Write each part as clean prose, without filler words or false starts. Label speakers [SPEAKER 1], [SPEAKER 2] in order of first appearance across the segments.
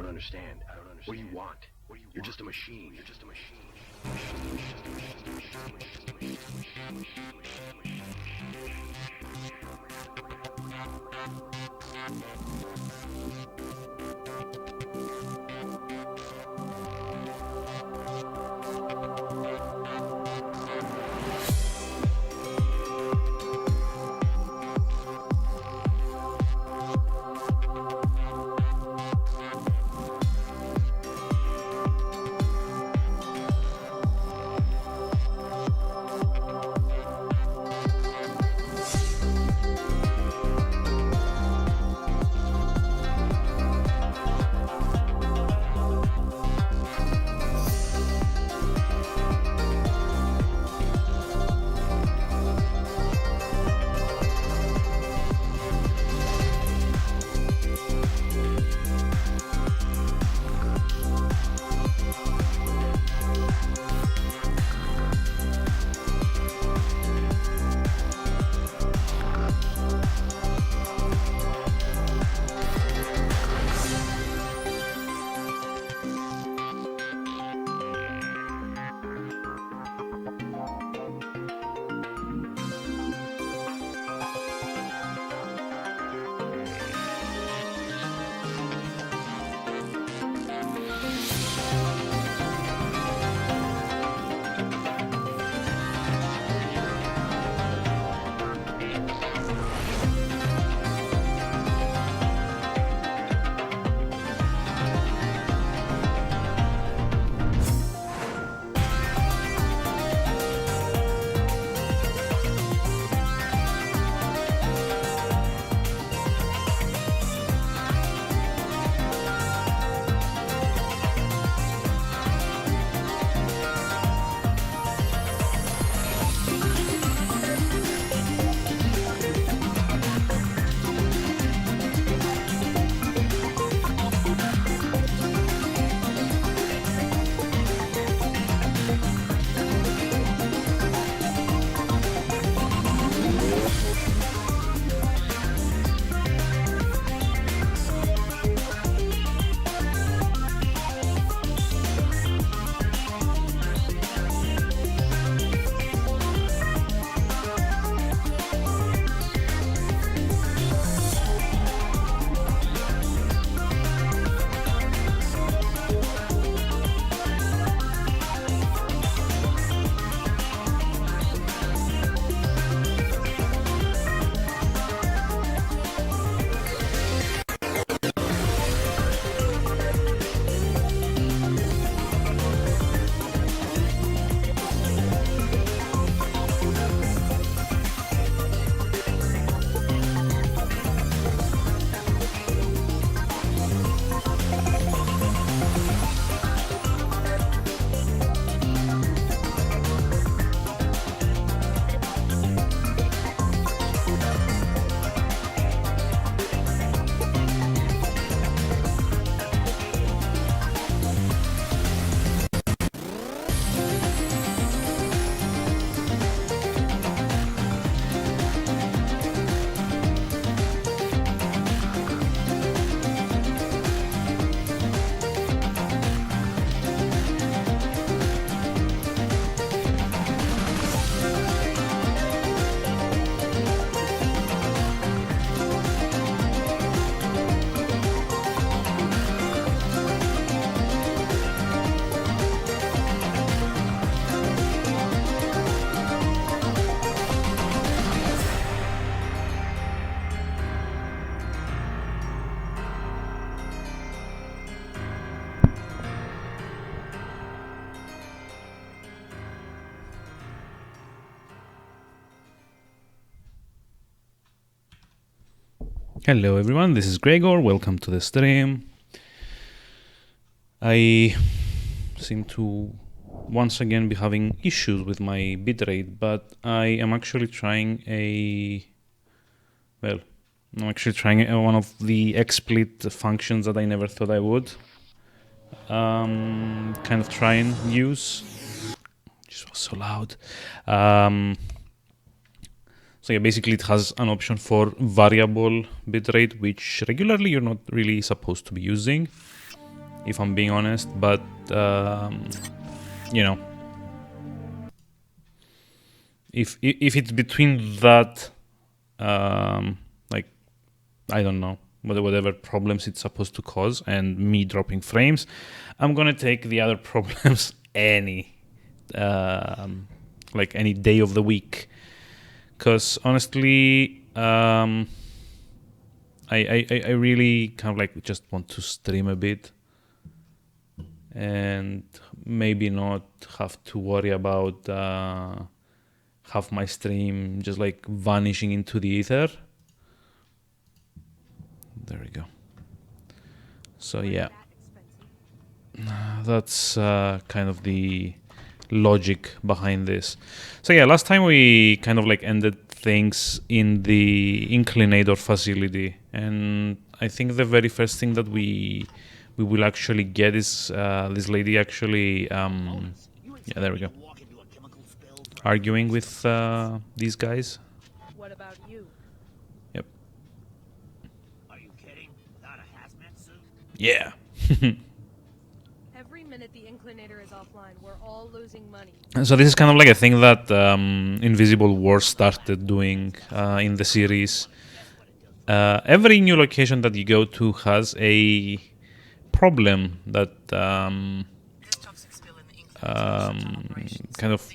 [SPEAKER 1] understand. What do you want? You're just a machine. You're just a machine.
[SPEAKER 2] Hello everyone, this is Gregor, welcome to the stream. I seem to once again be having issues with my bitrate, but I am actually trying one of the XSplit functions that I never thought I would kind of try and use. Just was so loud. So yeah, basically it has an option for variable bitrate, which regularly you're not really supposed to be using. if I'm being honest. But you know, if it's between that, like, I don't know, whatever problems it's supposed to cause and me dropping frames, I'm gonna take the other problems like any day of the week. Because honestly, I really kind of like just want to stream a bit and maybe not have to worry about have my stream just like vanishing into the ether. There we go. So yeah, that's kind of the logic behind this. So yeah, last time we kind of like ended things in the inclinator facility, and I think the very first thing that we will actually get is this lady actually yeah, there we go, arguing with these guys.
[SPEAKER 3] What about you?
[SPEAKER 2] Yep.
[SPEAKER 4] Are you kidding? Without a hazmat suit?
[SPEAKER 2] Yeah.
[SPEAKER 3] Every minute the inclinator is offline, we're all losing money.
[SPEAKER 2] So this is kind of like a thing that Invisible War started doing in the series. Every new location that you go to has a problem that kind of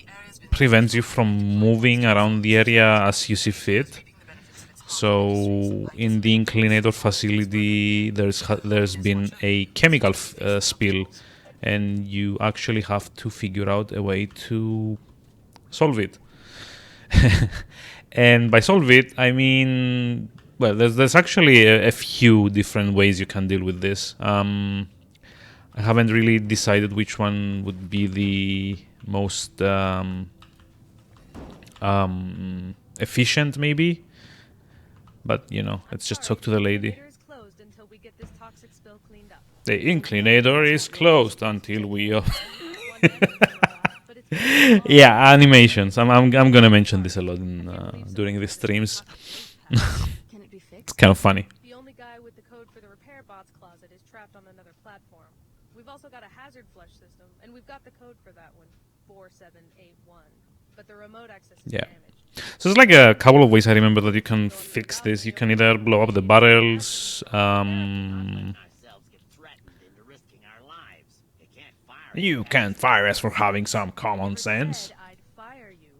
[SPEAKER 2] prevents you from moving around the area as you see fit. So in the inclinator facility, there's been a chemical spill, and you actually have to figure out a way to solve it. And by solve it, I mean, well, there's actually a few different ways you can deal with this. I haven't really decided which one would be the most efficient, maybe. But, you know, let's just talk to the lady. The inclinator is closed until we... Yeah, animations. I'm gonna mention this a lot during the streams.
[SPEAKER 5] Can it be fixed?
[SPEAKER 2] It's kind of funny.
[SPEAKER 3] The only guy with the code for the repair bot's closet is trapped on another platform. We've also got a hazard flush system, and we've got the code for that one, 4781. But the remote access is damaged.
[SPEAKER 2] So there's like a couple of ways I remember that you can fix this. You can either blow up the barrels. You can't fire us for having some common sense.
[SPEAKER 3] I'd fire you.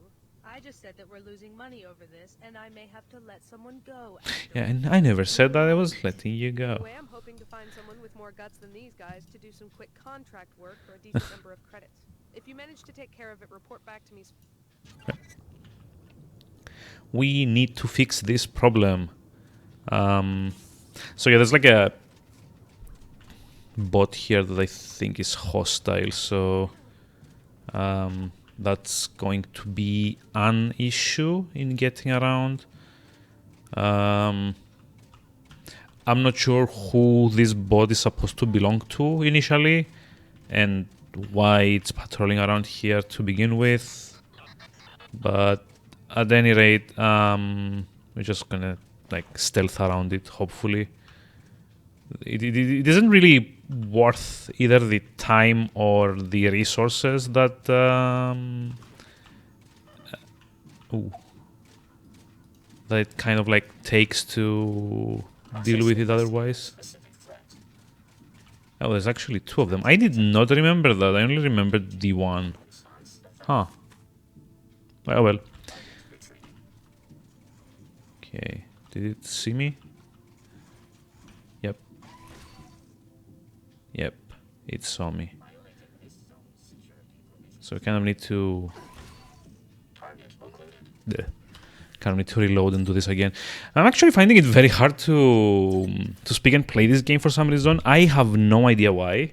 [SPEAKER 3] I just said that we're losing money over this, and I may have to let someone go.
[SPEAKER 2] Yeah, and I never said that I was letting you go.
[SPEAKER 3] Anyway, I'm hoping to find someone with more guts than these guys to do some quick contract work for a decent number of credits. If you manage to take care of it, report back to me.
[SPEAKER 2] We need to fix this problem. So yeah, there's like a bot here that I think is hostile, so that's going to be an issue in getting around. I'm not sure who this bot is supposed to belong to initially and why it's patrolling around here to begin with, but at any rate, we're just gonna like stealth around it, hopefully. It isn't really worth either the time or the resources that that it kind of like takes to deal with it otherwise. Oh, there's actually two of them. I did not remember that. I only remembered the one. Huh. Well. Okay. Did it see me? Yep. Yep. It saw me. So we kind of need to... reload and do this again. I'm actually finding it very hard to speak and play this game for some reason. I have no idea why.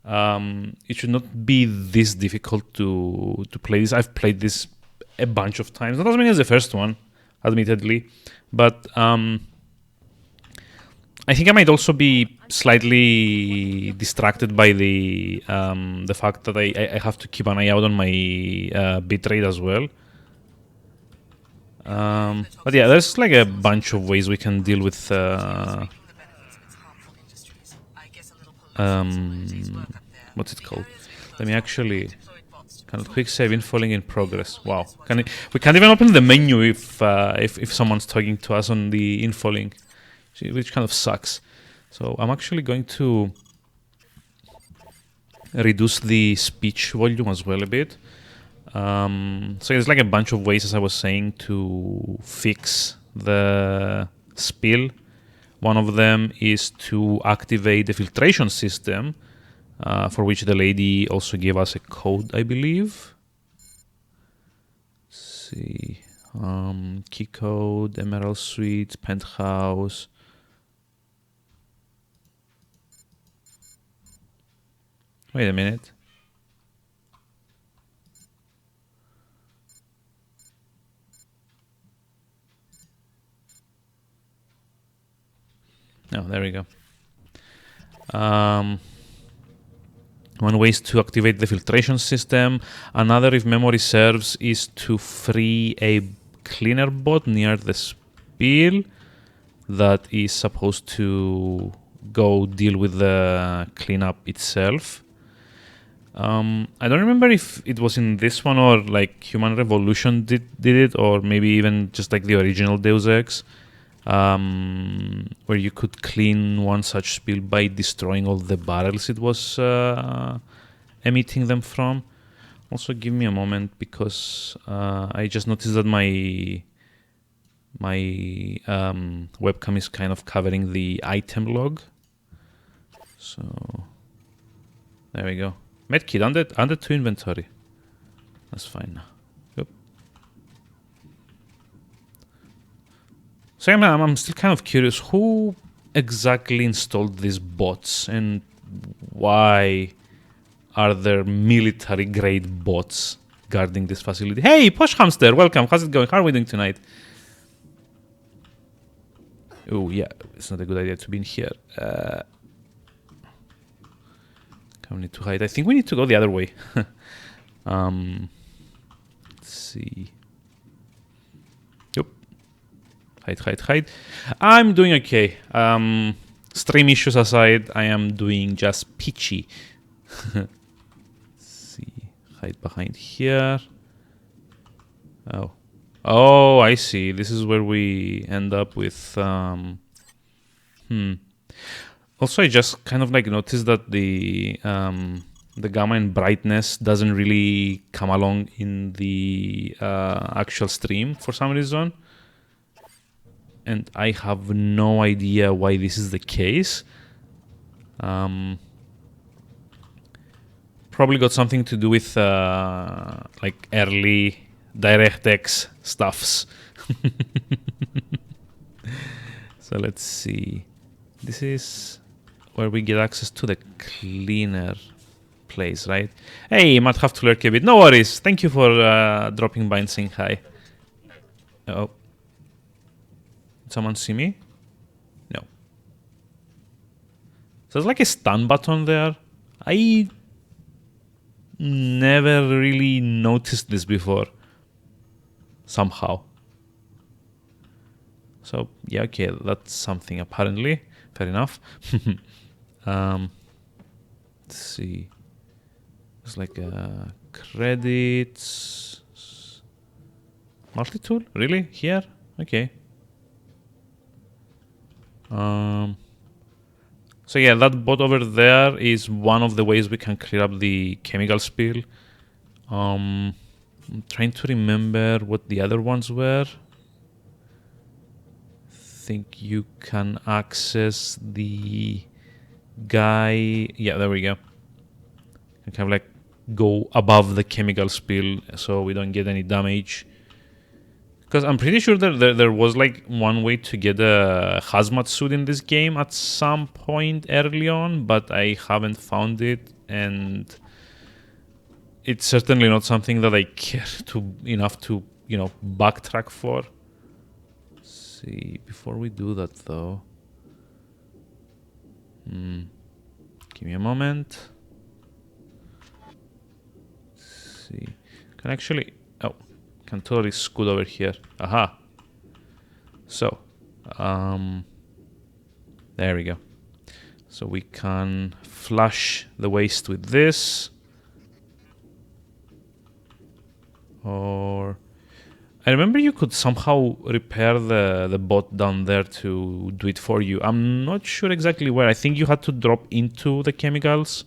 [SPEAKER 2] It should not be this difficult to play this. I've played this a bunch of times, not as many as the first one, admittedly, but I think I might also be slightly distracted by the fact that I have to keep an eye out on my bitrate as well. But yeah, there's like a bunch of ways we can deal with what's it called? Let me actually kind of quick save infoling in progress. Wow, we can't even open the menu if someone's talking to us on the infolink, which kind of sucks. So I'm actually going to reduce the speech volume as well a bit. So there's like a bunch of ways, as I was saying, to fix the spill. One of them is to activate the filtration system, for which the lady also gave us a code, I believe. Let's see. Key code, Emerald Suite, Penthouse. Wait a minute. Oh, there we go. One way is to activate the filtration system. Another, if memory serves, is to free a cleaner bot near the spill that is supposed to go deal with the cleanup itself. I don't remember if it was in this one or like Human Revolution did it, or maybe even just like the original Deus Ex, where you could clean one such spill by destroying all the barrels it was emitting them from. Also, give me a moment, because I just noticed that my webcam is kind of covering the item log. So there we go. Medkit under 2 inventory. That's fine now. Yep. So I'm still kind of curious, who exactly installed these bots, and why are there military grade bots guarding this facility? Hey, Posh Hamster, welcome. How's it going? How are we doing tonight? Oh yeah, it's not a good idea to be in here. We need to hide. I think we need to go the other way. Let's see. Yep. Hide. I'm doing okay. Stream issues aside, I am doing just peachy. Let's see. Hide behind here. Oh, I see. This is where we end up with... Also, I just kind of like noticed that the gamma and brightness doesn't really come along in the actual stream for some reason, and I have no idea why this is the case. Probably got something to do with like early DirectX stuffs. So let's see. This is where we get access to the cleaner place, right? Hey, might have to lurk a bit. No worries. Thank you for dropping by and saying hi. Oh. Did someone see me? No. So there's like a stun button there. I never really noticed this before. Somehow. So, yeah, okay, that's something apparently. Fair enough. Let's see. It's like credits. Multi-tool? Really? Here? Okay. So yeah, that bot over there is one of the ways we can clear up the chemical spill. I'm trying to remember what the other ones were. Think you can access the guy. Yeah, there we go. You kind of like go above the chemical spill so we don't get any damage. Because I'm pretty sure that there was like one way to get a hazmat suit in this game at some point early on, but I haven't found it, and it's certainly not something that I care enough to, backtrack for. See, before we do that though, give me a moment. Let's see, can totally scoot over here. Aha. So, there we go. So we can flush the waste with this. Or I remember you could somehow repair the bot down there to do it for you. I'm not sure exactly where. I think you had to drop into the chemicals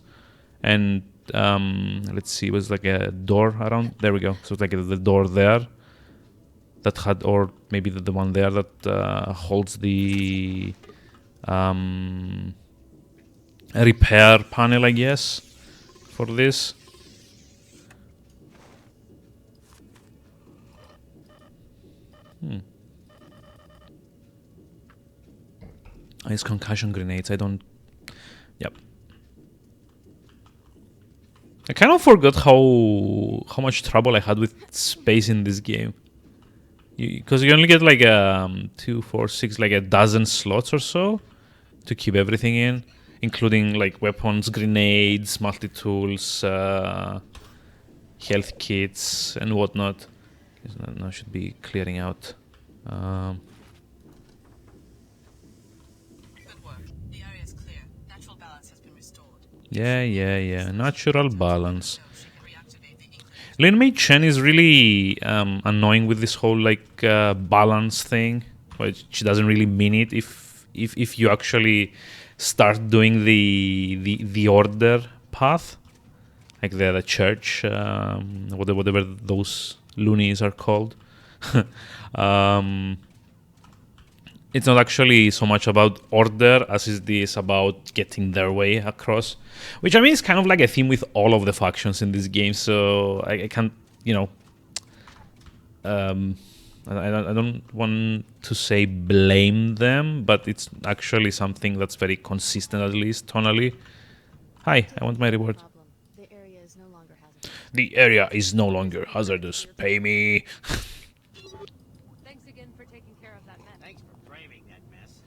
[SPEAKER 2] and let's see, it was like a door around. There we go. So it's like the door there that had, or maybe the one there that holds the repair panel, I guess, for this. It's concussion grenades. I don't. Yep. I kind of forgot how much trouble I had with space in this game. Because you only get like 2, 4, 6, like a dozen slots or so to keep everything in, including like weapons, grenades, multi-tools, health kits, and whatnot. Now should be clearing out.
[SPEAKER 5] Good work. The area is clear. Natural balance has been restored.
[SPEAKER 2] Yeah. Natural balance.
[SPEAKER 5] So she can reactivate the Inkling.
[SPEAKER 2] Lin Mei Chen is really annoying with this whole like balance thing. But she doesn't really mean it if you actually start doing the order path, like the church, whatever those loonies are called. It's not actually so much about order as it is about getting their way across, which I mean is kind of like a theme with all of the factions in this game. So I can't, I don't want to say blame them, but it's actually something that's very consistent, at least tonally. Hi, I want my reward.
[SPEAKER 5] Problem. The area is no longer hazardous.
[SPEAKER 2] The area is no longer hazardous. Pay me.
[SPEAKER 3] Thanks again for taking care of that mess.
[SPEAKER 4] Thanks for framing that mess.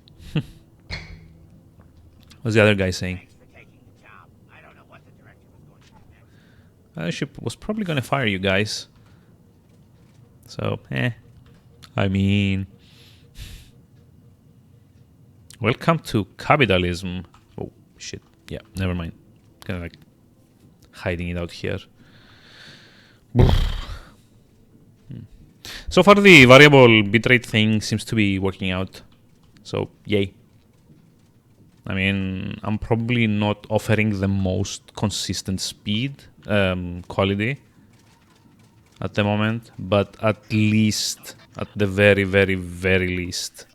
[SPEAKER 2] What's the other guy saying?
[SPEAKER 4] Thanks for taking the job. I don't know what the director was going to do next.
[SPEAKER 2] She was probably gonna fire you guys. So, I mean, welcome to capitalism. Oh shit! Yeah, never mind. Kind of like hiding it out here. So far, the variable bitrate thing seems to be working out. So, yay. I mean, I'm probably not offering the most consistent speed, quality at the moment, but at least, at the very, very, very least,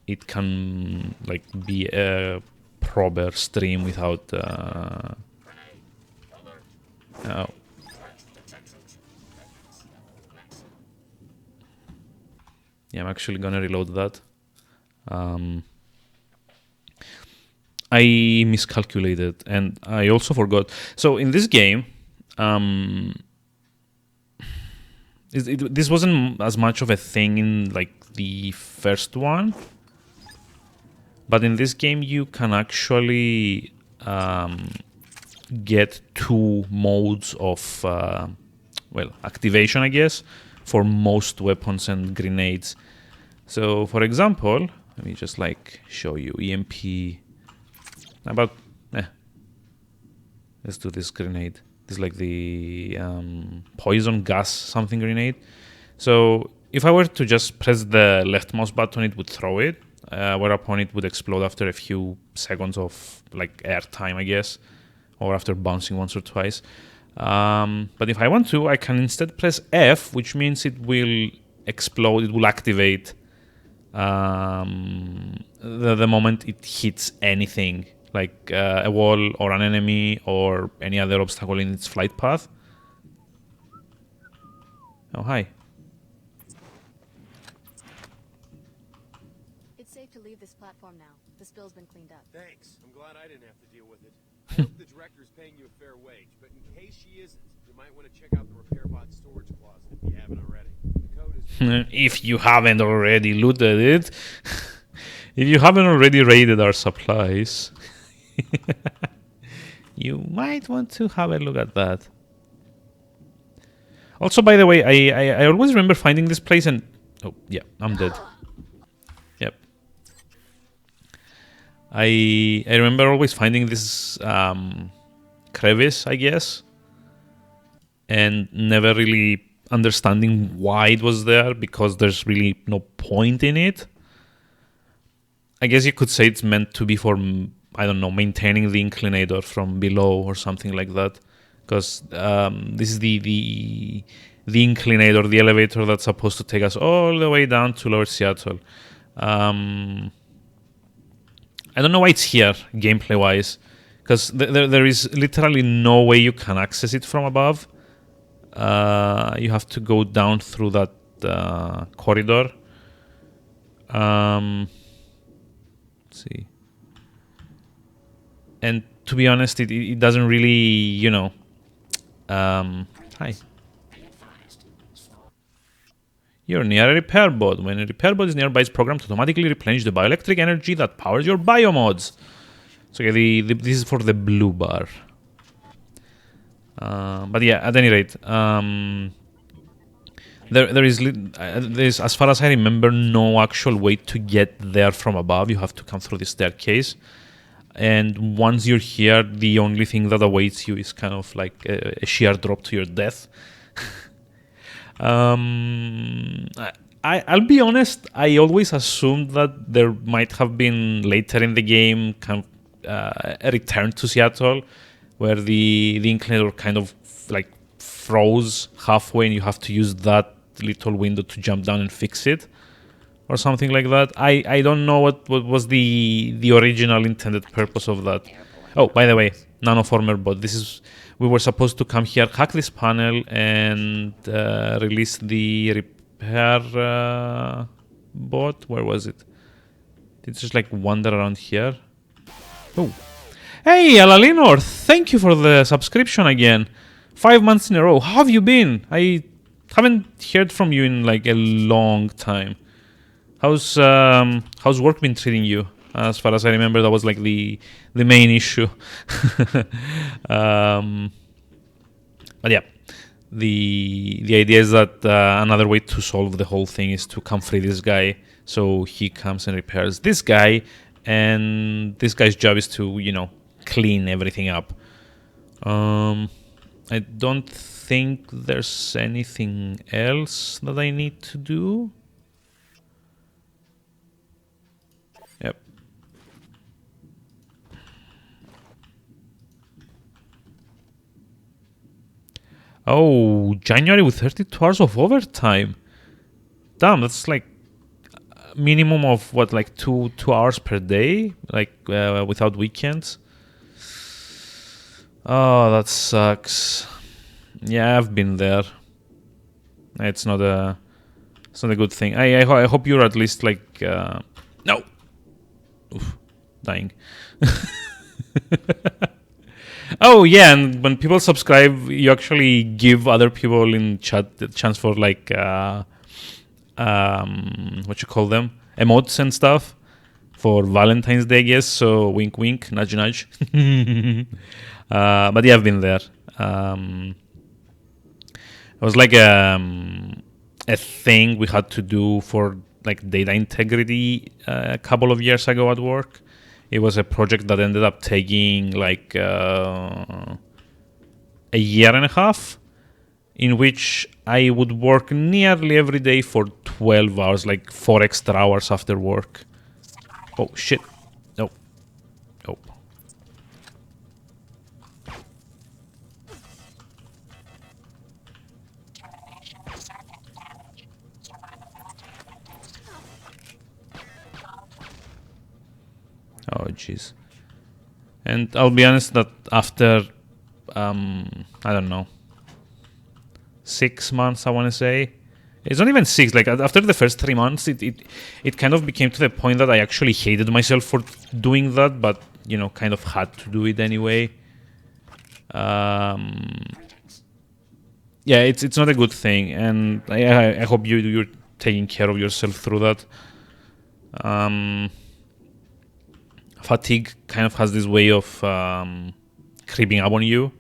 [SPEAKER 2] it can like be a proper stream without. Oh. Yeah, I'm actually gonna reload that. I miscalculated, and I also forgot. So in this game, this wasn't as much of a thing in like the first one, but in this game you can actually get 2 modes of activation, I guess, for most weapons and grenades. So for example, let me just like show you EMP. Let's do this grenade. This is like the poison gas something grenade. So if I were to just press the left mouse button, it would throw it, whereupon it would explode after a few seconds of like air time, I guess, or after bouncing once or twice. But if I want to, I can instead press F, which means it will explode, it will activate the moment it hits anything, like a wall or an enemy or any other obstacle in its flight path. Oh, hi.
[SPEAKER 5] It's safe to leave this platform now. The spill's been cleaned up.
[SPEAKER 1] Thanks. I'm glad I didn't have to deal with it. I hope the director's paying you a fair wage, but in case she isn't, you might want to check out the repair bot storage closet if you haven't already. The code is...
[SPEAKER 2] If you haven't already looted it. If you haven't already raided our supplies. You might want to have a look at that. Also, by the way, I always remember finding this place and... Oh, yeah, I'm dead. Yep. I remember always finding this crevice, I guess, and never really understanding why it was there, because there's really no point in it. I guess you could say it's meant to be for, I don't know, maintaining the inclinator from below or something like that, because this is the inclinator, the elevator that's supposed to take us all the way down to Lower Seattle. I don't know why it's here, gameplay-wise, because there is literally no way you can access it from above. You have to go down through that corridor. Let's see. And to be honest, it doesn't really, hi. You're near a repair bod. When a repair bod is nearby, it's programmed to automatically replenish the bioelectric energy that powers your biomods. So okay, this is for the blue bar. But yeah, at any rate, there's, as far as I remember, no actual way to get there from above. You have to come through the staircase. And once you're here, the only thing that awaits you is kind of like a sheer drop to your death. I'll be honest, I always assumed that there might have been later in the game kind of a return to Seattle, where the inclinator kind of like froze halfway and you have to use that little window to jump down and fix it, or something like that. I don't know what was the original intended purpose of that. Oh, by the way, nanoformer bot. We were supposed to come here, hack this panel, and release the repair bot. Where was it? Did it just like wander around here? Oh. Hey, Alalinor, thank you for the subscription again. 5 months in a row. How have you been? I haven't heard from you in like a long time. How's work been treating you? As far as I remember, that was like the main issue. But yeah, the idea is that another way to solve the whole thing is to come free this guy. So he comes and repairs this guy, and this guy's job is to, clean everything up. I don't think there's anything else that I need to do. Yep. Oh, January with 32 hours of overtime. Damn, that's like a minimum of what, like 2 hours per day, like without weekends. Oh, that sucks. Yeah, I've been there. It's not a good thing. I hope you're at least like no. Oof, dying. Oh yeah, and when people subscribe, you actually give other people in chat the chance for like what you call them, emotes and stuff for Valentine's Day, I guess. So wink, wink, nudge, nudge. But yeah, I've been there. It was like a thing we had to do for like data integrity a couple of years ago at work. It was a project that ended up taking like a year and a half, in which I would work nearly every day for 12 hours, like 4 extra hours after work. Oh shit. No. Oh. Oh, jeez. And I'll be honest that after, I don't know, 6 months, I want to say. It's not even 6. Like, after the first 3 months, it kind of became to the point that I actually hated myself for doing that, but, kind of had to do it anyway. Yeah, it's not a good thing, and I hope you're taking care of yourself through that. Fatigue kind of has this way of creeping up on you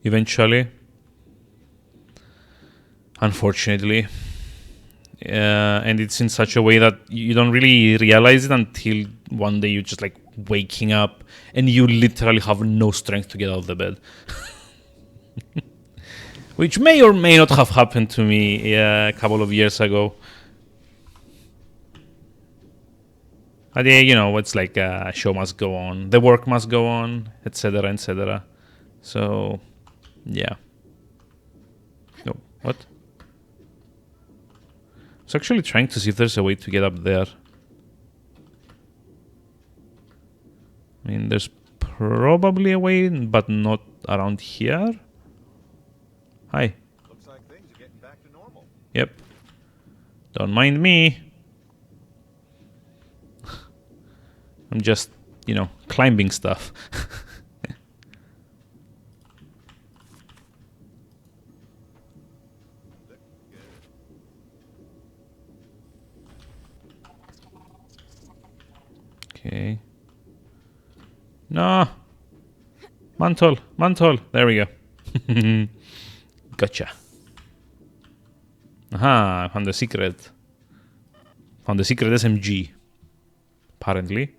[SPEAKER 2] eventually, unfortunately. And it's in such a way that you don't really realize it until one day you just like waking up and you literally have no strength to get out of the bed. Which may or may not have happened to me a couple of years ago. But yeah, you know, it's like show must go on, the work must go on, etc., etc. So, yeah. No, what? I was actually trying to see if there's a way to get up there. I mean, there's probably a way, but not around here. Hi.
[SPEAKER 6] Looks like things are getting back to normal.
[SPEAKER 2] Yep. Don't mind me. I'm just, you know, climbing stuff. Okay. No. Mantle. There we go. Gotcha. Aha, I found the secret. Found the secret SMG. Apparently.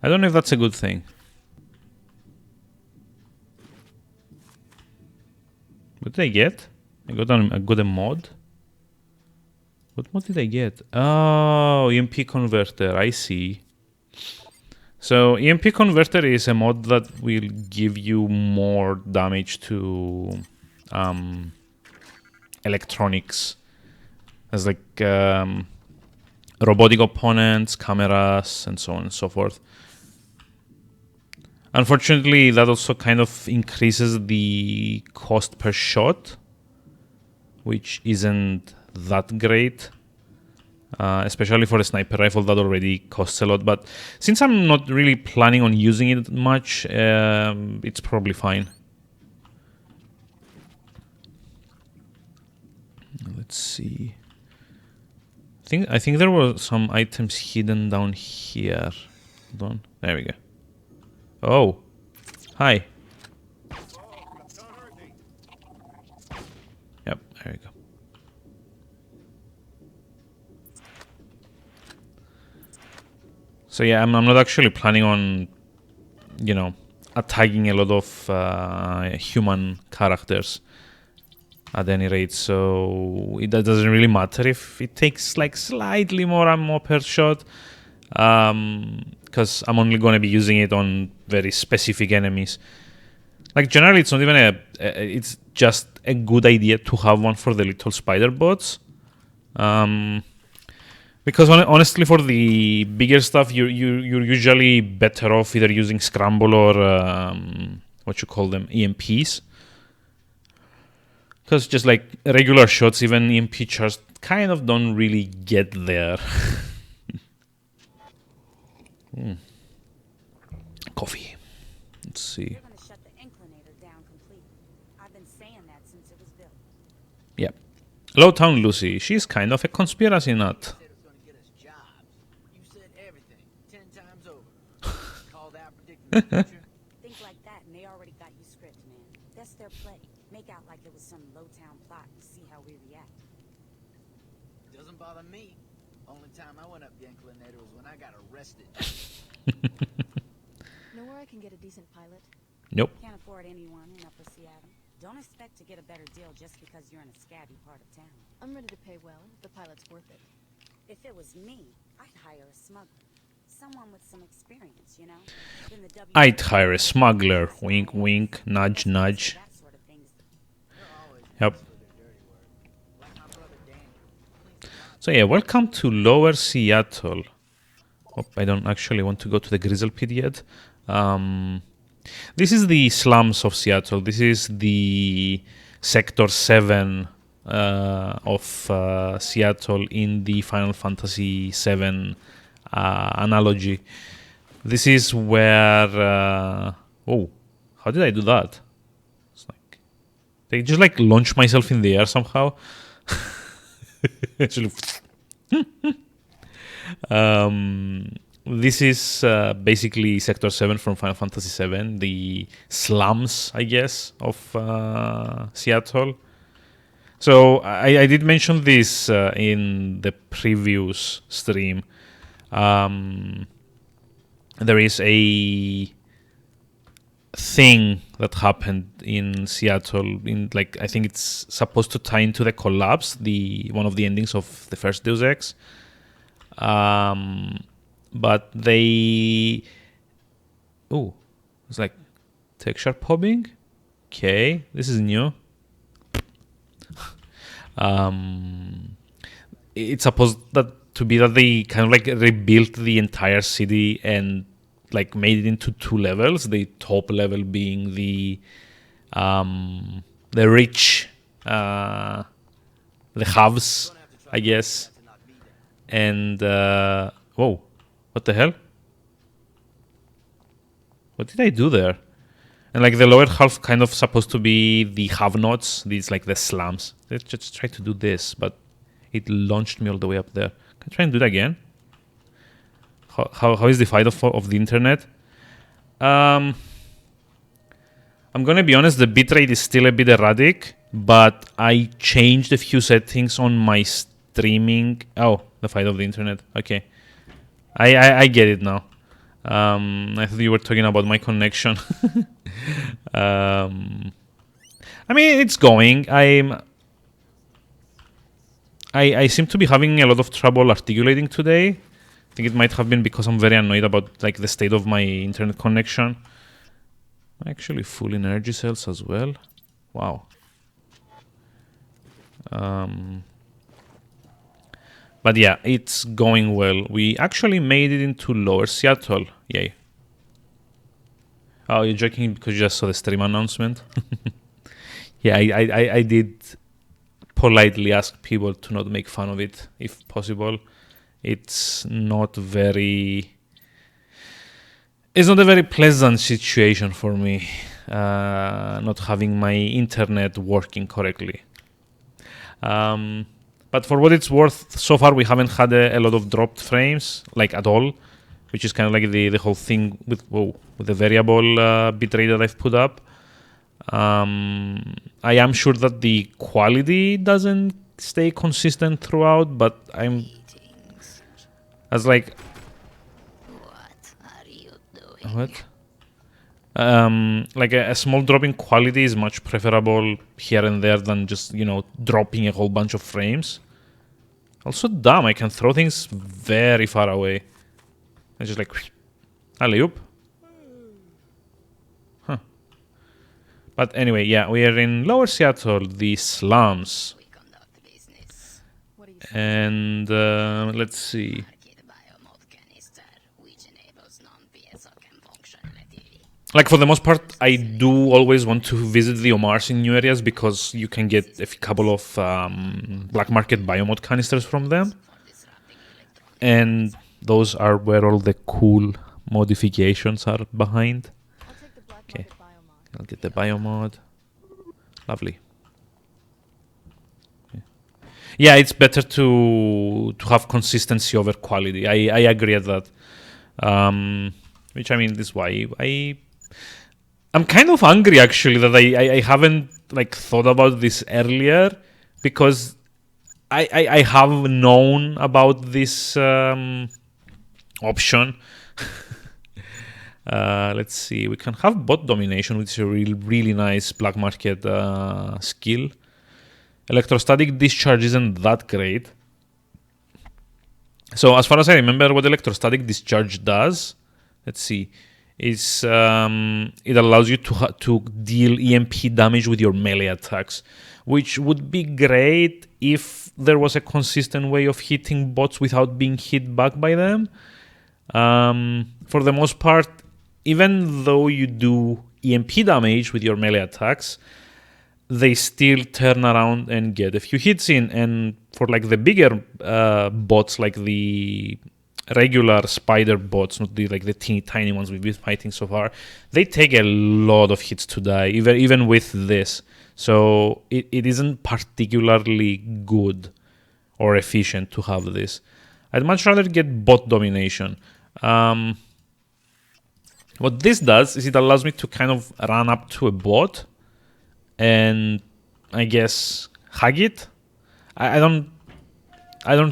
[SPEAKER 2] I don't know if that's a good thing. What did I get? I got a mod. What mod did I get? Oh, EMP converter. I see. So EMP converter is a mod that will give you more damage to electronics, as like robotic opponents, cameras, and so on and so forth. Unfortunately, that also kind of increases the cost per shot, which isn't that great. Especially for a sniper rifle that already costs a lot. But since I'm not really planning on using it much, it's probably fine. Let's see. I think there were some items hidden down here. Hold on. There we go. Oh. Hi. Yep, there we go. So yeah, I'm not actually planning on, you know, attacking a lot of human characters at any rate. So it doesn't really matter if it takes like slightly more ammo per shot, because I'm only going to be using it on very specific enemies. Like generally, it's not even it's just a good idea to have one for the little spider bots. Because honestly, for the bigger stuff, you're usually better off either using scramble or what you call them, EMPs. Because just like regular shots, even EMP charges kind of don't really get there. Coffee. Let's see.
[SPEAKER 7] They're gonna shut the inclinator down completely. I've been saying that since it was built.
[SPEAKER 2] Yep. Lowtown Lucy. She's kind of a conspiracy nut.
[SPEAKER 7] Think like that and they already got you script, man. That's their play. Make out like there was some low-town plot and see how we react.
[SPEAKER 4] Doesn't bother me. Only time I went up the inclinator was when I got arrested.
[SPEAKER 3] Know where I can get a decent pilot?
[SPEAKER 2] Nope.
[SPEAKER 7] Can't afford anyone in Upper Seattle. Don't expect to get a better deal just because you're in a scabby part of town.
[SPEAKER 3] I'm ready to pay well. The pilot's worth it.
[SPEAKER 7] If it was me, I'd hire a smuggler. Someone with some experience, you know? Then the
[SPEAKER 2] I'd hire a smuggler. Wink, wink. Nudge, nudge.
[SPEAKER 7] That sort of thing's
[SPEAKER 2] Yep. So yeah, welcome to Lower Seattle. Oh, I don't actually want to go to the Grizzle Pit yet. This is the slums of Seattle. This is the Sector 7 of Seattle in the Final Fantasy 7 analogy. This is where... oh, how did I do that? It's like... They just like launch myself in the air somehow. Actually... this is basically Sector 7 from Final Fantasy 7, the slums, I guess, of Seattle. So I did mention this in the previous stream. there is a thing that happened in Seattle. In like, I think it's supposed to tie into the collapse, the one of the endings of the first Deus Ex. But they, it's like texture popping. Okay, this is new. It's supposed that to be that they kind of like rebuilt the entire city and like made it into two levels. The top level being the rich, the haves, I guess. And whoa, what the hell? What did I do there? And like the lower half kind of supposed to be the have-nots, these like the slums. Let's just try to do this, but it launched me all the way up there. Can I try and do it again? How is the fight of the internet? I'm gonna be honest, the bitrate is still a bit erratic, but I changed a few settings on my streaming. Oh, the fight of the internet. Okay, I get it now. I thought you were talking about my connection. I mean, it's going. I seem to be having a lot of trouble articulating today. I think it might have been because I'm very annoyed about like the state of my internet connection. I'm actually full in energy cells as well. Wow. But yeah, it's going well. We actually made it into Lower Seattle. Yay. Oh, you're joking because you just saw the stream announcement? Yeah, I did politely ask people to not make fun of it, if possible. It's not a very pleasant situation for me, not having my internet working correctly. But for what it's worth, so far we haven't had a lot of dropped frames, like at all, which is kind of like the whole thing with the variable bitrate that I've put up. I am sure that the quality doesn't stay consistent throughout, but I'm as like what? Like a small drop in quality is much preferable here and there than just, dropping a whole bunch of frames. Also, damn, I can throw things very far away. I just like alley-oop. Huh. But anyway, yeah, we are in Lower Seattle, the slums.
[SPEAKER 3] What do you
[SPEAKER 2] And let's see. Like, for the most part, I do always want to visit the Omars in new areas because you can get a couple of black market biomod canisters from them. And those are where all the cool modifications are behind.
[SPEAKER 3] I'll take the black
[SPEAKER 2] Okay.
[SPEAKER 3] market biomod.
[SPEAKER 2] I'll get the biomod. Lovely. Yeah, it's better to have consistency over quality. I agree at that. Which, I mean, this is why I'm kind of angry actually that I haven't like thought about this earlier, because I have known about this option. Let's see, we can have bot domination, which is a really nice black market skill. Electrostatic discharge isn't that great. So as far as I remember, what electrostatic discharge does, let's see, is it allows you to deal EMP damage with your melee attacks, which would be great if there was a consistent way of hitting bots without being hit back by them. For the most part, even though you do EMP damage with your melee attacks, they still turn around and get a few hits in. And for like the bigger bots, like the regular spider bots, not the like the teeny tiny ones we've been fighting so far, they take a lot of hits to die, even with this. So it isn't particularly good or efficient to have this. I'd much rather get bot domination. What this does is it allows me to kind of run up to a bot and I guess hug it. I don't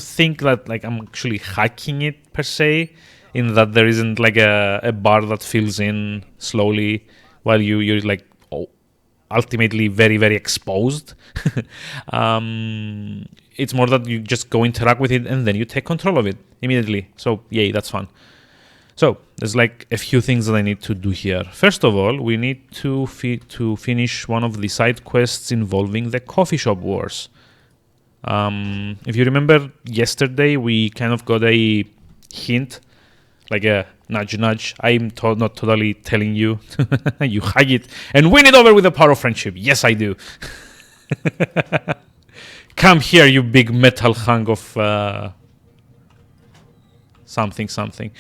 [SPEAKER 2] think that like I'm actually hacking it per se. in that there isn't like a bar that fills in slowly while you're like ultimately very very exposed. It's more that you just go interact with it and then you take control of it immediately. So yay, that's fun. So there's like a few things that I need to do here. First of all, we need to finish one of the side quests involving the coffee shop wars. If you remember yesterday, we kind of got a hint, like a nudge nudge. I'm not totally telling you. You hug it and win it over with the power of friendship. Yes, I do. Come here, you big metal hunk of something something.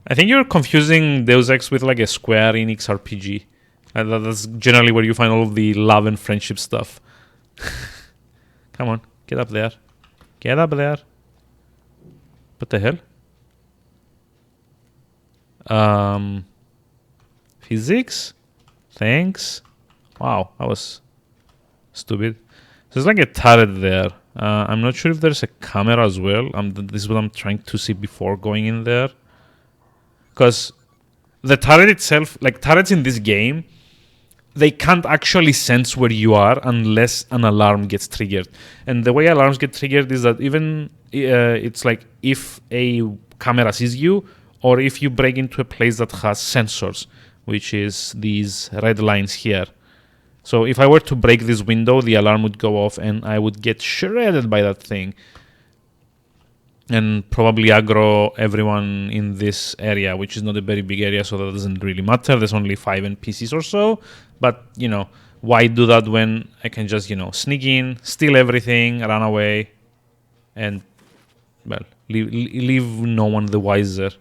[SPEAKER 2] I think you're confusing Deus Ex with like a Square Enix RPG. That's generally where you find all of the love and friendship stuff. Come on, get up there. Get up there. What the hell? Physics? Thanks. Wow, that was stupid. There's like a turret there. I'm not sure if there's a camera as well. This is what I'm trying to see before going in there. Because the turret itself, like turrets in this game, they can't actually sense where you are unless an alarm gets triggered. And the way alarms get triggered is that even it's like if a camera sees you or if you break into a place that has sensors, which is these red lines here. So if I were to break this window, the alarm would go off and I would get shredded by that thing. And probably aggro everyone in this area, which is not a very big area, so that doesn't really matter. There's only 5 NPCs or so. But, why do that when I can just, sneak in, steal everything, run away, and, well, leave no one the wiser.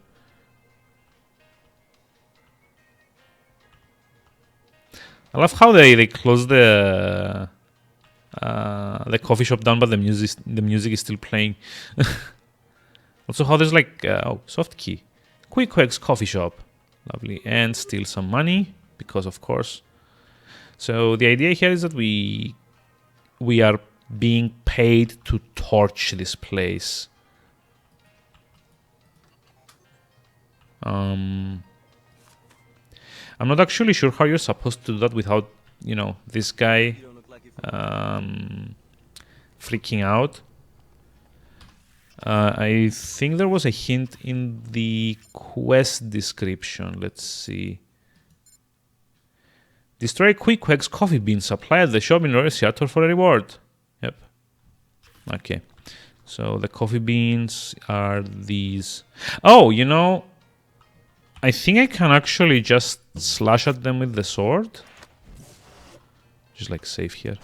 [SPEAKER 2] I love how they close the coffee shop down, but the music is still playing. Also, how there's like soft key, Quick Eggs coffee shop, lovely, and steal some money because of course. So the idea here is that we are being paid to torch this place. I'm not actually sure how you're supposed to do that without, this guy freaking out. I think there was a hint in the quest description. Let's see. Destroy Quick Eggs coffee bean supply at the shop in Royal Seattle for a reward. Yep. Okay. So the coffee beans are these. Oh, I think I can actually just slash at them with the sword. Just like save here.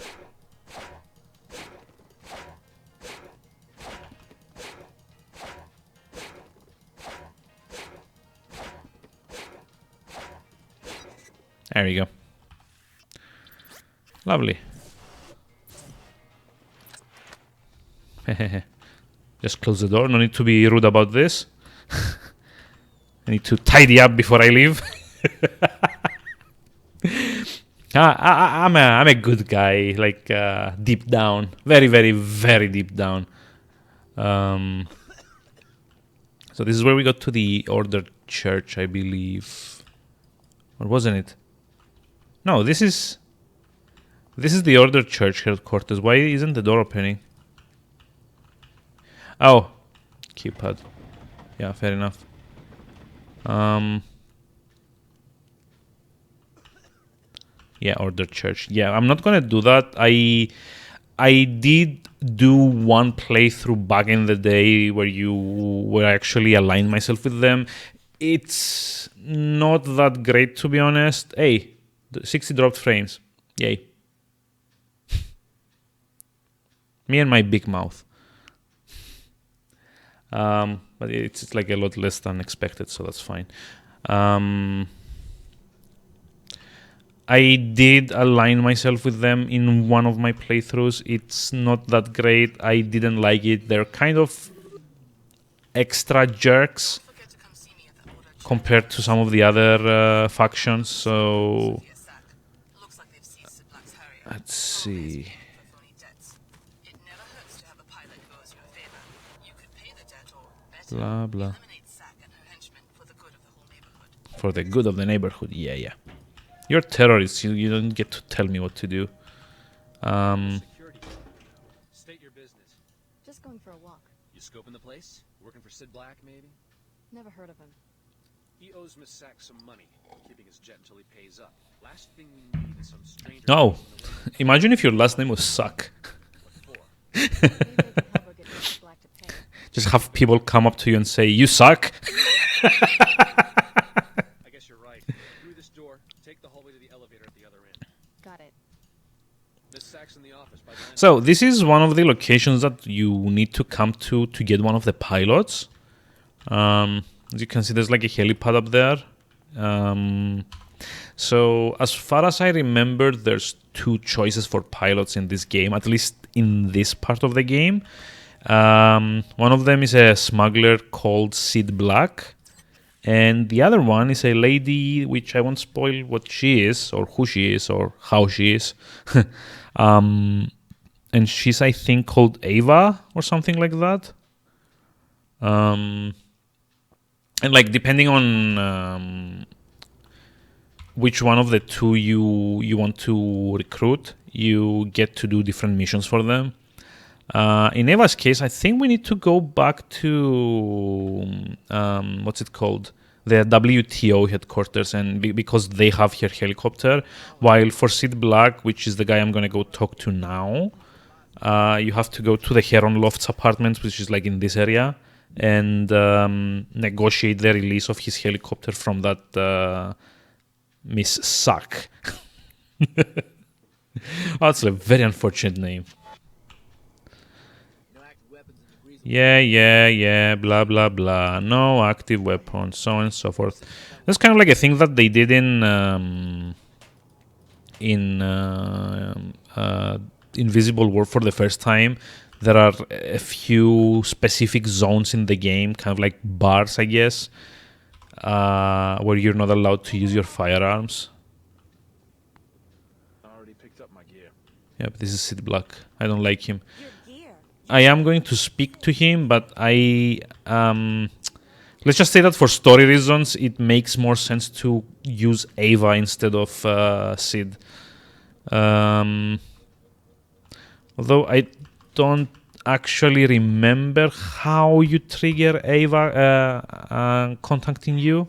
[SPEAKER 2] There we go. Lovely. Just close the door. No need to be rude about this. I need to tidy up before I leave. I'm a good guy, like deep down, very, very, very deep down. So this is where we got to the Ordered Church, I believe, or wasn't it? No, this is the Ordered Church headquarters. Why isn't the door opening? Oh, keypad. Yeah, fair enough. Yeah, Ordered Church. Yeah, I'm not gonna do that. I did do one playthrough back in the day where I actually aligned myself with them. It's not that great, to be honest. Hey, 60 dropped frames. Yay. Me and my big mouth. But it's like a lot less than expected, so that's fine. I did align myself with them in one of my playthroughs. It's not that great. I didn't like it. They're kind of extra jerks compared to some of the other factions, so let's see.
[SPEAKER 5] It never hurts to have a pilot who owes you a favor. You
[SPEAKER 2] Blah blah.
[SPEAKER 5] Eliminate Sack and her henchmen for the good of the whole neighborhood.
[SPEAKER 2] For the good of the neighborhood. Yeah, yeah. You're terrorists. You don't get to tell me what to do.
[SPEAKER 1] Security. State your business.
[SPEAKER 3] Just going for a walk.
[SPEAKER 1] You scoping the place? Working for Sid Black, maybe?
[SPEAKER 3] Never heard of him.
[SPEAKER 1] He owes Miss Sack some money, keeping his jet until he pays up. Last thing we need is some stranger.
[SPEAKER 2] No. Imagine if your last name was Suck.
[SPEAKER 1] What for?
[SPEAKER 3] Maybe I can help her get Mr. Black to pay.
[SPEAKER 2] Just have people come up to you and say, "You suck."
[SPEAKER 1] I guess you're right. Through this door, take the hallway to the elevator at the other end.
[SPEAKER 3] Got it.
[SPEAKER 1] Miss Sack's in the office by the
[SPEAKER 2] So this is one of the locations that you need to come to get one of the pilots. As you can see, there's like a helipad up there. So as far as I remember, there's two choices for pilots in this game, at least in this part of the game. One of them is a smuggler called Sid Black, and the other one is a lady, which I won't spoil what she is, or who she is, or how she is. And she's, I think, called Ava, or something like that. And like depending on which one of the two you want to recruit, you get to do different missions for them. In Eva's case, I think we need to go back to what's it called, the WTO headquarters, and because they have her helicopter. While for Sid Black, which is the guy I'm gonna go talk to now, you have to go to the Heron Lofts apartments, which is like in this area, and negotiate the release of his helicopter from that Miss Suck. That's a very unfortunate name.
[SPEAKER 4] No active weapons in the grease.
[SPEAKER 2] Yeah, blah, blah, blah. No active weapons, so on and so forth. That's kind of like a thing that they did in Invisible War for the first time. There are a few specific zones in the game, kind of like bars, I guess, where you're not allowed to use your firearms.
[SPEAKER 6] I already picked up my gear.
[SPEAKER 2] Yep, this is Sid Black. I don't like him.
[SPEAKER 7] Your gear.
[SPEAKER 2] I am going to speak to him, but let's just say that for story reasons, it makes more sense to use Ava instead of Sid. Although I don't actually remember how you trigger Ava contacting you.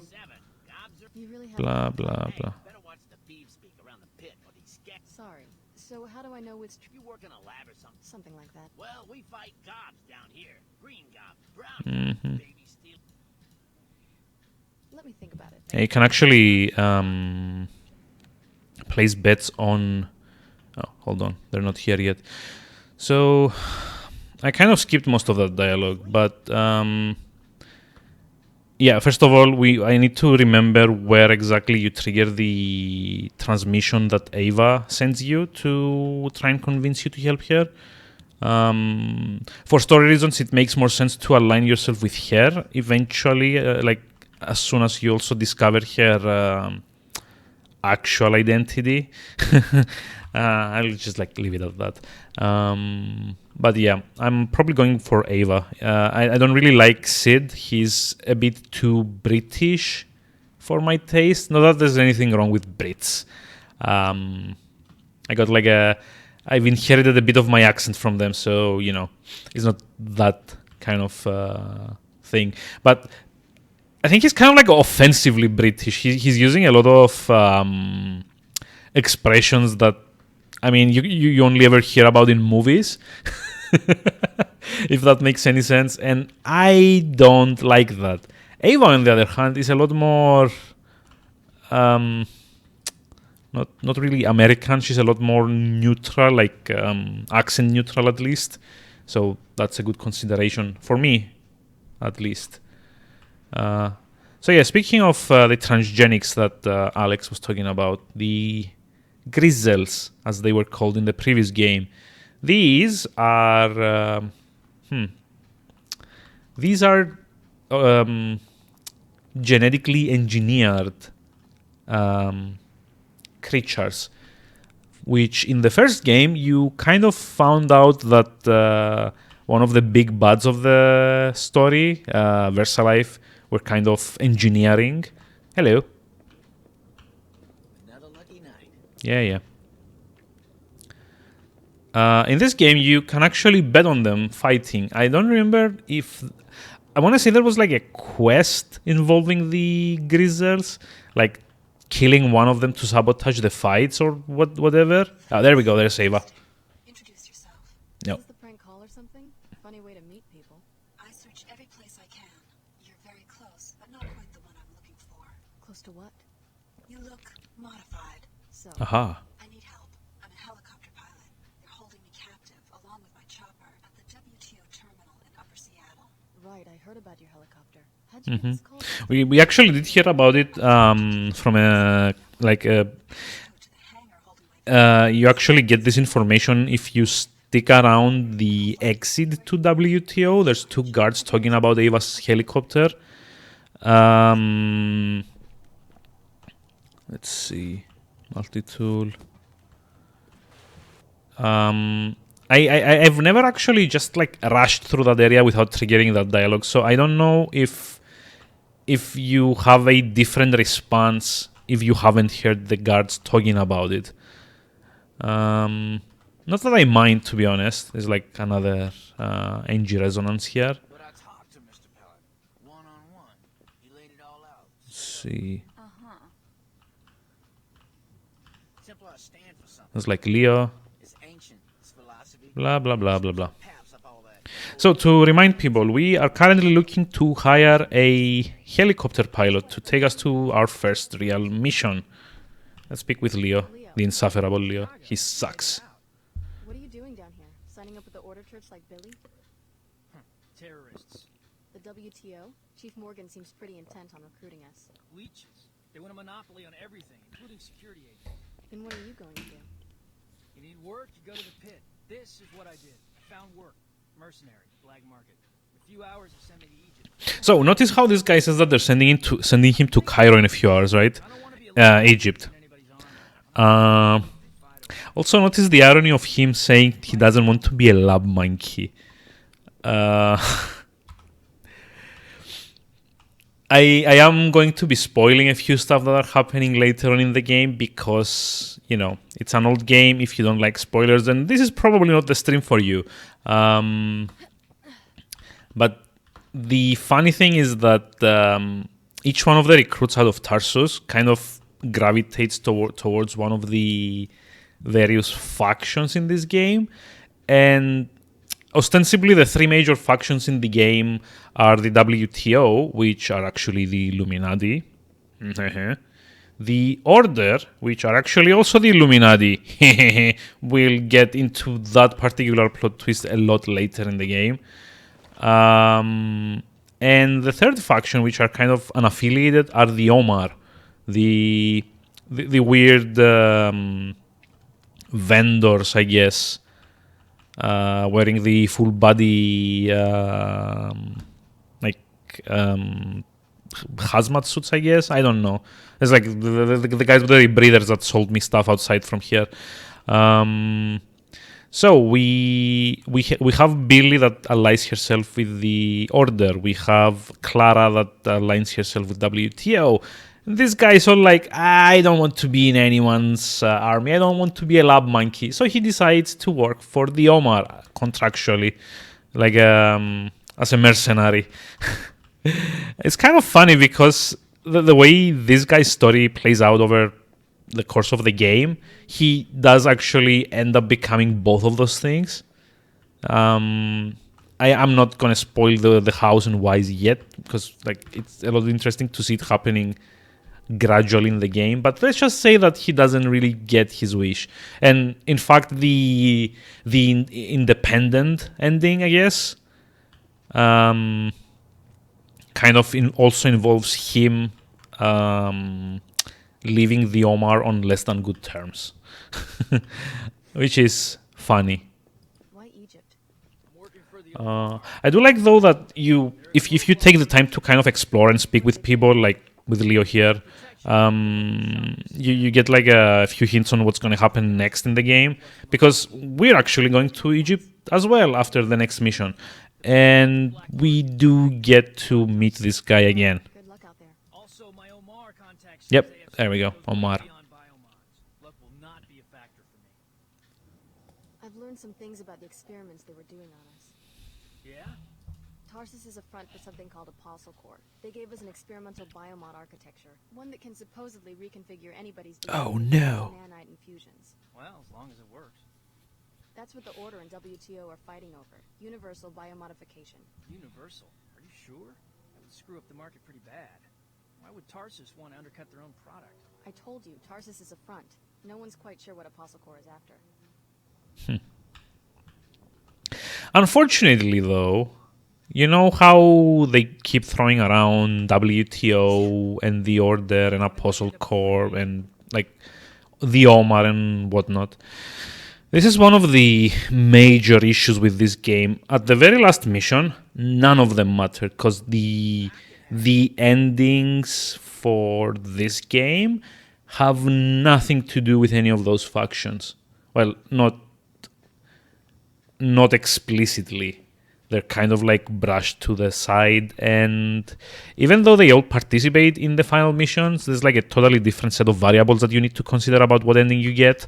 [SPEAKER 3] You really have
[SPEAKER 2] Blah, blah, blah.
[SPEAKER 4] Better watch the thieves speak around the pit or these scats.
[SPEAKER 3] Sorry. So how do I know which
[SPEAKER 4] You work in a lab or something?
[SPEAKER 3] something like that?
[SPEAKER 4] Well, we fight gobs down here. Green gobs, brown
[SPEAKER 2] Mhm.
[SPEAKER 4] baby steel.
[SPEAKER 3] Let me think about it.
[SPEAKER 2] Yeah, you can actually place bets on... Oh, hold on. They're not here yet. So, I kind of skipped most of that dialogue, but... yeah, first of all, I need to remember where exactly you trigger the transmission that Ava sends you to try and convince you to help her. For story reasons, it makes more sense to align yourself with her eventually, like as soon as you also discover her actual identity. I'll just like leave it at that. But yeah, I'm probably going for Ava. I don't really like Sid. He's a bit too British for my taste. Not that there's anything wrong with Brits. I got like I've inherited a bit of my accent from them, so you know, it's not that kind of thing. But I think he's kind of like offensively British. He's using a lot of expressions that, I mean, you only ever hear about in movies, if that makes any sense. And I don't like that. Ava, on the other hand, is a lot more, not really American. She's a lot more neutral, like accent neutral at least. So that's a good consideration for me, at least. So yeah, speaking of the transgenics that Alex was talking about, the Grizzles, as they were called in the previous game, these are genetically engineered creatures, which in the first game you kind of found out that one of the big buds of the story. Versalife were kind of engineering. Hello.
[SPEAKER 4] Another lucky night.
[SPEAKER 2] Yeah. In this game, you can actually bet on them fighting. I don't remember if... I want to say there was like a quest involving the Grizzles, like killing one of them to sabotage the fights or whatever. Oh, there we go. There's Ava.
[SPEAKER 5] Introduce yourself.
[SPEAKER 2] No.
[SPEAKER 3] Is this the prank call or something? Funny way to meet people.
[SPEAKER 5] I search every place I can. You're very close, but not quite the one I'm looking for.
[SPEAKER 3] Close to what?
[SPEAKER 5] You look modified.
[SPEAKER 3] So,
[SPEAKER 2] Aha.
[SPEAKER 5] I need help. I'm a helicopter pilot. They're holding me captive, along with my chopper, at the WTO terminal in Upper Seattle.
[SPEAKER 3] right, I heard about your helicopter. How'd you get this call?
[SPEAKER 2] We actually did hear about it from a like a.
[SPEAKER 5] Go to the hangar holding my
[SPEAKER 2] You actually get this information if you stick around the exit to WTO. There's two guards talking about Ava's helicopter. Let's see, multi-tool. I've never actually just like rushed through that area without triggering that dialogue, so I don't know if you have a different response if you haven't heard the guards talking about it. Not that I mind, to be honest. There's like another NG resonance here.
[SPEAKER 4] But I talked to Mr. Pellet, one-on-one. He laid it all out.
[SPEAKER 2] Let's see.
[SPEAKER 4] Templar stand for something.
[SPEAKER 2] There's like Leo.
[SPEAKER 4] It's ancient. It's philosophy.
[SPEAKER 2] Blah, blah, blah, blah, blah.
[SPEAKER 4] Paps up all that.
[SPEAKER 2] So to remind people, we are currently looking to hire a helicopter pilot to take us to our first real mission. Let's speak with Leo, the insufferable Leo. He sucks.
[SPEAKER 3] What are you doing down here? Signing up with the Order Church like Billy?
[SPEAKER 8] Terrorists.
[SPEAKER 3] The WTO? Chief Morgan seems pretty intent on recruiting us.
[SPEAKER 8] Leeches. They want a monopoly on everything, including security agents.
[SPEAKER 3] Then what are you going to do?
[SPEAKER 8] You need work, you go to the pit. This is what I did. I found work. Mercenary. Black market. A few hours to send me to Egypt.
[SPEAKER 2] So notice how this guy says that they're sending him to Cairo in a few hours, right?
[SPEAKER 8] I don't want to be a
[SPEAKER 2] Egypt.
[SPEAKER 8] in anybody's army.
[SPEAKER 2] Also notice the irony of him saying he doesn't want to be a lab monkey. I am going to be spoiling a few stuff that are happening later on in the game because, you know, it's an old game. If you don't like spoilers, then this is probably not the stream for you. But the funny thing is that each one of the recruits out of Tarsus kind of gravitates towards one of the various factions in this game. And ostensibly, the three major factions in the game are the WTO, which are actually the Illuminati, the Order, which are actually also the Illuminati. We'll get into that particular plot twist a lot later in the game. And the third faction, which are kind of unaffiliated, are the Omar, the weird vendors, I guess. Wearing the full body hazmat suits, I guess. I don't know. It's like the guys with the breathers that sold me stuff outside from here. So we have Billy that aligns herself with the Order. We have Clara that aligns herself with WTO. This guy is all like, I don't want to be in anyone's army. I don't want to be a lab monkey. So he decides to work for the Omar contractually, like as a mercenary. It's kind of funny because the way this guy's story plays out over the course of the game, he does actually end up becoming both of those things. I am not going to spoil the hows and whys yet because like it's a lot interesting to see it happening gradually in the game, but let's just say that he doesn't really get his wish. And in fact, the independent ending, I guess, kind of also involves him leaving the Omar on less than good terms, which is funny.
[SPEAKER 3] Why Egypt?
[SPEAKER 2] I do like though that if you take the time to kind of explore and speak with people, like with Leo here, You get like a few hints on what's going to happen next in the game, because we're actually going to Egypt as well after the next mission, and we do get to meet this guy again.
[SPEAKER 5] Good luck out there.
[SPEAKER 8] Also, my Omar contacts.
[SPEAKER 2] Yep, there we go, Omar.
[SPEAKER 8] Beyond biomods. Luck will not be a factor for me.
[SPEAKER 5] I've learned some things about the experiments they were doing on us.
[SPEAKER 8] Yeah?
[SPEAKER 5] Tarsus is a front for something called Apostle Core. They gave us an experimental biomod architecture, one that can supposedly reconfigure anybody's
[SPEAKER 2] Oh,
[SPEAKER 5] DNA
[SPEAKER 2] no.
[SPEAKER 5] with nanite infusions.
[SPEAKER 8] Well, as long as it works.
[SPEAKER 5] That's what the Order and WTO are fighting over. Universal biomodification.
[SPEAKER 8] Universal. Are you sure? That would screw up the market pretty bad. Why would Tarsus want to undercut their own product?
[SPEAKER 5] I told you, Tarsus is a front. No one's quite sure what Apostle Core is after.
[SPEAKER 2] Unfortunately, though, you know how they keep throwing around WTO and the Order and Apostle Corps and like the Omar and whatnot. This is one of the major issues with this game. At the very last mission, none of them mattered because the endings for this game have nothing to do with any of those factions. Well, not explicitly. They're kind of like brushed to the side, and even though they all participate in the final missions, there's like a totally different set of variables that you need to consider about what ending you get,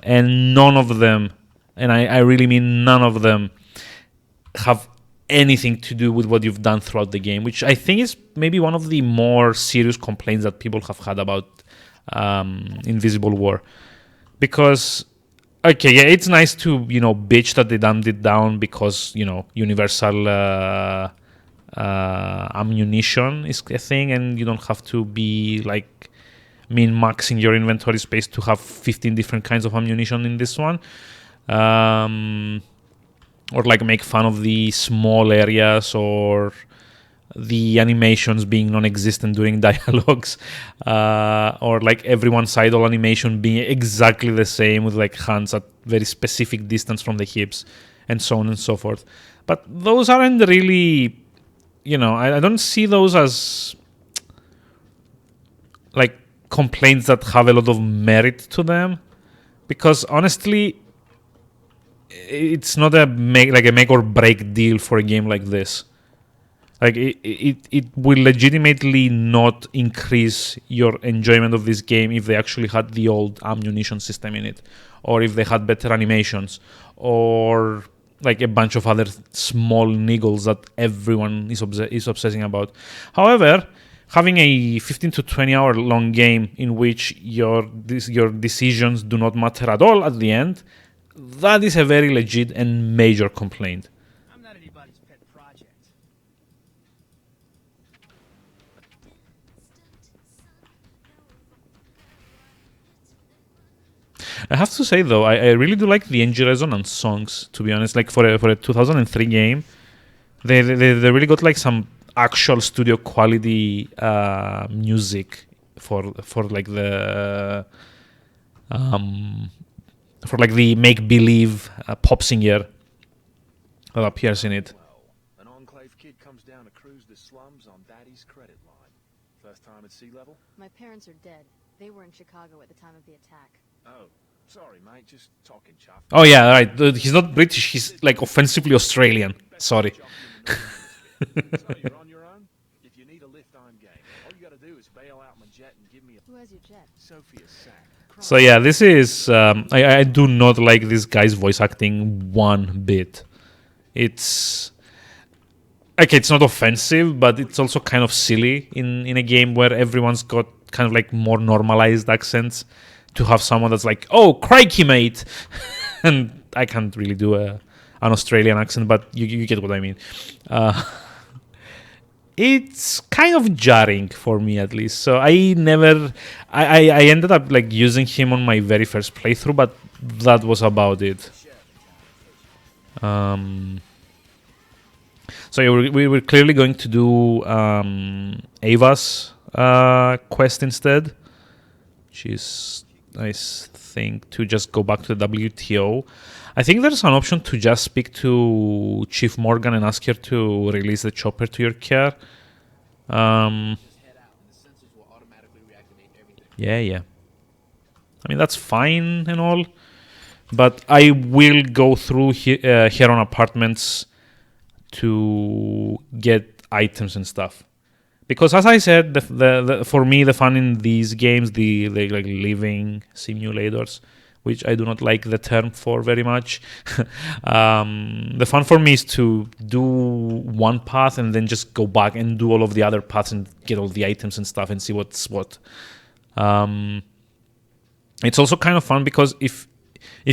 [SPEAKER 2] and none of them, and I really mean none of them, have anything to do with what you've done throughout the game, which I think is maybe one of the more serious complaints that people have had about Invisible War. Because, okay, yeah, it's nice to, bitch that they dumbed it down because, universal ammunition is a thing and you don't have to be, like, min-maxing your inventory space to have 15 different kinds of ammunition in this one. Or, like, make fun of the small areas or the animations being non-existent during dialogues, or like everyone's idle animation being exactly the same with like hands at very specific distance from the hips and so on and so forth. But those aren't really, I don't see those as like complaints that have a lot of merit to them, because honestly it's not a make or break deal for a game like this. Like it will legitimately not increase your enjoyment of this game if they actually had the old ammunition system in it, or if they had better animations, or like a bunch of other small niggles that everyone is obsessing about. However, having a 15 to 20 hour long game in which your decisions do not matter at all at the end, that is a very legit and major complaint.
[SPEAKER 8] I'm not anybody's pet project.
[SPEAKER 2] I have to say though, I really do like the engine resonance songs. To be honest, like for a 2003 game, they really got like some actual studio quality music for like the make believe pop singer that appears in it.
[SPEAKER 6] An Enclave kid comes down to cruise the slums on Daddy's credit line. First time at sea level?
[SPEAKER 5] My parents are dead. They were in Chicago at the time of the attack.
[SPEAKER 6] Oh, sorry, mate. Just talking chuff.
[SPEAKER 2] Oh yeah, right. He's not British. He's like offensively Australian. Sorry.
[SPEAKER 6] So you're on your own? If you need a lift, I'm game. All you gotta do is bail out my jet and give me a
[SPEAKER 5] Who has your jet?
[SPEAKER 6] Sophia sack.
[SPEAKER 2] So yeah, this is I do not like this guy's voice acting one bit. It's okay, it's not offensive, but it's also kind of silly in a game where everyone's got kind of like more normalized accents, to have someone that's like, "Oh, crikey, mate," and I can't really do an Australian accent, but you get what I mean. It's kind of jarring for me, at least. So I ended up like using him on my very first playthrough, but that was about it. So yeah, we were clearly going to do Ava's quest instead, which is, I think, to just go back to the WTO. I think there's an option to just speak to Chief Morgan and ask her to release the chopper to your care.
[SPEAKER 4] Just head out, and the sensors will automatically reactivate
[SPEAKER 2] Yeah. I mean, that's fine and all, but I will go through here on apartments to get items and stuff. Because as I said, for me, the fun in these games, the like living simulators, which I do not like the term for very much. The fun for me is to do one path and then just go back and do all of the other paths and get all the items and stuff and see what's what. It's also kind of fun because if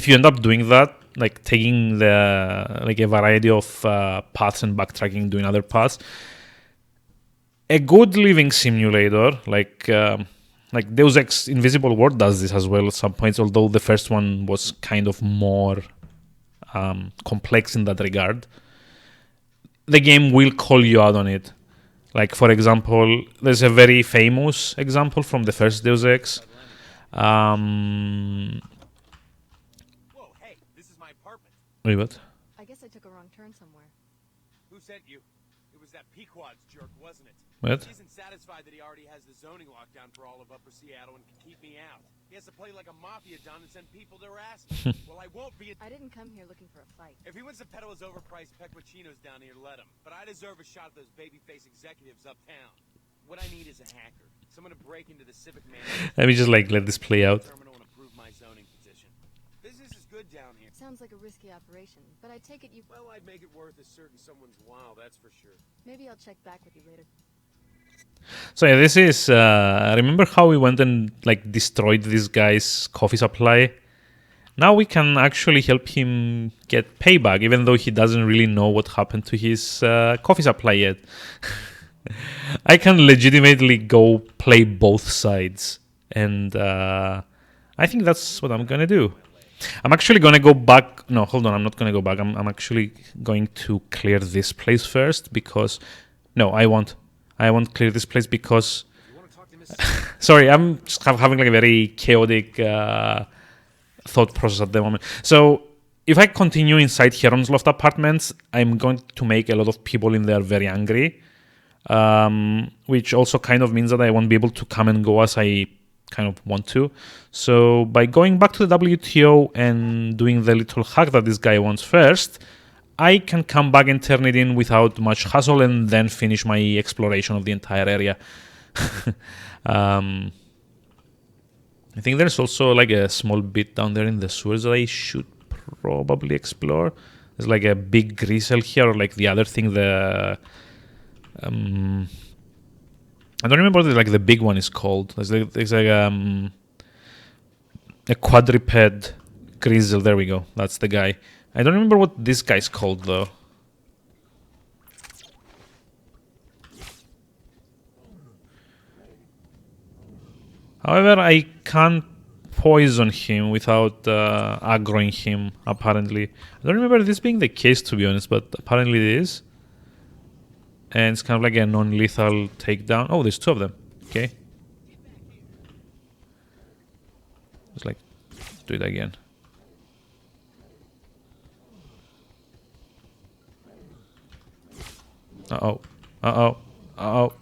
[SPEAKER 2] you end up doing that, like taking a variety of paths and backtracking, doing other paths, a good living simulator like Deus Ex Invisible World does this as well at some points, although the first one was kind of more complex in that regard. The game will call you out on it. Like, for example, there's a very famous example from the first Deus Ex.
[SPEAKER 1] Whoa, hey, this is my apartment.
[SPEAKER 2] Wait, what?
[SPEAKER 5] I guess I took a wrong turn somewhere.
[SPEAKER 1] Who sent you? It was that Pequod's jerk, wasn't it?
[SPEAKER 2] What?
[SPEAKER 1] He isn't satisfied that he already has the zoning lockdown for all of Upper Seattle and can keep me out. He has to play like a mafia don and send people to harass me. Well, I won't be.
[SPEAKER 5] I didn't come here looking for a fight.
[SPEAKER 1] If he wants to peddle his overpriced pecorchinos down here, let him. But I deserve a shot at those babyface executives uptown. What I need is a hacker. Someone to break into the civic manager.
[SPEAKER 2] Let me just let this play out.
[SPEAKER 1] Terminal and approve my zoning petition. Business is good down here.
[SPEAKER 5] Sounds like a risky operation, but I take it you...
[SPEAKER 1] Well, I'd make it worth a certain someone's while, that's for sure.
[SPEAKER 5] Maybe I'll check back with you later.
[SPEAKER 2] So yeah, this is remember how we went and destroyed this guy's coffee supply? Now we can actually help him get payback, even though he doesn't really know what happened to his coffee supply yet. I can legitimately go play both sides, and I think that's what I'm gonna do. I'm actually gonna go back. No, hold on, I'm not gonna go back. I'm actually going to clear this place first because... No, I won't clear this place because... Sorry, I'm just having a very chaotic thought process at the moment. So if I continue inside Heron's Loft Apartments, I'm going to make a lot of people in there very angry, which also kind of means that I won't be able to come and go as I kind of want to. So by going back to the WTO and doing the little hack that this guy wants first, I can come back and turn it in without much hassle and then finish my exploration of the entire area. I think there's also a small bit down there in the sewers that I should probably explore. There's a big gristle here, or the other thing, the... I don't remember what the big one is called. There's a quadruped grizzle. There we go. That's the guy. I don't remember what this guy's called though. However, I can't poison him without aggroing him, apparently. I don't remember this being the case, to be honest, but apparently it is. And it's kind of like a non-lethal takedown. Oh, there's two of them. Okay. Just do it again. Uh-oh. Uh-oh. Uh-oh.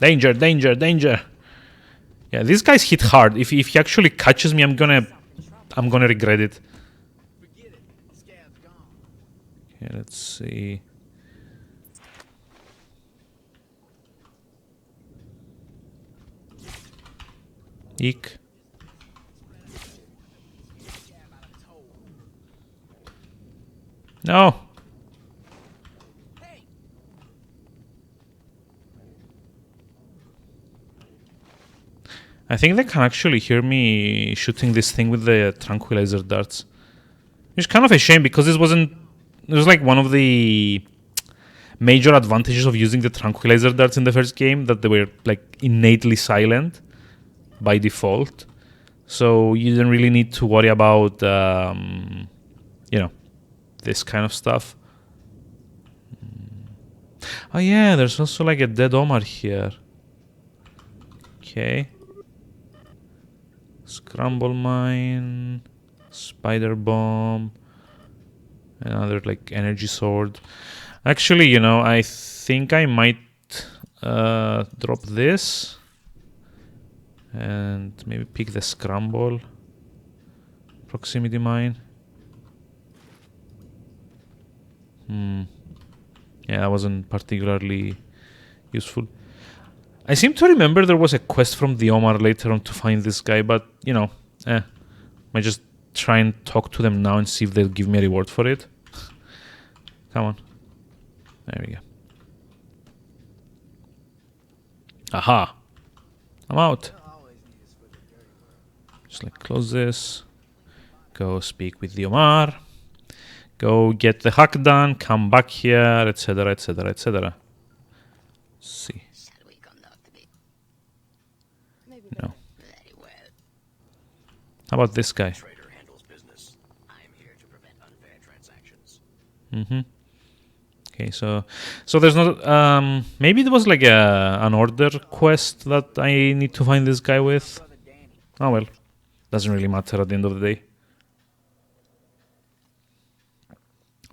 [SPEAKER 2] Danger, danger, danger. Yeah, these guys hit hard. If he actually catches me, I'm gonna regret it.
[SPEAKER 4] Forget it. Scab's gone.
[SPEAKER 2] Okay, let's see. Eek. No. I think they can actually hear me shooting this thing with the tranquilizer darts. Which is kind of a shame because this was one of the major advantages of using the tranquilizer darts in the first game, that they were innately silent by default. So you didn't really need to worry about this kind of stuff. Oh yeah, there's also a dead Omar here. Okay. Scramble mine, spider bomb, another energy sword. Actually, I think I might drop this And maybe pick the scramble. Proximity mine. Yeah, that wasn't particularly useful. I seem to remember there was a quest from the Omar later on to find this guy, but, you know, I just try and talk to them now and see if they'll give me a reward for it. Come on. There we go. Aha! I'm out. Just like close this. Go speak with the Omar. Go get the hack done. Come back here, etc., etc., etc. See. No. How about this guy?
[SPEAKER 9] Trader handles business. I'm here to prevent unfair transactions.
[SPEAKER 2] Okay, so there's not maybe there was like an order quest that I need to find this guy with. Oh well, doesn't really matter at the end of the day.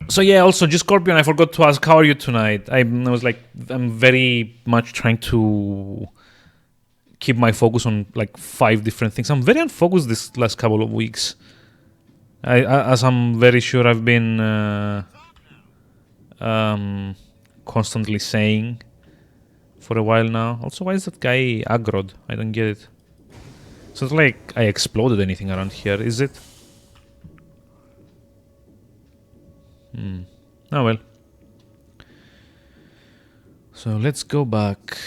[SPEAKER 2] So yeah, also just Scorpion, I forgot to ask, how are you tonight? I was like, I'm very much trying to keep my focus on like 5 different things. I'm very unfocused this last couple of weeks. As I'm very sure I've been constantly saying for a while now. Also, why is that guy aggroed? I don't get it. It's not like I exploded anything around here, is it? Oh well. So let's go back.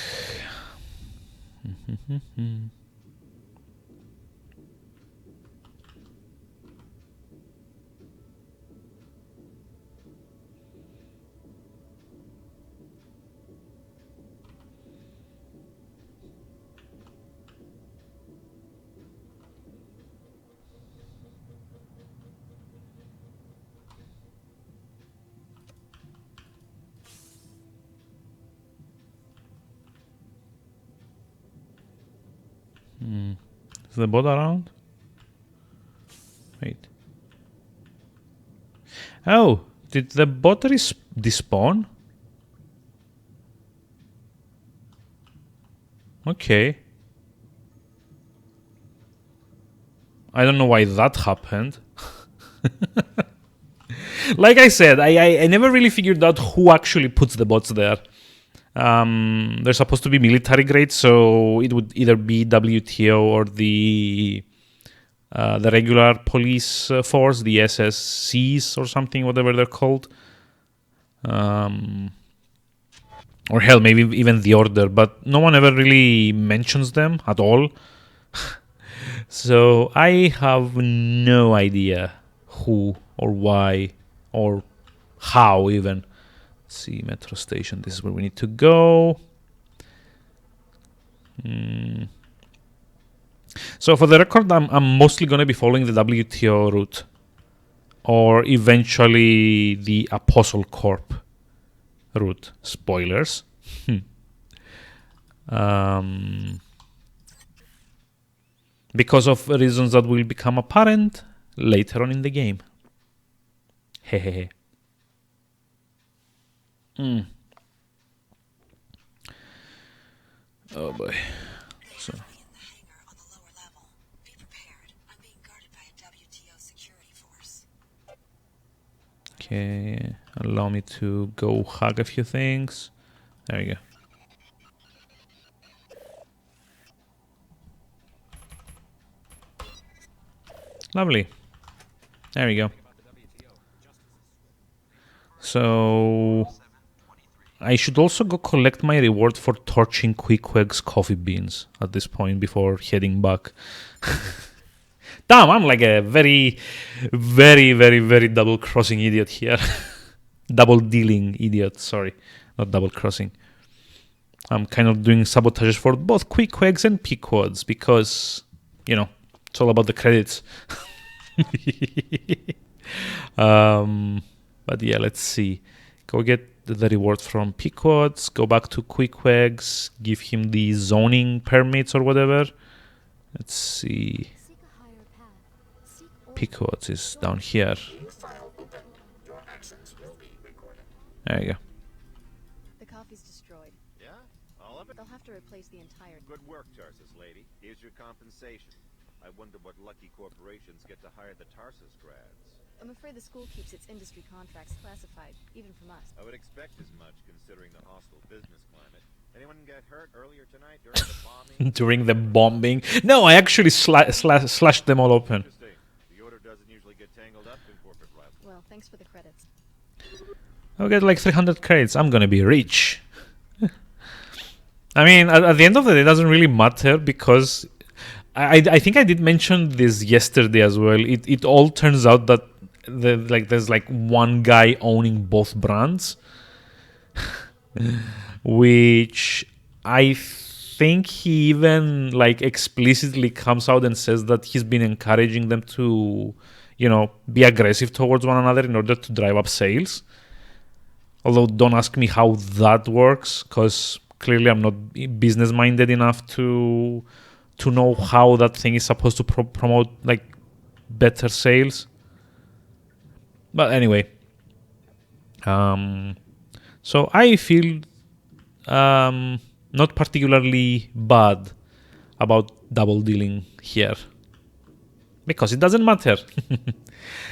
[SPEAKER 2] Is the bot around? Wait. Oh, did the bot despawn? Okay. I don't know why that happened. Like I said, I never really figured out who actually puts the bots there. They're supposed to be military grade, so it would either be WTO or the regular police force, the SSCs or something, whatever they're called. Or hell, maybe even the Order, but no one ever really mentions them at all. So I have no idea who or why or how even. Let's see, metro station, this is where we need to go. So for the record, I'm mostly going to be following the WTO route. Or eventually the Apostle Corp route. Spoilers. Because of reasons that will become apparent later on in the game. Hehehe. Oh boy. So. Okay, allow me to go hug a few things. There you go. Lovely. There we go. So I should also go collect my reward for torching Quickweg's coffee beans at this point before heading back. Damn, I'm like a very, very, very, very double-crossing idiot here. Double-dealing idiot, sorry. Not double-crossing. I'm kind of doing sabotages for both Quickwags and Pequods because, you know, it's all about the credits. But yeah, let's see. Go get the reward from Pequods, go back to Quickweg's, give him the zoning permits or whatever. Let's see. Pequods is down here. There you go.
[SPEAKER 5] The coffee's destroyed.
[SPEAKER 1] Yeah? All of it?
[SPEAKER 5] They'll have to replace replace the entire...
[SPEAKER 10] Good work, Tarsus lady. Here's your compensation. I wonder what lucky corporations get to hire the Tarsus grads.
[SPEAKER 5] I'm afraid the school keeps its industry contracts classified, even from us.
[SPEAKER 10] I would expect as much, considering the hostile business climate. Anyone get hurt earlier tonight during the bombing?
[SPEAKER 2] During the bombing? No, I actually slashed them all open.
[SPEAKER 10] Interesting. The order doesn't usually get tangled up in corporate rivalry.
[SPEAKER 5] Well, thanks for the credits.
[SPEAKER 2] I'll get like 300 credits. I'm gonna be rich. I mean, at the end of the day, it doesn't really matter because I think I did mention this yesterday as well. It all turns out that there's like one guy owning both brands, which I think he even like explicitly comes out and says that he's been encouraging them to, be aggressive towards one another in order to drive up sales. Although don't ask me how that works, because clearly I'm not business minded enough to know how that thing is supposed to promote like better sales. But anyway, so I feel not particularly bad about double dealing here because it doesn't matter.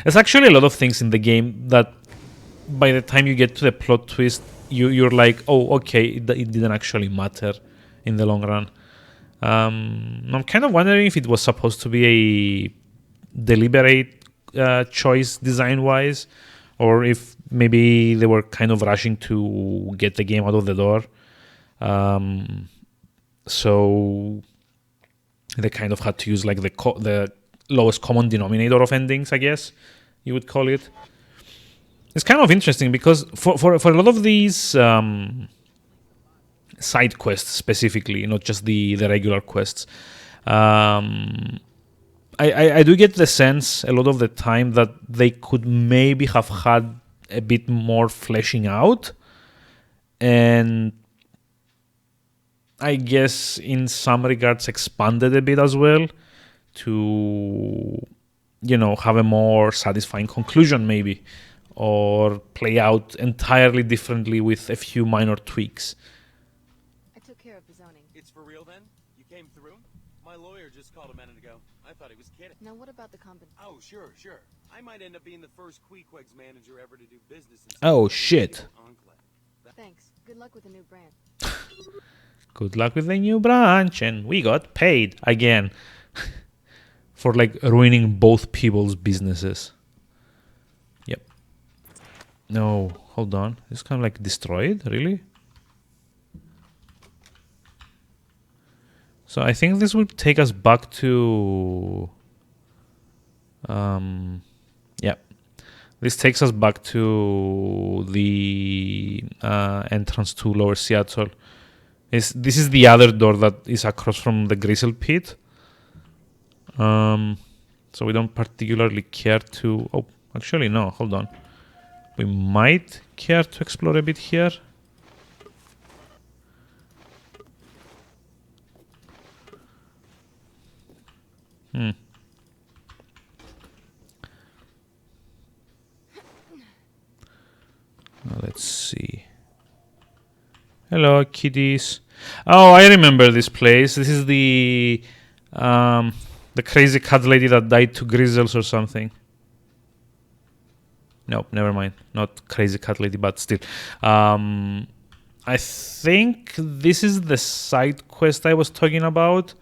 [SPEAKER 2] There's actually a lot of things in the game that by the time you get to the plot twist, you're like, oh, okay, it didn't actually matter in the long run. I'm kind of wondering if it was supposed to be a deliberate choice design-wise, or if maybe they were kind of rushing to get the game out of the door. So they kind of had to use like the lowest common denominator of endings, I guess you would call it. It's kind of interesting because for a lot of these side quests specifically, not just the regular quests, I do get the sense a lot of the time that they could maybe have had a bit more fleshing out, and I guess in some regards expanded a bit as well to, have a more satisfying conclusion maybe, or play out entirely differently with a few minor tweaks.
[SPEAKER 5] I took care of the zoning.
[SPEAKER 1] It's for real then? You came through? My lawyer just called a minute ago. I thought he was kidding.
[SPEAKER 5] Now what about the compensation?
[SPEAKER 1] Oh, sure. I might end up being the first Queequeg's manager ever to do business in
[SPEAKER 2] Oh, shit.
[SPEAKER 1] Enclave.
[SPEAKER 5] Thanks. Good luck with the new brand.
[SPEAKER 2] Good luck with the new branch, and we got paid again for like ruining both people's businesses. Yep. No, hold on. It's kind of like destroyed, really? So I think this will take us back to... yeah. This takes us back to the entrance to Lower Seattle. This is the other door that is across from the Gristle Pit. So we don't particularly care to... Oh, actually, no, hold on. We might care to explore a bit here. Let's see. Hello, kiddies. Oh, I remember this place. This is the crazy cat lady that died to grizzles or something. Nope, never mind. Not crazy cat lady, but still. I think this is the side quest I was talking about,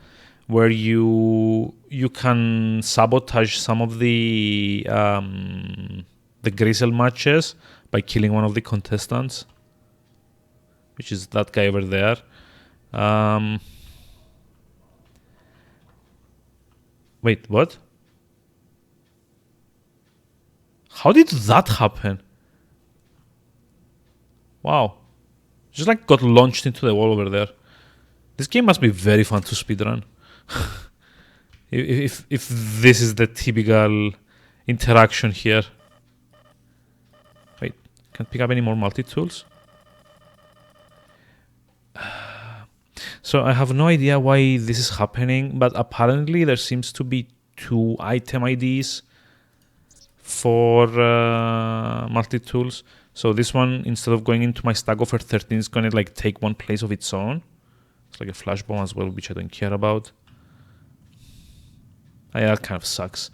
[SPEAKER 2] where you can sabotage some of the grizzle matches by killing one of the contestants, which is that guy over there. Wait, what? How did that happen? Wow. Just like got launched into the wall over there. This game must be very fun to speedrun. if this is the typical interaction here. Wait, can't pick up any more multi-tools? So I have no idea why this is happening, but apparently there seems to be 2 item IDs for multi-tools. So this one, instead of going into my stack over 13, is going to like take one place of its own. It's like a flash bomb as well, which I don't care about. Yeah, that kind of sucks.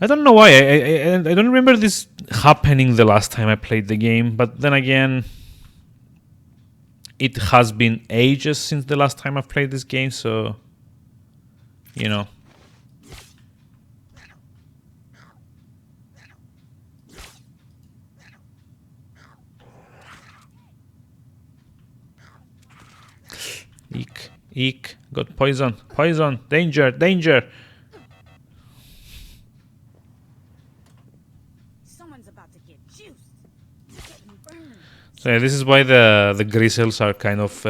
[SPEAKER 2] I don't know why. I don't remember this happening the last time I played the game, but then again, it has been ages since the last time I've played this game, so you know. Eek, eek, got poison, poison, danger, danger.
[SPEAKER 7] Someone's about to get juiced. Getting burned.
[SPEAKER 2] So yeah, this is why the grizzles are kind of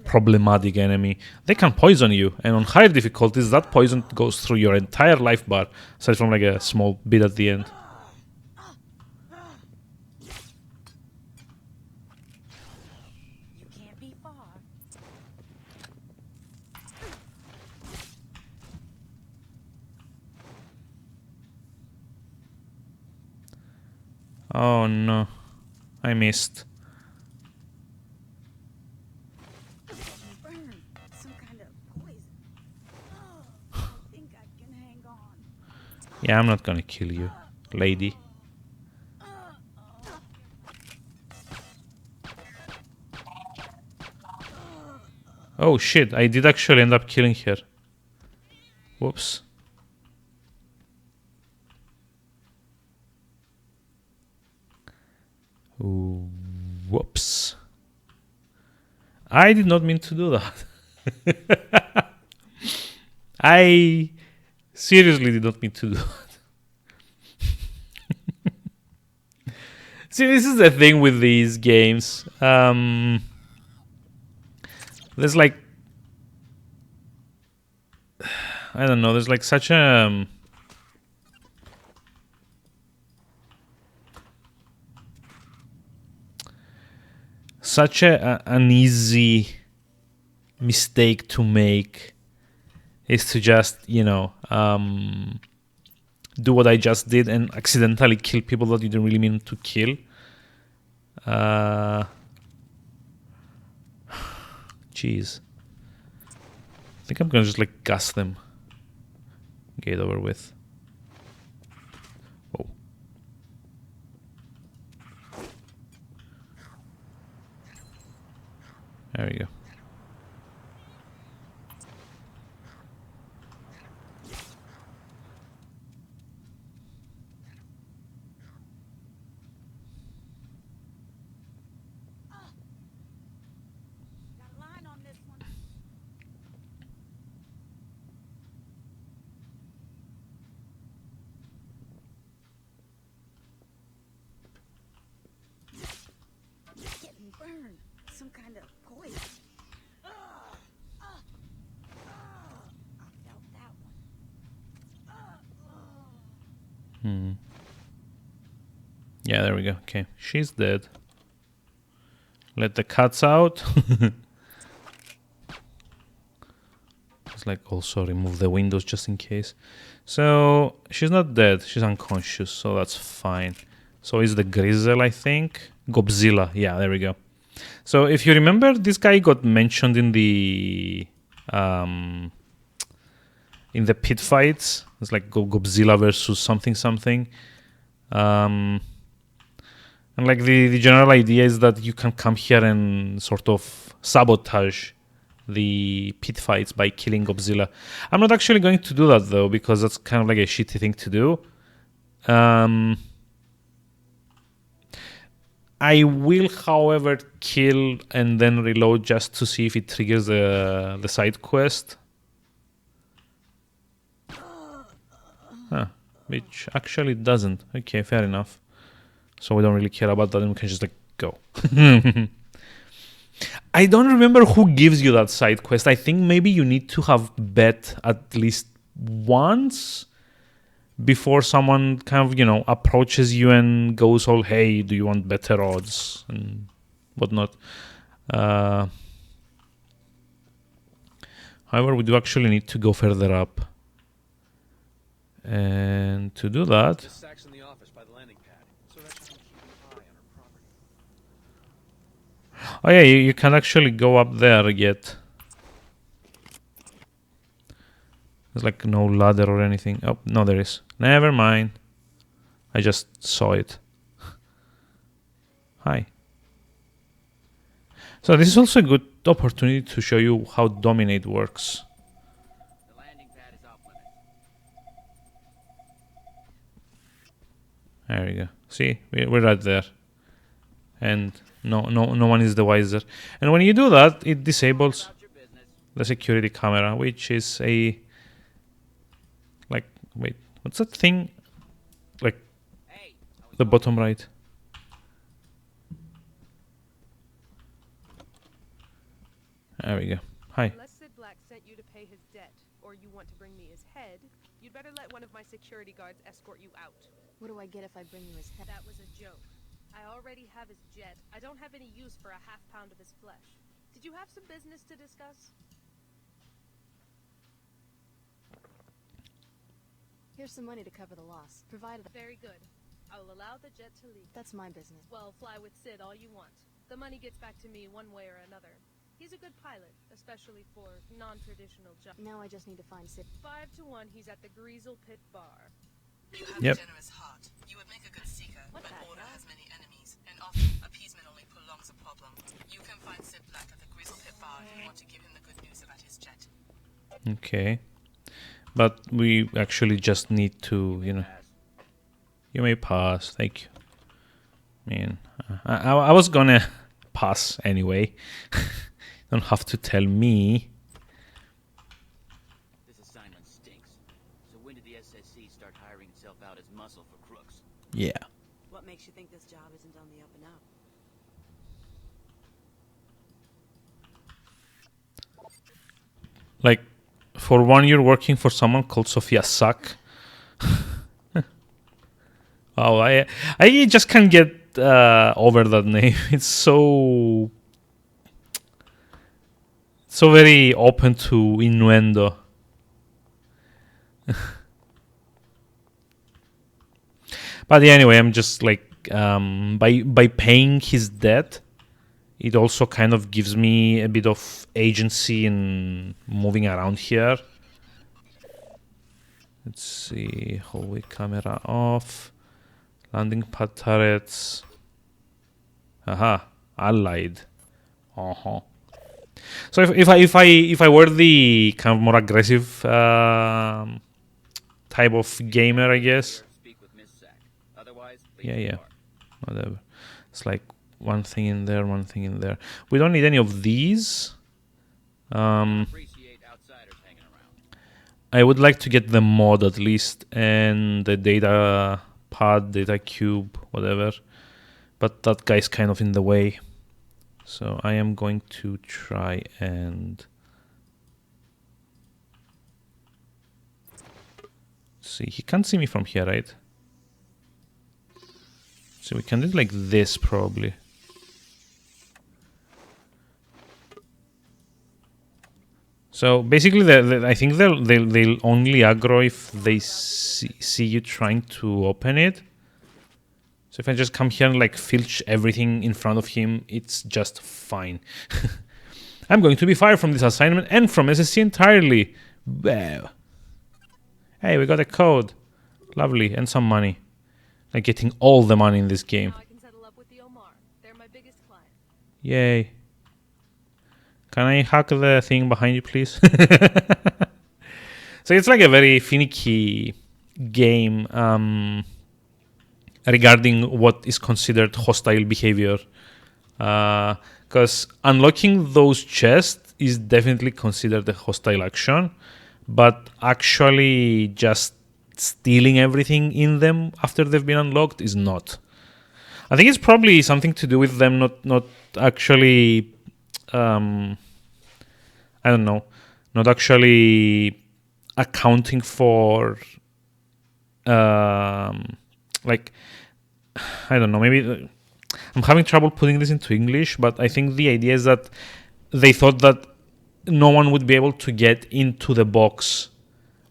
[SPEAKER 2] problematic enemy. They can poison you, and on higher difficulties, that poison goes through your entire life bar, aside from like a small bit at the end.
[SPEAKER 7] You can't be far.
[SPEAKER 2] Oh no, I missed.
[SPEAKER 7] Getting burned. Some kind of poison. I think I can hang on.
[SPEAKER 2] Yeah, I'm not gonna kill you, lady. Oh shit, I did actually end up killing her. Whoops. Ooh, whoops. I did not mean to do that. I seriously did not mean to do that. See, this is the thing with these games. There's like, I don't know, there's like such a an easy mistake to make is to just, you know, do what I just did and accidentally kill people that you didn't really mean to kill. Jeez. I think I'm gonna just like gas them. Get it over with. Oh. There we go.
[SPEAKER 7] Got a line on this one. Getting burned. Some kind of poison. I felt that one.
[SPEAKER 2] Yeah, there we go. Okay, she's dead. Let the cats out. Let's like also remove the windows just in case. So she's not dead. She's unconscious, so that's fine. So is the Grizzle, I think. Godzilla. Yeah, there we go. So if you remember, this guy got mentioned in the pit fights. It's like Godzilla versus something something. And like the general idea is that you can come here and sort of sabotage the pit fights by killing Godzilla. I'm not actually going to do that though, because that's kind of like a shitty thing to do. I will, however, kill and then reload just to see if it triggers the side quest. Huh, which actually doesn't. Okay, fair enough. So we don't really care about that, and we can just like go. I don't remember who gives you that side quest. I think maybe you need to have bet at least once before someone kind of, you know, approaches you and goes all, hey, do you want better odds and whatnot. However, we do actually need to go further up. And to do that...
[SPEAKER 1] Just Sax in the office by the landing pad, so that she can keep an eye on her
[SPEAKER 2] Oh yeah, you can actually go up there yet. There's like no ladder or anything. Oh, no, there is. Never mind. I just saw it. Hi. So this is also a good opportunity to show you how Dominate works.
[SPEAKER 9] The landing pad is off limits.
[SPEAKER 2] There we go. See, we're right there. And no one is the wiser. And when you do that, it disables
[SPEAKER 9] About your business.
[SPEAKER 2] the security camera, which is a... Like, wait, what's that thing? Like,
[SPEAKER 9] Hey, I was
[SPEAKER 2] the
[SPEAKER 9] on-
[SPEAKER 2] bottom right. There we go. Hi.
[SPEAKER 3] Unless Sid Black sent you to pay his debt, or you want to bring me his head, you'd better let one of my security guards escort you out.
[SPEAKER 5] What do I get if I bring you his head?
[SPEAKER 3] That was a joke. I already have his jet. I don't have any use for a half pound of his flesh. Did you have some business to discuss?
[SPEAKER 5] Here's some money to cover the loss, provided
[SPEAKER 3] Very good. I will allow the jet to leave.
[SPEAKER 5] that's my business.
[SPEAKER 3] Well, fly with Sid all you want. The money gets back to me one way or another. He's a good pilot, especially for non-traditional jobs.
[SPEAKER 5] Now I just need to find Sid.
[SPEAKER 3] 5 to 1, he's at the Greasel Pit Bar.
[SPEAKER 11] You have
[SPEAKER 2] Yep.
[SPEAKER 11] a generous heart. You would make a good seeker,
[SPEAKER 3] What
[SPEAKER 11] but
[SPEAKER 3] the
[SPEAKER 11] Order
[SPEAKER 3] hell?
[SPEAKER 11] has many enemies, and often appeasement only prolongs a problem. You can find Sid Black at the Grizzle Pit Bar if you want to give him the good news about his jet.
[SPEAKER 2] Okay. But we actually just need to, you know... You may pass. Thank you. Man, I was gonna pass anyway. Don't have to tell me.
[SPEAKER 9] This assignment stinks. So when did the SSC start hiring itself out as muscle for crooks?
[SPEAKER 2] Yeah.
[SPEAKER 7] What makes you think this job isn't on the up and up?
[SPEAKER 2] Like, for one, you're working for someone called Sophia Sack. Oh, I just can't get over that name. It's so very open to innuendo. But yeah, anyway, I'm just like by paying his debt, it also kind of gives me a bit of agency in moving around here. Let's see, hallway camera off. Landing pad turrets. Aha, allied. Uh-huh. So if I were the kind of more aggressive type of gamer, I guess.
[SPEAKER 9] Speak with Miss Sack. Otherwise,
[SPEAKER 2] Yeah. Whatever. It's like one thing in there, one thing in there. We don't need any of these.
[SPEAKER 9] Appreciate outsiders hanging around.
[SPEAKER 2] I would like to get the mod at least and the data pad, data cube, whatever. But that guy's kind of in the way. So I am going to try and see. He can't see me from here, right? So we can do it like this probably. So basically, I think they'll only aggro if they see you trying to open it. So if I just come here and like filch everything in front of him, it's just fine. I'm going to be fired from this assignment and from SSC entirely. Wow. Hey, we got a code. Lovely, and some money. Like getting all the money in this game.
[SPEAKER 3] Now I can settle up with the Omar. They're my biggest client.
[SPEAKER 2] Yay. Can I hack the thing behind you, please? So it's like a very finicky game regarding what is considered hostile behavior. Because unlocking those chests is definitely considered a hostile action, but actually just stealing everything in them after they've been unlocked is not. I think it's probably something to do with them not actually... I don't know, not actually accounting for, like, I don't know, maybe I'm having trouble putting this into English, but I think the idea is that they thought that no one would be able to get into the box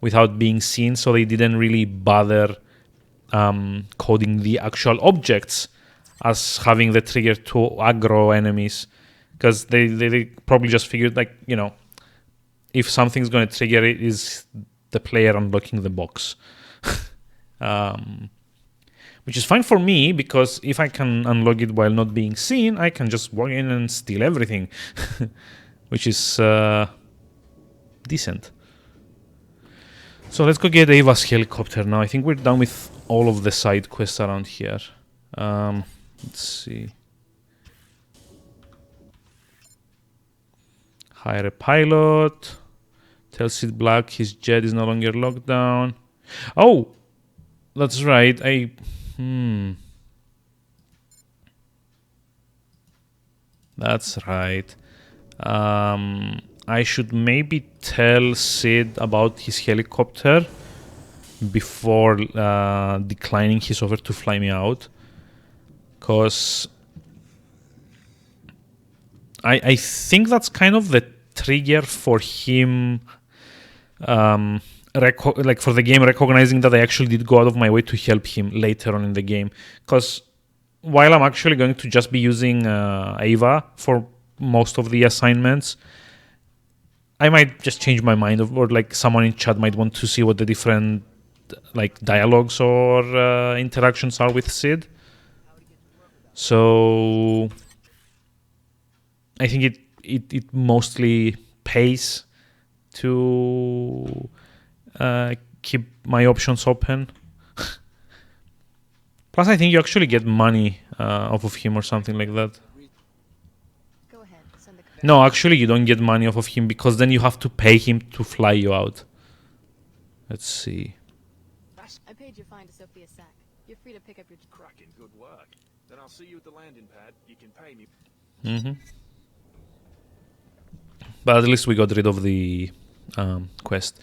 [SPEAKER 2] without being seen, so they didn't really bother coding the actual objects as having the trigger to aggro enemies. because they probably just figured, like, you know, if something's going to trigger it, is the player unlocking the box. Which is fine for me, because if I can unlock it while not being seen, I can just walk in and steal everything, which is decent. So let's go get Ava's helicopter now. I think we're done with all of the side quests around here. Let's see. Hire a pilot. Tell Sid Black his jet is no longer locked down. Oh, that's right. That's right. I should maybe tell Sid about his helicopter before declining his offer to fly me out. Because I think that's kind of the trigger for him, like for the game recognizing that I actually did go out of my way to help him later on in the game. Because while I'm actually going to just be using Ava for most of the assignments, I might just change my mind, or like someone in chat might want to see what the different like dialogues or interactions are with Sid. So I think it mostly pays to keep my options open. Plus, I think you actually get money off of him or something like that.
[SPEAKER 5] Go ahead, send the
[SPEAKER 2] No, actually, you don't get money off of him, because then you have to pay him to fly you out. Let's see.
[SPEAKER 5] I paid your fine to Sophia Sack. You're free to pick up your...
[SPEAKER 6] Cracking good work. Then I'll see you at the landing pad. You can pay me.
[SPEAKER 2] But at least we got rid of the quest.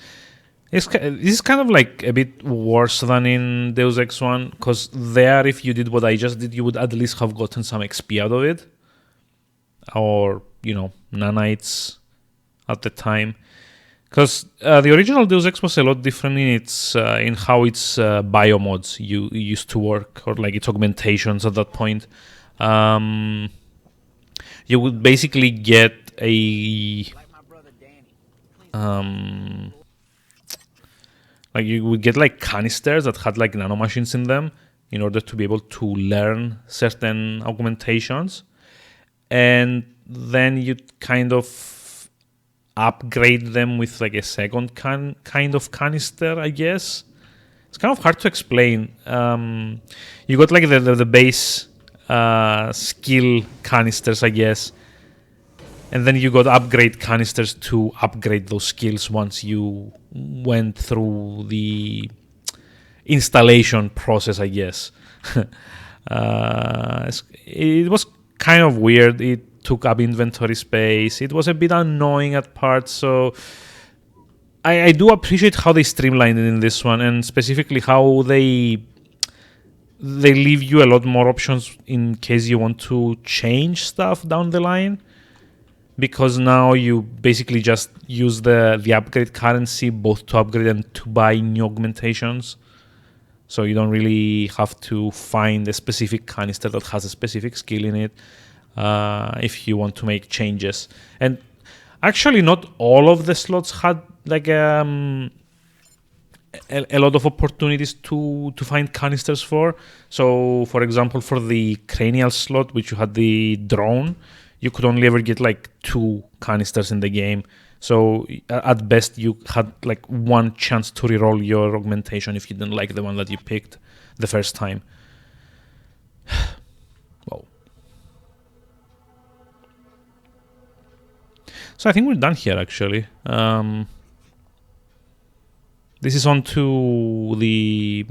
[SPEAKER 2] This is kind of like a bit worse than in Deus Ex 1, because there, if you did what I just did, you would at least have gotten some XP out of it. Or, you know, nanites at the time. Because the original Deus Ex was a lot different in its in how its biomods used to work, or like its augmentations at that point. You would basically get a like you would get like canisters that had like nanomachines in them in order to be able to learn certain augmentations, and then you'd kind of upgrade them with like a second kind of canister, I guess. It's kind of hard to explain. You got like the base skill canisters, I guess, and then you got upgrade canisters to upgrade those skills once you went through the installation process, I guess. It was kind of weird. It took up inventory space. It was a bit annoying at parts, so I do appreciate how they streamlined it in this one, and specifically how they leave you a lot more options in case you want to change stuff down the line. Because now you basically just use the upgrade currency both to upgrade and to buy new augmentations. So you don't really have to find a specific canister that has a specific skill in it if you want to make changes. And actually not all of the slots had like a lot of opportunities to find canisters for. So for example, for the cranial slot, which you had the drone, you could only ever get like 2 canisters in the game. So at best you had like one chance to reroll your augmentation if you didn't like the one that you picked the first time. Wow. So I think we're done here actually. This is on to the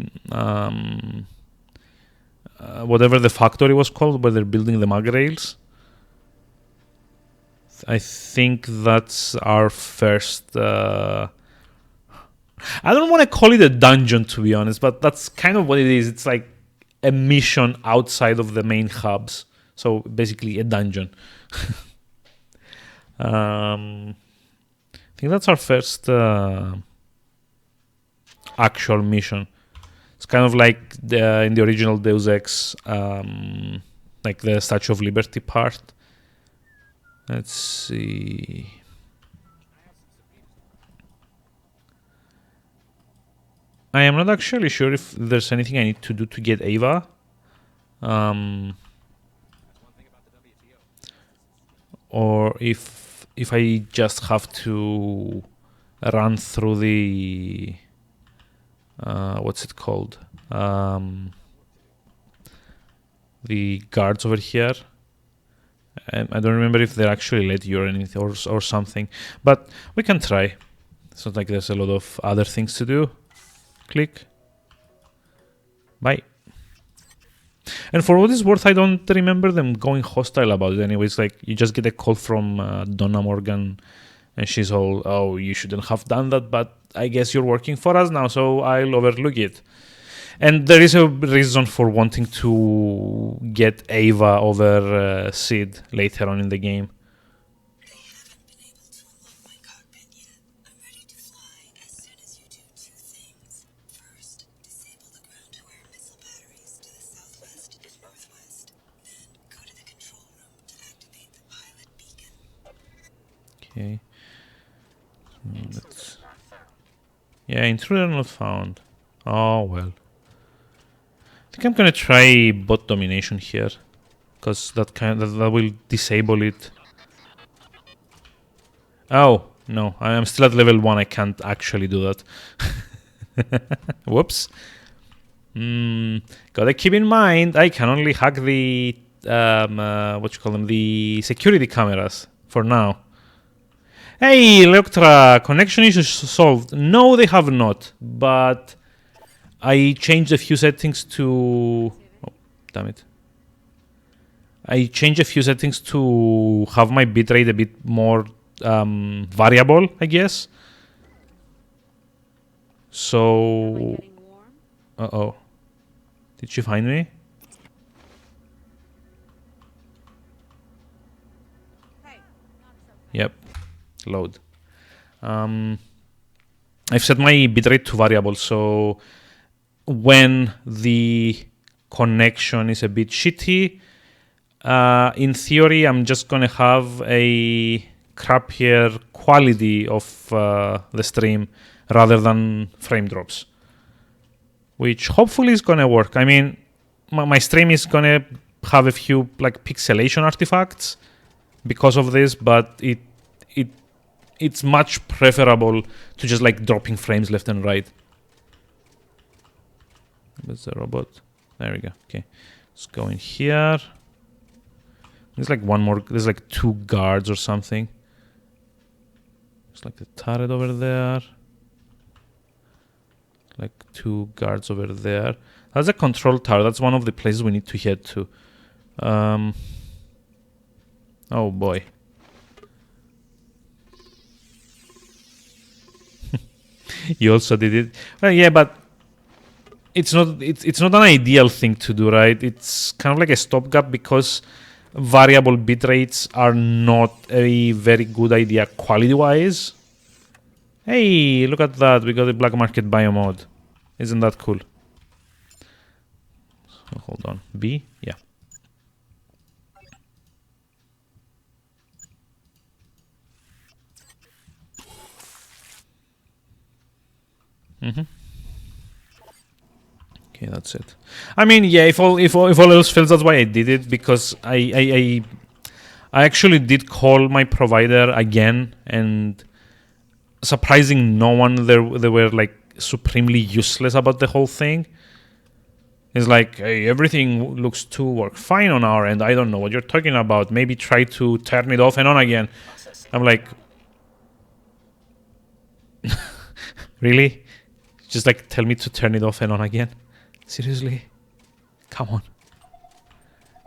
[SPEAKER 2] whatever the factory was called where they're building the mag rails. I think that's our first... I don't want to call it a dungeon, to be honest, but that's kind of what it is. It's like a mission outside of the main hubs. So basically a dungeon. I think that's our first actual mission. It's kind of like in the original Deus Ex, like the Statue of Liberty part. Let's see. I am not actually sure if there's anything I need to do to get Ava. Or if I just have to run through the what's it called? The guards over here. I don't remember if they actually let you or anything or something, but we can try. It's not like there's a lot of other things to do. Click. Bye. And for what it's worth, I don't remember them going hostile about it. Anyways, like you just get a call from Donna Morgan, and she's all, "Oh, you shouldn't have done that, but I guess you're working for us now, so I'll overlook it." And there is a reason for wanting to get Ava over Sid later on in the game.
[SPEAKER 11] They haven't been able to unlock my cockpit yet. I'm ready to fly as soon as you do two things. First, disable the ground-to-air missile batteries to the southwest and northwest. Then, go to the control room to activate the pilot beacon.
[SPEAKER 2] Okay. Yeah, intruder not found. Oh, well. I think I'm gonna try bot domination here, because that will disable it. Oh no, I am still at level 1. I can't actually do that. Whoops. Gotta keep in mind I can only hack the what you call them, the security cameras for now. Hey, Electra, connection issues solved. No, they have not, but I changed a few settings to... Oh, damn it. I changed a few settings to have my bitrate a bit more variable, I guess. So... Uh-oh. Did she find me? Yep. Load. I've set my bitrate to variable, so when the connection is a bit shitty, in theory, I'm just gonna have a crappier quality of the stream rather than frame drops, which hopefully is gonna work. I mean, my stream is gonna have a few like pixelation artifacts because of this, but it's much preferable to just like dropping frames left and right. Where's the robot? There we go. Okay, let's go in here. There's like one more. There's like 2 guards or something. There's like the turret over there. Like 2 guards over there. That's a control tower. That's one of the places we need to head to. Oh boy. You also did it. Well, yeah, but it's not an ideal thing to do, right? It's kind of like a stopgap because variable bit rates are not a very good idea quality-wise. Hey, look at that. We got a black market biomod. Isn't that cool? So hold on. B? Yeah. Okay, that's it. I mean, yeah, if all else fails, that's why I did it, because I actually did call my provider again, and surprising no one, they were like supremely useless about the whole thing. It's like, hey, everything looks to work fine on our end. I don't know what you're talking about. Maybe try to turn it off and on again. I'm like, really? Just like tell me to turn it off and on again? Seriously? Come on.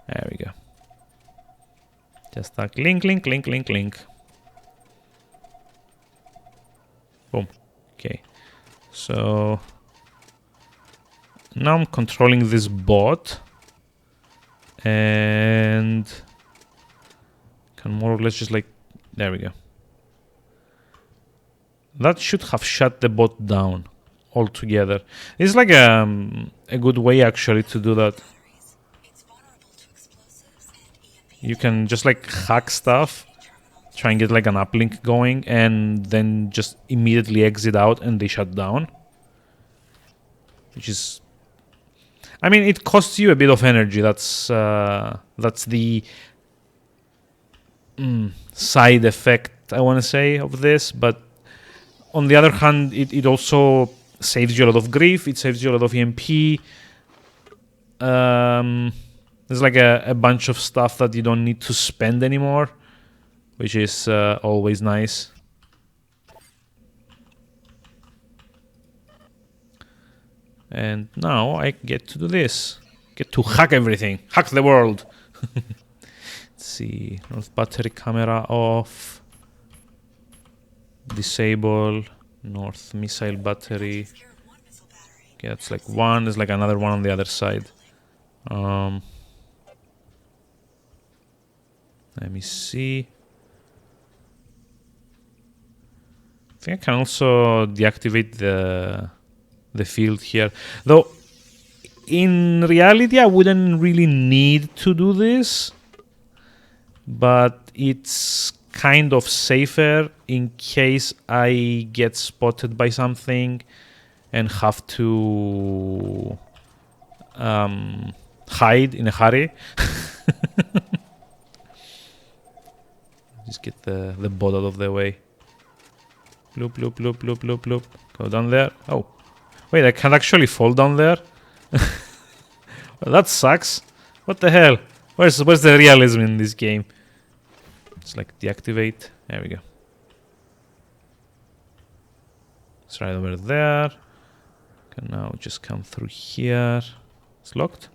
[SPEAKER 2] There we go. Just like link, link, link, link, link. Boom. Okay. So now I'm controlling this bot and can more or less just like, there we go. That should have shut the bot down altogether. It's like a good way actually to do that. You can just like hack stuff try and get like an uplink going, and then just immediately exit out and they shut down. Which is, I mean, it costs you a bit of energy. That's the side effect, I want to say, of this. But on the other hand, it also saves you a lot of grief. It saves you a lot of EMP. There's like a bunch of stuff that you don't need to spend anymore, which is always nice. And now I get to do this. Get to hack everything. Hack the world. Let's see. North battery camera off. Disable. North missile battery. Okay, that's like one. There's like another one on the other side. Let me see. I think I can also deactivate the field here. Though, in reality, I wouldn't really need to do this. But it's kind of safer in case I get spotted by something and have to hide in a hurry. Just get the bot out of the way. Loop, loop, loop, loop, loop, loop. Go down there. Oh. Wait, I can actually fall down there? Well, that sucks. What the hell? Where's the realism in this game? It's like deactivate. There we go. It's right over there. Can now just come through here. It's locked?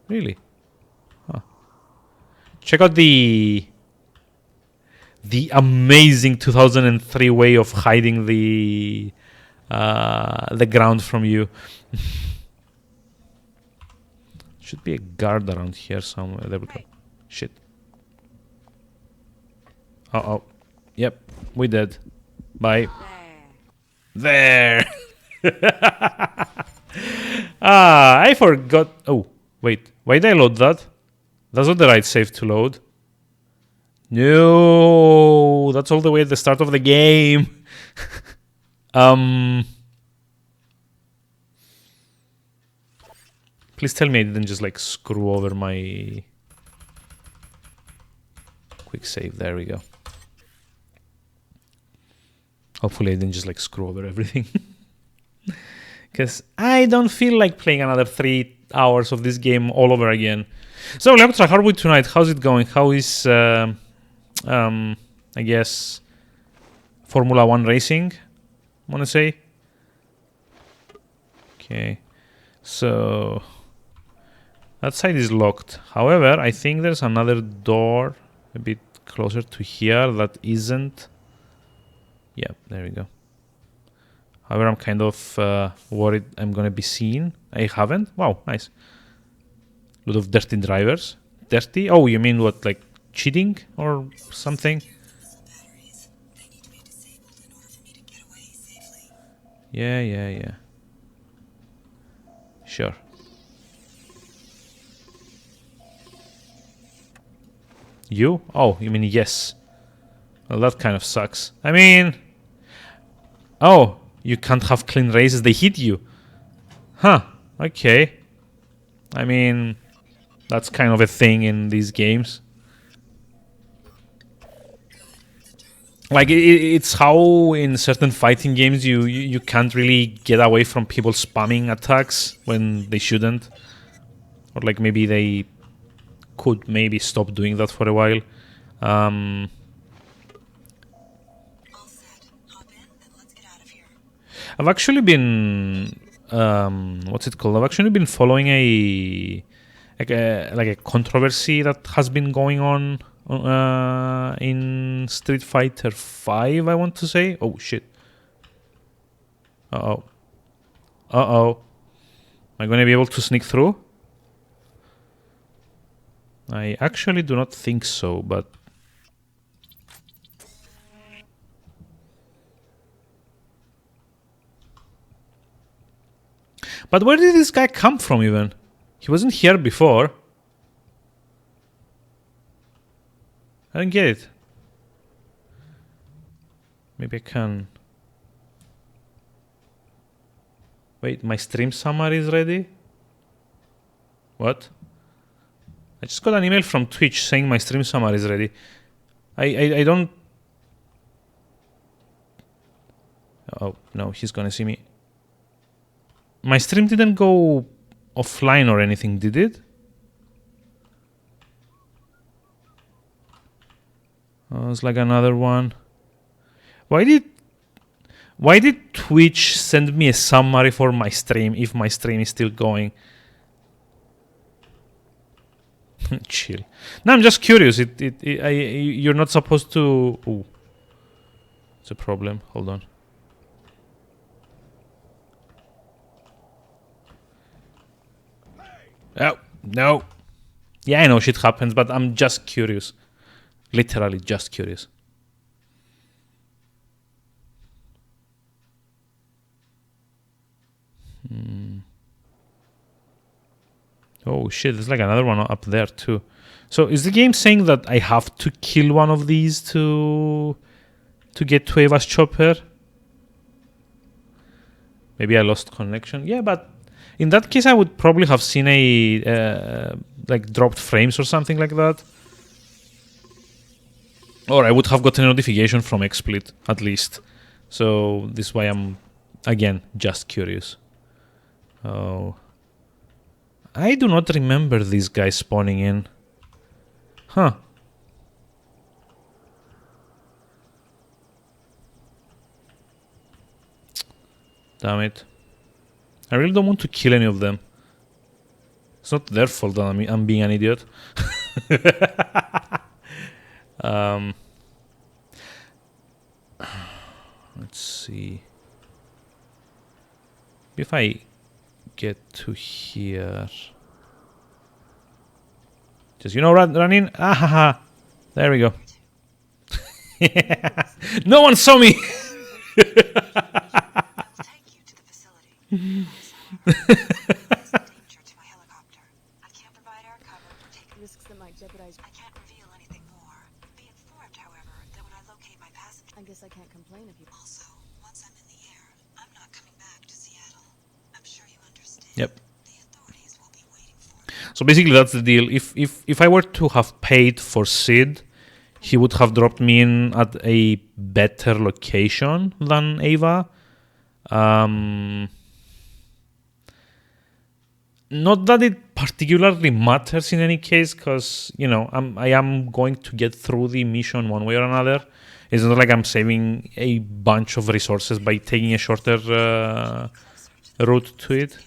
[SPEAKER 2] Really? Huh. Check out the amazing 2003 way of hiding the ground from you. Should be a guard around here somewhere. There we go. Shit. Uh-oh. Yep, we did. Bye. There. I forgot. Oh, wait. Why did I load that? That's not the right save to load. No, that's all the way at the start of the game. Please tell me I didn't just like screw over my quick save. There we go. Hopefully I didn't just like screw over everything. Because I don't feel like playing another 3 hours of this game all over again. So, Leopatra, how are we tonight? How's it going? How is, I guess, Formula 1 racing, I want to say? Okay. So, that side is locked. However, I think there's another door a bit closer to here that isn't. Yeah, there we go. However, I'm kind of worried I'm going to be seen. I haven't. Wow, nice. A lot of dirty drivers. Dirty? Oh, you mean what, like cheating or something? Yeah. Sure. You? Oh, you mean yes. Well, that kind of sucks. I mean... Oh, you can't have clean races, they hit you. Huh, okay. I mean, that's kind of a thing in these games. Like, it's how in certain fighting games you can't really get away from people spamming attacks when they shouldn't. Or like maybe they could maybe stop doing that for a while. I've actually been what's it called? I've actually been following a controversy that has been going on in Street Fighter 5, I want to say. Oh shit. Uh-oh. Am I going to be able to sneak through? I actually do not think so, but... But where did this guy come from even? He wasn't here before. I don't get it. Maybe I can... Wait, my stream summary is ready? What? I just got an email from Twitch saying my stream summary is ready. I don't... Oh, no, he's gonna see me. My stream didn't go offline or anything, did it? Oh, it's like another one. Why did Twitch send me a summary for my stream if my stream is still going? Chill. No, I'm just curious. You're not supposed to... Ooh. It's a problem. Hold on. Oh, no. Yeah, I know shit happens, but I'm just curious. Literally just curious. Oh shit, there's like another one up there too. So is the game saying that I have to kill one of these to get to Ava's chopper? Maybe I lost connection. Yeah, but in that case I would probably have seen a like dropped frames or something like that. Or I would have gotten a notification from XSplit at least. So this is why I'm again just curious. Oh, I do not remember these guys spawning in. Huh. Damn it. I really don't want to kill any of them. It's not their fault that I'm being an idiot. Let's see. If I get to here, just run in. Ah, there we go. No one saw me.
[SPEAKER 5] Risks that might jeopardize.
[SPEAKER 11] I can't reveal anything more. Be informed, however, that when I locate my passenger...
[SPEAKER 5] I guess I can't complain if you...
[SPEAKER 11] Also, once I'm in the air, I'm not coming back to Seattle. I'm sure you understand.
[SPEAKER 2] Yep.
[SPEAKER 11] The authorities will be waiting for me.
[SPEAKER 2] So basically that's the deal. If I were to have paid for Sid, he would have dropped me in at a better location than Ava. Not that it particularly matters in any case, because I am going to get through the mission one way or another. It's not like I'm saving a bunch of resources by taking a shorter route to it.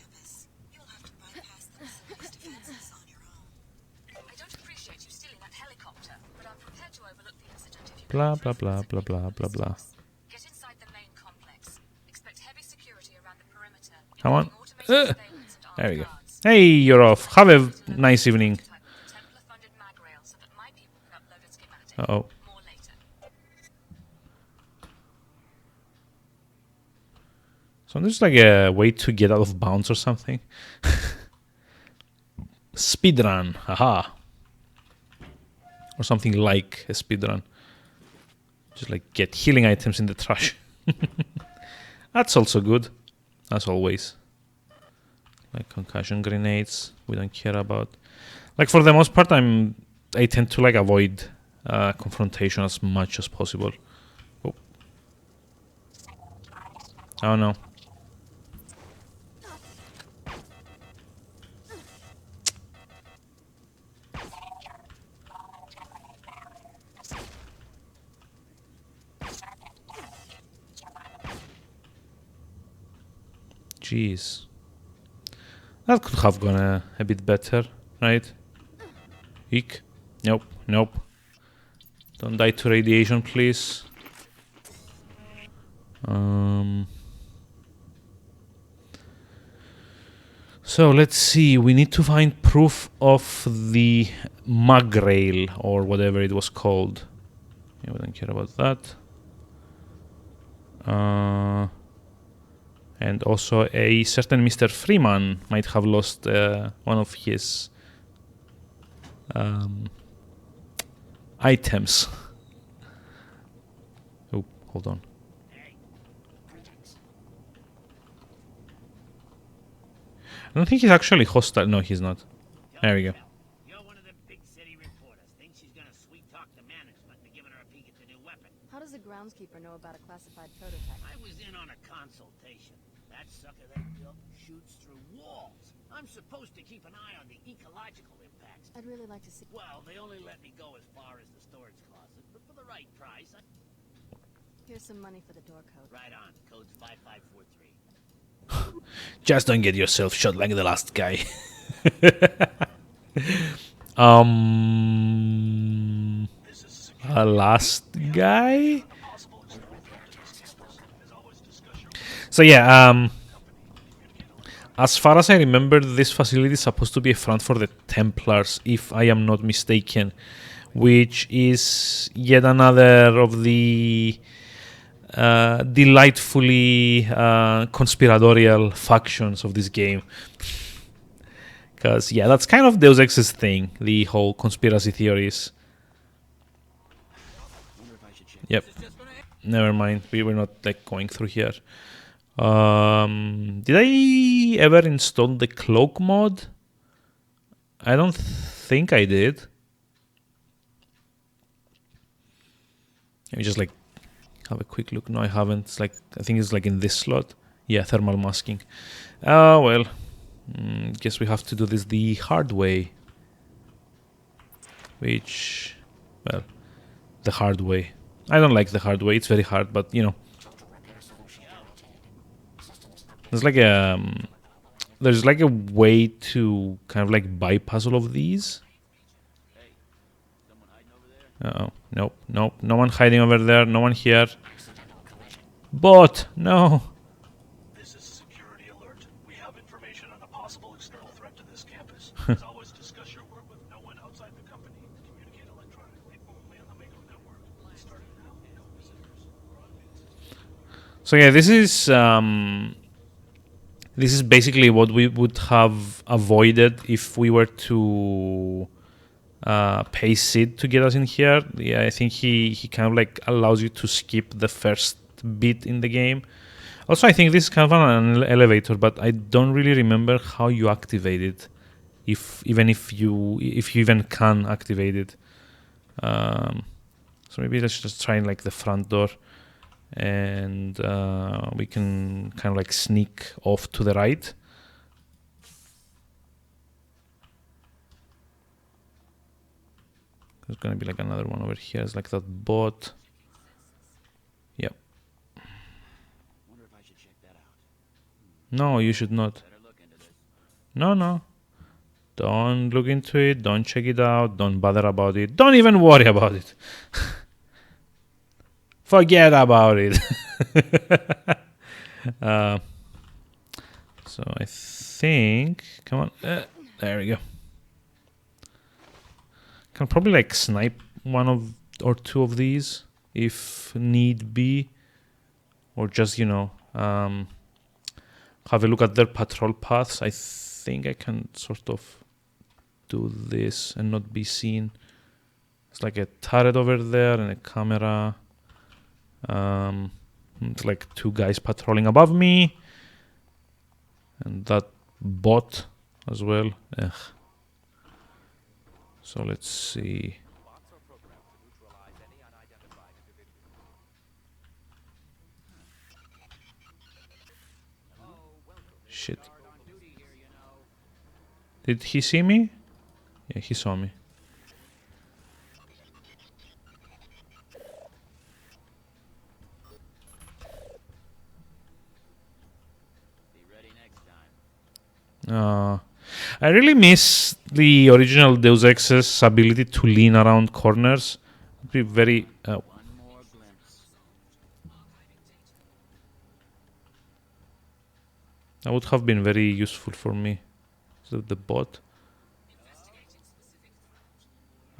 [SPEAKER 11] You'll have to bypass the facility's defenses on your own.
[SPEAKER 12] I don't appreciate you stealing that helicopter, but I'm prepared to overlook the incident if you
[SPEAKER 2] Blah blah blah blah blah blah blah.
[SPEAKER 12] get inside the main complex. Expect heavy security around the perimeter.
[SPEAKER 2] Come on.
[SPEAKER 12] Automated surveillance and
[SPEAKER 2] There we
[SPEAKER 12] armed
[SPEAKER 2] go.
[SPEAKER 12] guards.
[SPEAKER 2] Hey, you're off. Have a nice evening.
[SPEAKER 12] Templar-funded mag rail so that my people can upload a schematic.
[SPEAKER 2] Uh-oh.
[SPEAKER 12] More later.
[SPEAKER 2] So there's like a way to get out of bounds or something. Speedrun. Haha. Or something like a speedrun. Just like get healing items in the trash. That's also good. As always. Like concussion grenades, we don't care about. Like for the most part, I tend to like avoid confrontation as much as possible. Oh no. Jeez. That could have gone a bit better, right? Eek. Nope, nope. Don't die to radiation, please. So let's see. We need to find proof of the mag rail or whatever it was called. Yeah, we don't care about that. And also a certain Mr. Freeman might have lost one of his items. Oh, hold on. I don't think he's actually hostile. No, he's not. There we go.
[SPEAKER 13] You're one of them big city reporters. Think she's gonna sweet talk the management into giving her a peek at the new weapon.
[SPEAKER 5] How does a groundskeeper know about a classified prototype?
[SPEAKER 13] I was in on a consultation. That sucker they built shoots through walls. I'm supposed to keep an eye on the ecological impacts.
[SPEAKER 5] I'd really like to see...
[SPEAKER 13] Well, they only let me go as far as the storage closet, but for the right price,
[SPEAKER 5] Here's some money for the door code.
[SPEAKER 13] Right on. Code's 5543.
[SPEAKER 2] Just don't get yourself shot like the last guy. Last guy? So yeah, as far as I remember, this facility is supposed to be a front for the Templars, if I am not mistaken, which is yet another of the delightfully conspiratorial factions of this game. Because, yeah, that's kind of Deus Ex's thing, the whole conspiracy theories. Yep. Never mind, we were not like going through here. Did I ever install the cloak mod? I don't think I did. Let me just like have a quick look. No, I haven't. It's like, I think it's like in this slot. Yeah, thermal masking. Well, guess we have to do this the hard way. Which, well, the hard way. I don't like the hard way. It's very hard, but you know, there's like a way to kind of like bypass all of these. Uh-oh. Nope, nope. No one hiding over there. No one here. Bot! No!
[SPEAKER 6] This is security alert. We have information on a possible external threat to this campus. As always, discuss your work with no one outside the company. Communicate electronically only on the Mako network. Starting now. No visitors.
[SPEAKER 2] So yeah, this is basically what we would have avoided if we were to pay Sid to get us in here. Yeah, I think he kind of like allows you to skip the first bit in the game. Also, I think this is kind of an elevator, but I don't really remember how you activate it, if you even can activate it. So maybe let's just try like the front door, and we can kind of like sneak off to the right. There's gonna be like another one over here. It's like that bot. Yep.
[SPEAKER 9] Wonder if I should check that out.
[SPEAKER 2] No, you should not.
[SPEAKER 9] Better look into this.
[SPEAKER 2] No. Don't look into it. Don't check it out. Don't bother about it. Don't even worry about it. Forget about it. So I think... Come on. There we go. Can probably like snipe one of or two of these if need be. Or just, you know, have a look at their patrol paths. I think I can sort of do this and not be seen. It's like a turret over there and a camera. It's like two guys patrolling above me. And that bot as well. Ugh. So let's see. Shit. Did he see me? Yeah, he saw me. I really miss the original Deus Ex's ability to lean around corners. It'd be very...
[SPEAKER 9] One more glimpse.
[SPEAKER 2] that would have been very useful for me. Is that the bot?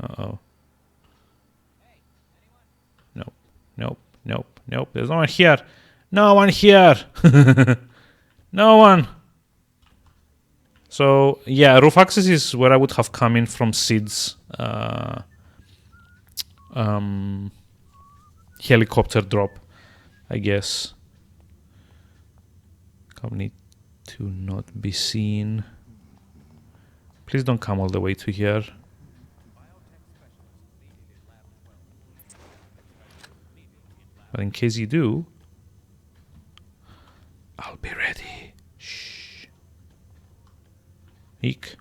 [SPEAKER 2] Uh-oh. Nope. There's no one here. No one here. No one. So, yeah, roof access is where I would have come in from Sid's helicopter drop, I guess. Come need to not be seen. Please don't come all the way to here. But in case you do, I'll be ready. Shh. Eek.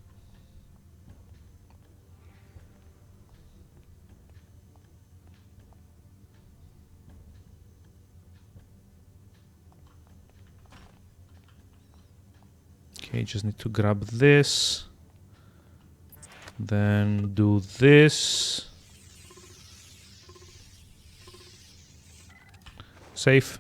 [SPEAKER 2] Okay, just need to grab this. Then do this. Safe.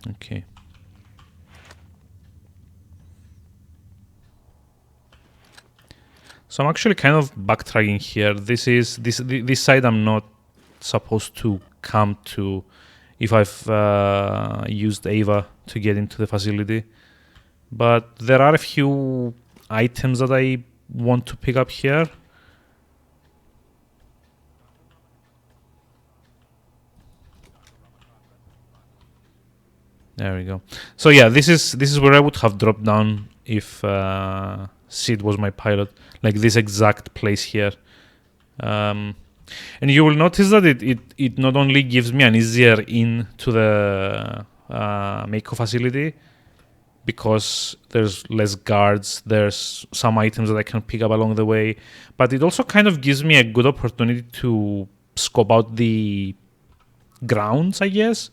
[SPEAKER 2] Okay. So I'm actually kind of backtracking here. This side I'm not supposed to come to if I've used Ava to get into the facility. But there are a few items that I want to pick up here. There we go. So yeah, this is where I would have dropped down if Sid was my pilot, like this exact place here. And you will notice that it not only gives me an easier in to the Mako facility, because there's less guards, there's some items that I can pick up along the way, but it also kind of gives me a good opportunity to scope out the grounds, I guess,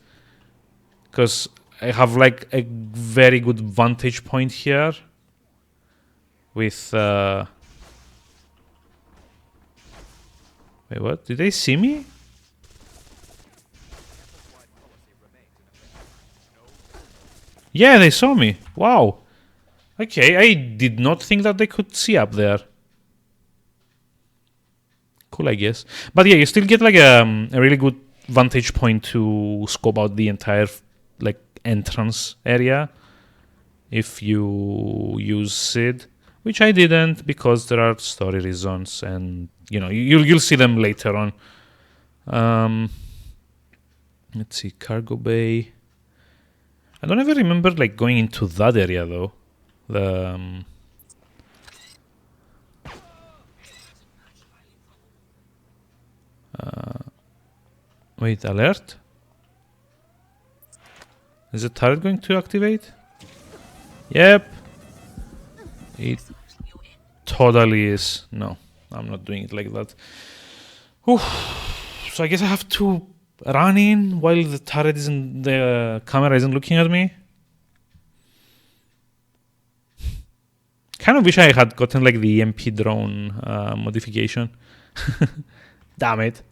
[SPEAKER 2] because I have like a very good vantage point here with wait, what? Did they see me? Yeah, they saw me. Wow. Okay, I did not think that they could see up there. Cool, I guess. But yeah, you still get like a really good vantage point to scope out the entire like entrance area if you use Sid, which I didn't because there are story reasons, and you know you'll see them later on. Let's see, cargo bay. I don't ever remember like going into that area though. The wait, alert? Is the turret going to activate? Yep. It totally is. No, I'm not doing it like that. Oof. So I guess I have to run in while the turret isn't, the camera isn't looking at me. Kind of wish I had gotten like the EMP drone modification. Damn it.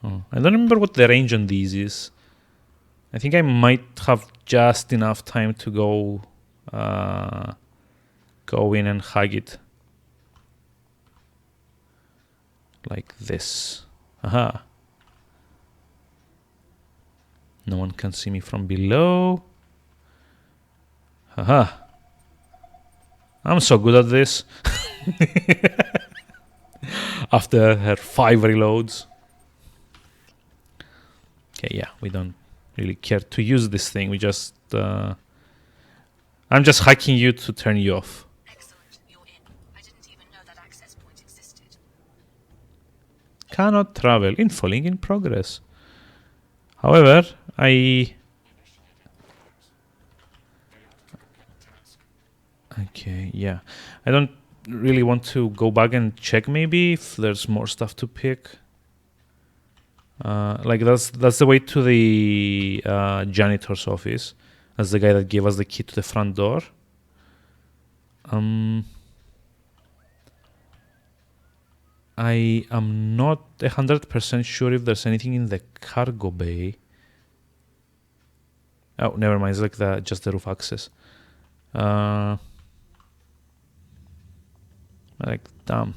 [SPEAKER 2] Oh, I don't remember what the range on these is. I think I might have just enough time to go in and hug it. Like this. Aha. No one can see me from below. Haha. I'm so good at this. After her 5 reloads. Okay, yeah, we don't really care to use this thing. We just... I'm just hacking you to turn you off.
[SPEAKER 12] Excellent, you're in. I didn't even know that access point existed.
[SPEAKER 2] Cannot travel. Info link in progress. However, Okay, yeah. I don't really want to go back and check maybe if there's more stuff to pick. Like that's the way to the janitor's office. That's the guy that gave us the key to the front door. I am not 100% sure if there's anything in the cargo bay. Oh, never mind. It's like just the roof access. Like, damn.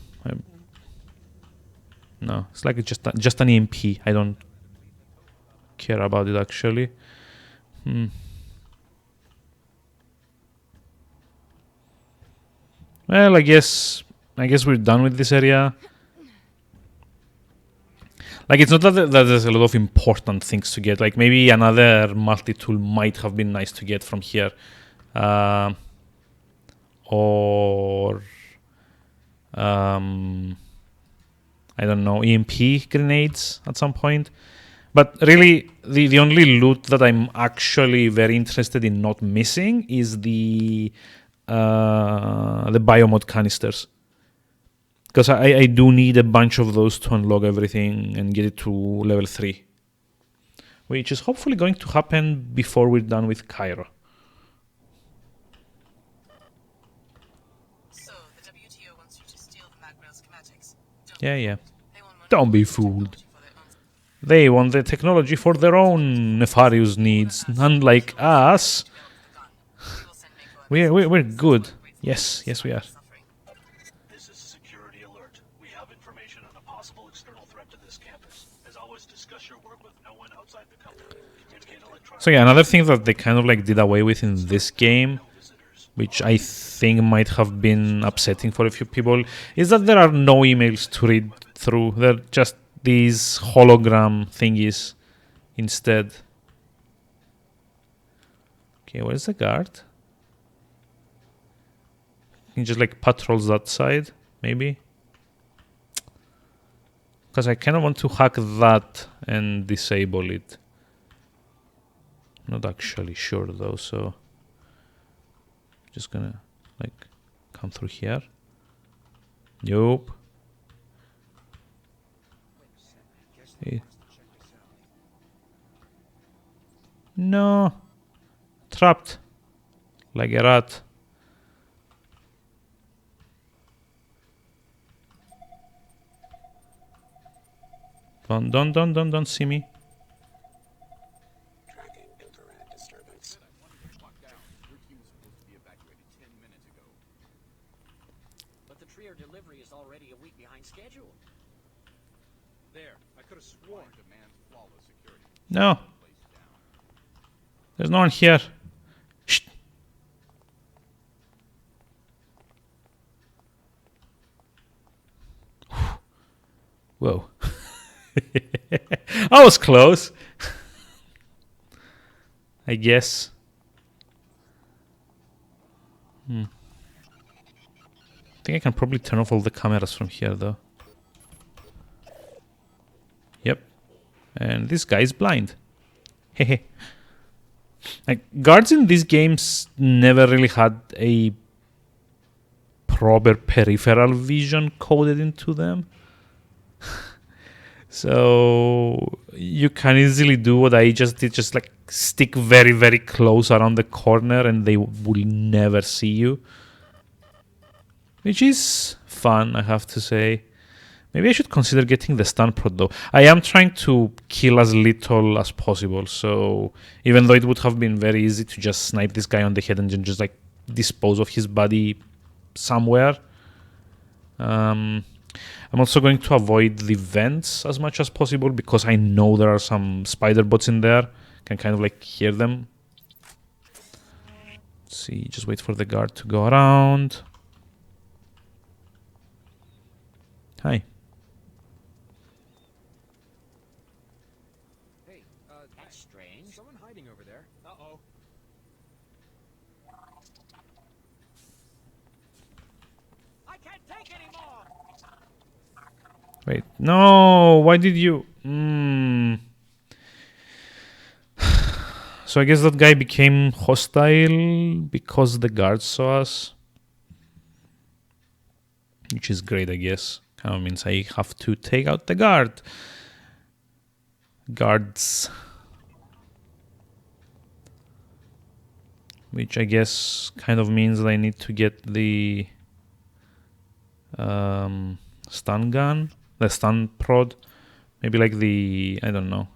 [SPEAKER 2] No, it's like just an EMP. I don't care about it actually. Well, I guess we're done with this area. Like, it's not that there's a lot of important things to get. Like, maybe another multi-tool might have been nice to get from here. Or I don't know, EMP grenades at some point. But really, the only loot that I'm actually very interested in not missing is the biomod canisters. Because I do need a bunch of those to unlock everything and get it to level 3. Which is hopefully going to happen before we're done with Cairo.
[SPEAKER 12] So, the WTO wants you to steal the Magrail schematics.
[SPEAKER 2] Yeah. Don't be fooled. They want the technology for their own nefarious needs, unlike us. We're good. Yes, we are.
[SPEAKER 6] This is a security alert. We have information on a possible external threat to this campus. As always, discuss your work with no one outside the company. Communicate electronically.
[SPEAKER 2] So yeah, another thing that they kind of like did away with in this game, which I think might have been upsetting for a few people, is that there are no emails to read through. They're just these hologram thingies instead. Okay, where's the guard? He just like patrols that side, maybe. Because I kind of want to hack that and disable it. Not actually sure though, so just gonna like come through here. Nope. Hey. No. Trapped. Like a rat. Don't see me.
[SPEAKER 13] But the Trier delivery is already a week behind schedule.
[SPEAKER 1] There, I could have sworn. Demands flawless security.
[SPEAKER 2] No. There's no one here. Shh. Whoa. I was close. I guess. I think I can probably turn off all the cameras from here though. Yep. And this guy is blind. Hehe. Like, guards in these games never really had a proper peripheral vision coded into them. So you can easily do what I just did, just like stick very, very close around the corner and they will never see you. Which is fun, I have to say. Maybe I should consider getting the stun prod though. I am trying to kill as little as possible, so even though it would have been very easy to just snipe this guy on the head and then just like dispose of his body somewhere. I'm also going to avoid the vents as much as possible because I know there are some spider bots in there. Can kind of like hear them. Let's see, just wait for the guard to go around. Hi.
[SPEAKER 8] Hey,
[SPEAKER 13] That's strange.
[SPEAKER 8] someone hiding over there. Uh-oh.
[SPEAKER 13] I can't take anymore.
[SPEAKER 2] Wait, no, why did you... So I guess that guy became hostile because the guards saw us. Which is great, I guess. Kind of means I have to take out the guard. Guards. Which I guess kind of means that I need to get the stun gun. The stun prod. Maybe like the... I don't know.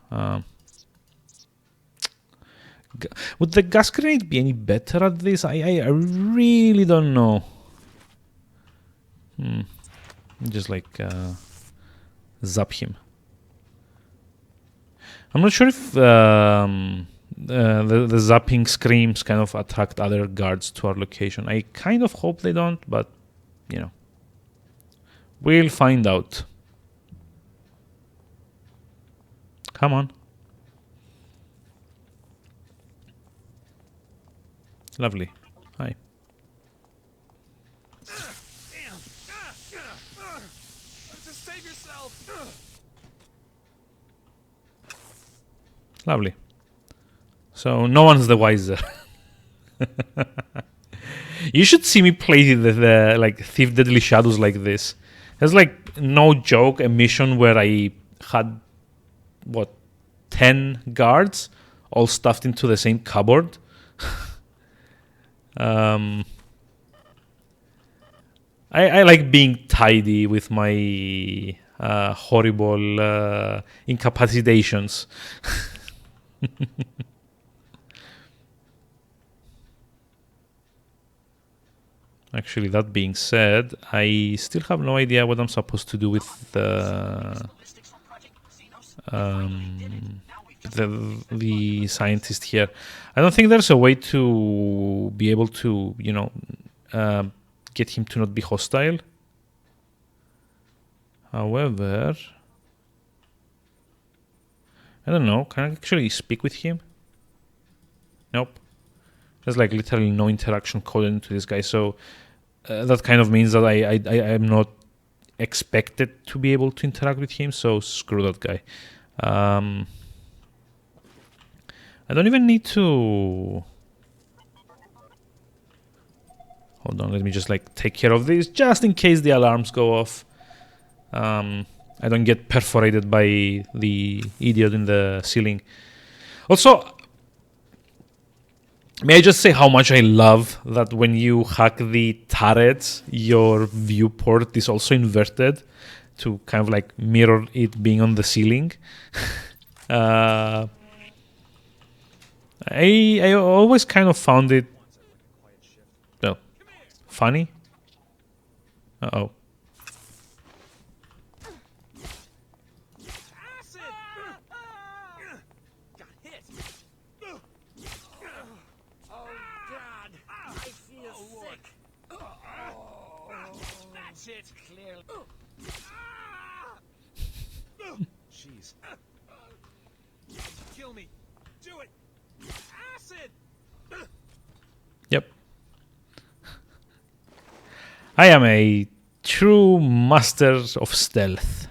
[SPEAKER 2] Would the gas grenade be any better at this? I really don't know. Just like zap him. I'm not sure if the zapping screams kind of attract other guards to our location. I kind of hope they don't, but you know, we'll find out. Come on. Lovely. Hi.
[SPEAKER 1] Just save yourself.
[SPEAKER 2] Lovely. So no one's the wiser. You should see me play the like Thief Deadly Shadows like this. There's like no joke a mission where I had 10 guards all stuffed into the same cupboard. I like being tidy with my horrible incapacitations. Actually, that being said, I still have no idea what I'm supposed to do with the scientist here. I don't think there's a way to be able to, get him to not be hostile. However, I don't know. Can I actually speak with him? Nope. There's like literally no interaction coded into this guy, so that kind of means that I am not expected to be able to interact with him. So screw that guy. I don't even need to. Hold on, let me just like take care of this just in case the alarms go off. I don't get perforated by the idiot in the ceiling. Also, may I just say how much I love that when you hack the turrets, your viewport is also inverted to kind of like mirror it being on the ceiling. I always kind of found it funny. Uh-oh.
[SPEAKER 1] Jeez. Kill me. Do it. Acid.
[SPEAKER 2] Yep. I am a true master of stealth.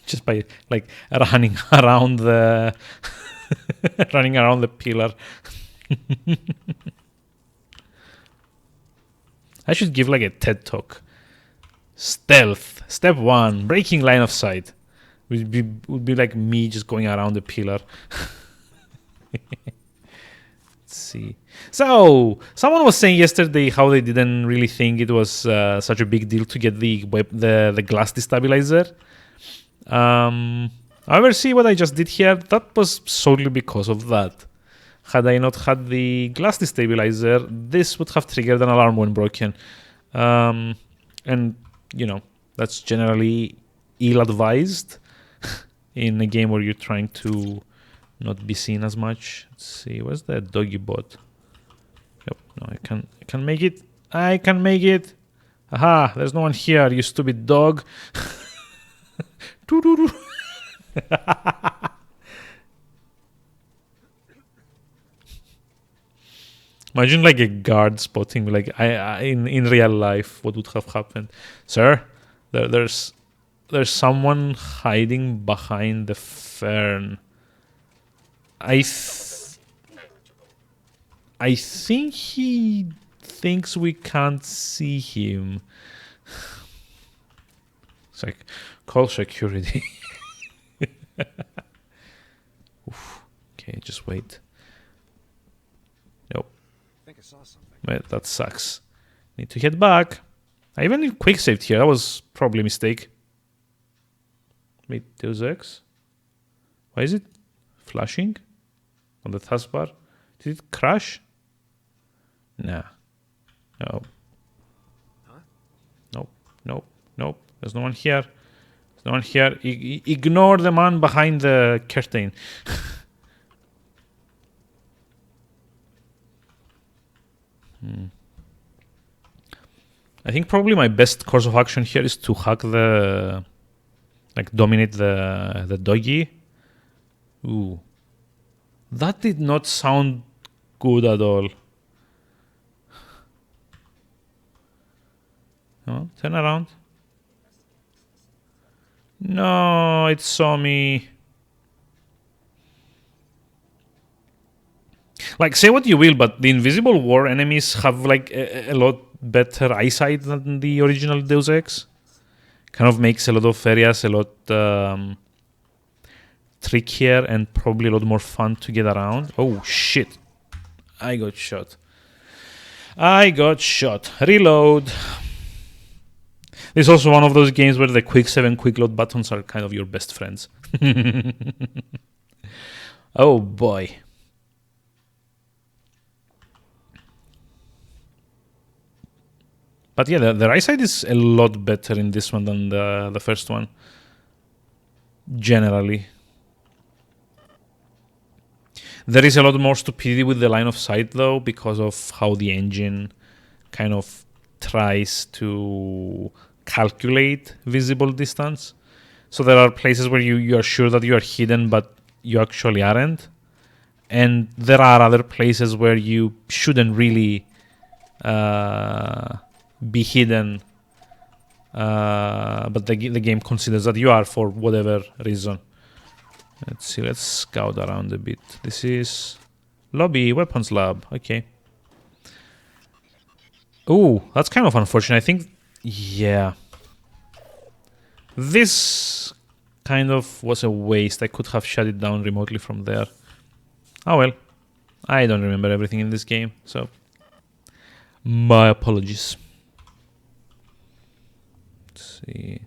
[SPEAKER 2] Just by like running around the running around the pillar. I should give like a TED talk. Stealth. Step 1, breaking line of sight. Would be like me just going around the pillar. Let's see. So, someone was saying yesterday how they didn't really think it was such a big deal to get the glass destabilizer. However, see what I just did here? That was solely because of that. Had I not had the glass destabilizer, this would have triggered an alarm when broken. And, that's generally ill-advised in a game where you're trying to not be seen as much. Let's see, where's the doggy bot? Yep, no, I can make it. I can make it. Aha, there's no one here, you stupid dog. Imagine like a guard spotting like in real life what would have happened. Sir, there's someone hiding behind the fern. I think he thinks we can't see him. It's like, call security. Oof. Okay, just wait. Nope.
[SPEAKER 1] I think I saw something.
[SPEAKER 2] Wait, that sucks. Need to head back. I even quick saved here. That was probably a mistake. Wait, Deus Ex? Why is it flashing on the taskbar? Did it crash? Nah. No.
[SPEAKER 1] Huh?
[SPEAKER 2] Nope. There's no one here. There's no one here. Ignore the man behind the curtain. I think probably my best course of action here is to hack the... like, dominate the doggy. Ooh. That did not sound good at all. Oh, turn around. No, it saw me. Like, say what you will, but the Invisible War enemies have like a lot better eyesight than the original Deus Ex. Kind of makes a lot of areas a lot trickier and probably a lot more fun to get around. Oh shit. I got shot. Reload. This is also one of those games where the quick save and quick load buttons are kind of your best friends. Oh boy. But yeah, the right side is a lot better in this one than the first one. Generally. There is a lot more stupidity with the line of sight though, because of how the engine kind of tries to calculate visible distance. So there are places where you are sure that you are hidden, but you actually aren't. And there are other places where you shouldn't really be hidden, but the game considers that you are for whatever reason. Let's see, let's scout around a bit. This is lobby, weapons lab. Okay. Oh, that's kind of unfortunate. I think, yeah. This kind of was a waste. I could have shut it down remotely from there. Oh well. I don't remember everything in this game, so my apologies. Let's see.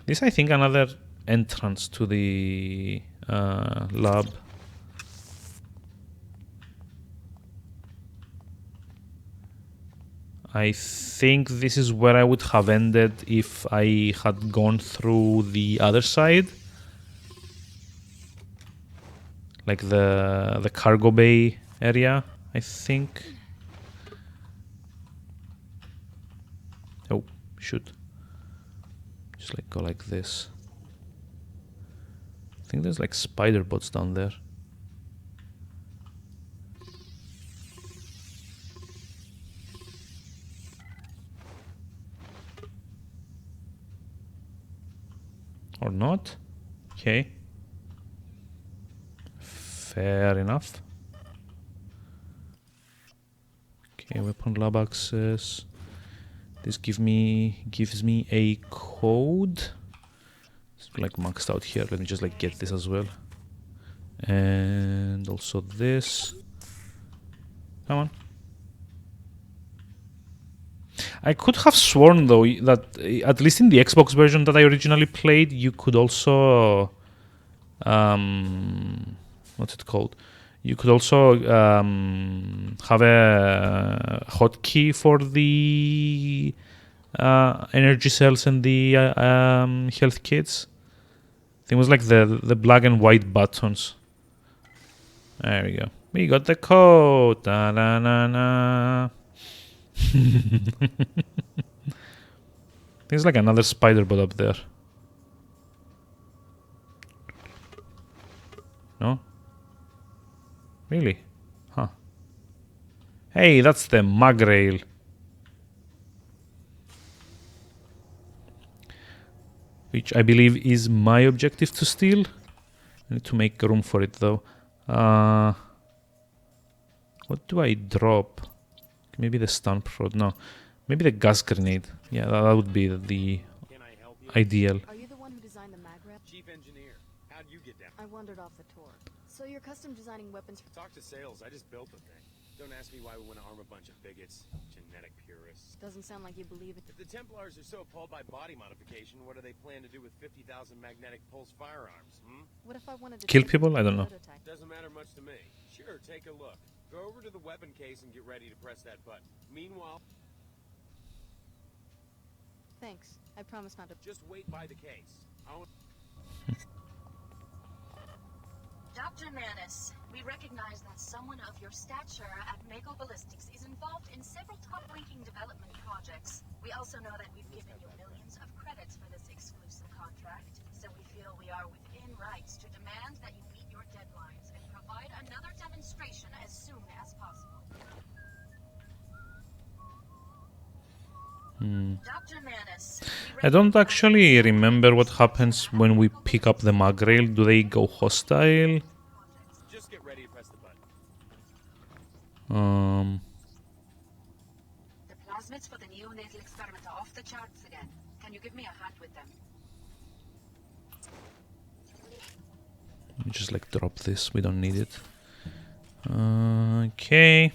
[SPEAKER 2] This, I think, another entrance to the lab. I think this is where I would have ended if I had gone through the other side. Like the cargo bay area, I think. Oh, shoot. Just like go like this. I think there's like spider bots down there. Or not? Okay. Fair enough. Okay, weapon lab access. This gives me a code. It's like maxed out here. Let me just like get this as well. And also this. Come on. I could have sworn though that at least in the Xbox version that I originally played, you could also what's it called? You could also have a hotkey for the energy cells and the health kits. I think it was like the black and white buttons. There we go. We got the code. Da, na, na, na. There's like another spider bot up there. No? Really? Huh. Hey, that's the mag rail. Which I believe is my objective to steal. I need to make room for it though. What do I drop? Maybe the stun prod. No. Maybe the gas grenade. Yeah, that would be the ideal.
[SPEAKER 5] Are you the one who designed the mag rail?
[SPEAKER 1] Chief engineer. How'd you get down?
[SPEAKER 5] I wandered off the tour. So you're custom designing weapons for...
[SPEAKER 1] Talk to sales. I just built the thing. Don't ask me why we want to arm a bunch of bigots. Genetic purists.
[SPEAKER 5] Doesn't sound like you believe it.
[SPEAKER 1] If the Templars are so appalled by body modification, what do they plan to do with 50,000 magnetic pulse firearms,
[SPEAKER 5] What if I wanted to...
[SPEAKER 2] Kill people? I don't know.
[SPEAKER 1] Doesn't matter much to me. Sure, take a look. Go over to the weapon case and get ready to press that button. Meanwhile...
[SPEAKER 5] Thanks. I promise not to...
[SPEAKER 1] Just wait by the case.
[SPEAKER 12] Dr. Manis, we recognize that someone of your stature at Mako Ballistics is involved in several top-ranking development projects. We also know that we've given you millions of credits for this exclusive contract, so we feel we are within rights to demand that you meet your deadlines and provide another demonstration as soon as possible. Dr. Manis,
[SPEAKER 2] I don't actually remember what happens when we pick up the mag rail. Do they go hostile?
[SPEAKER 1] Just get ready to press the button.
[SPEAKER 12] The plasmids for the neonatal experiment are off the charts again. Can you give me a hand with them?
[SPEAKER 2] Let me just like drop this. We don't need it. Okay.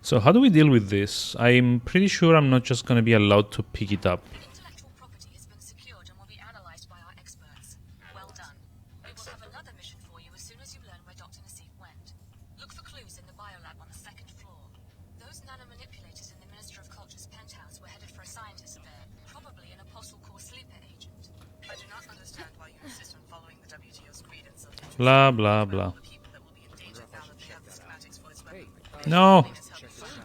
[SPEAKER 2] So how do we deal with this? I'm pretty sure I'm not just going to be allowed to pick it up.
[SPEAKER 12] Intellectual property has been secured and will be analyzed by our experts. Well done. We will have another mission for you as soon as you learn where Dr. Nassif went. Look for clues in the biolab on the second floor. Those nanomanipulators in the Minister of Culture's penthouse were headed for a scientist there, probably an apostle core sleeper agent.
[SPEAKER 14] I do not understand why you insist on following the WTO's creed and self-interest.
[SPEAKER 2] Blah, blah, blah.
[SPEAKER 14] People that will be endangered now that they have the schematics for its weapon.
[SPEAKER 2] No!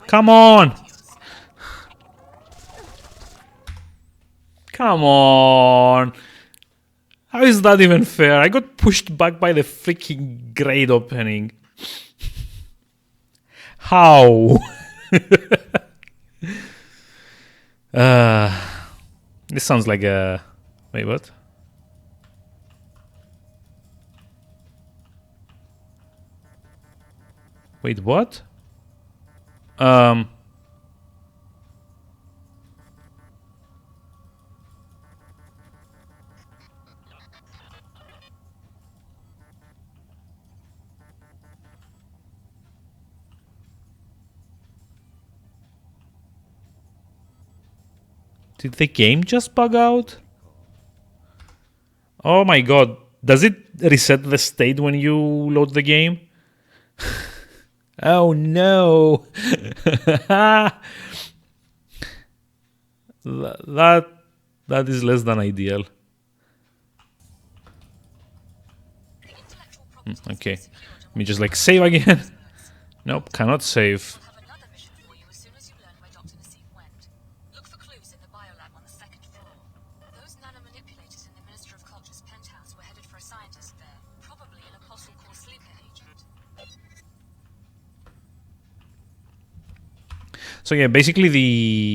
[SPEAKER 2] Come on! Come on! How is that even fair? I got pushed back by the freaking grate opening. How? This sounds like a... Wait, what? Wait, what? Did the game just bug out? Oh my god. Does it reset the state when you load the game? Oh no. That is less than ideal. Okay. Let me just like save again. Nope, cannot save. So yeah, basically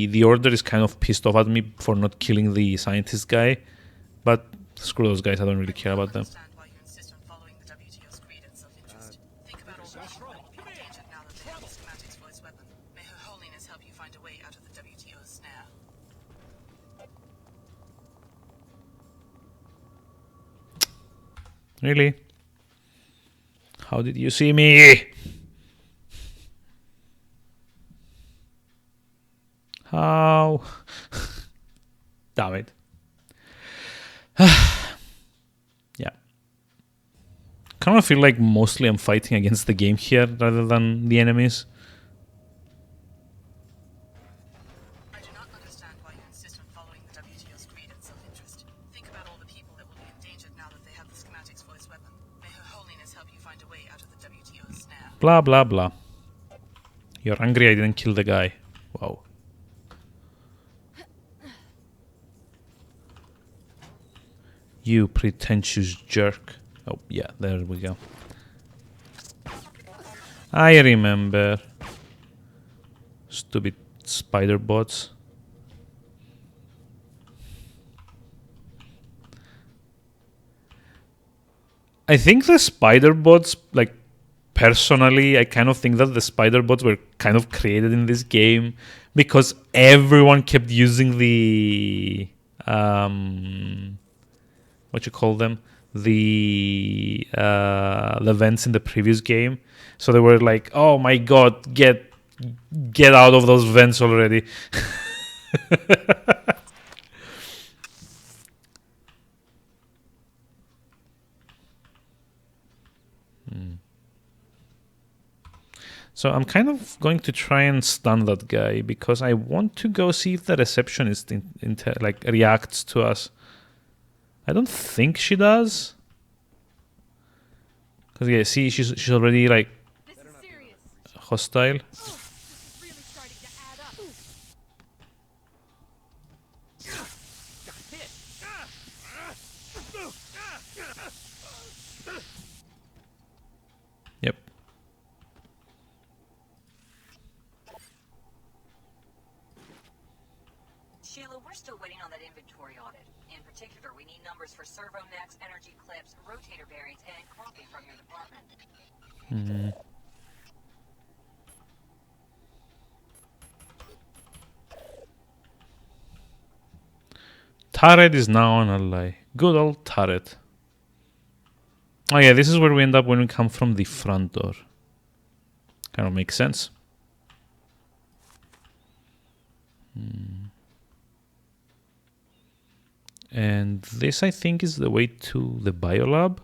[SPEAKER 2] the order is kind of pissed off at me for not killing the scientist guy, but screw those guys, I don't really care about them. Really? How did you see me? How? Damn it. Yeah. Kind of feel like mostly I'm fighting against the game here rather than the enemies.
[SPEAKER 14] I do not understand why you insist on following the WTO's creed and self-interest. Think about all the people that will be endangered now that they have the schematics for its weapon. May Her Holiness help you find a way out of the WTO's snare.
[SPEAKER 2] Blah, blah, blah. You're angry I didn't kill the guy. Wow. You pretentious jerk. Oh, yeah, there we go. I remember. Stupid spider bots. I think the spider bots, like, personally, I kind of think that the spider bots were kind of created in this game because everyone kept using the... what you call them, the vents in the previous game. So they were like, "Oh my god, get out of those vents already!" So I'm kind of going to try and stun that guy because I want to go see if the receptionist like reacts to us. I don't think she does. Because yeah, see, she's already like hostile. Yep.
[SPEAKER 15] Sheila, we're still waiting on that inventory audit. In particular, we need numbers for servo necks, energy clips, rotator bearings, and copy from your department.
[SPEAKER 2] Turret is now an ally. Good old turret. Oh yeah, this is where we end up when we come from the front door. Kind of makes sense. And this, I think, is the way to the biolab.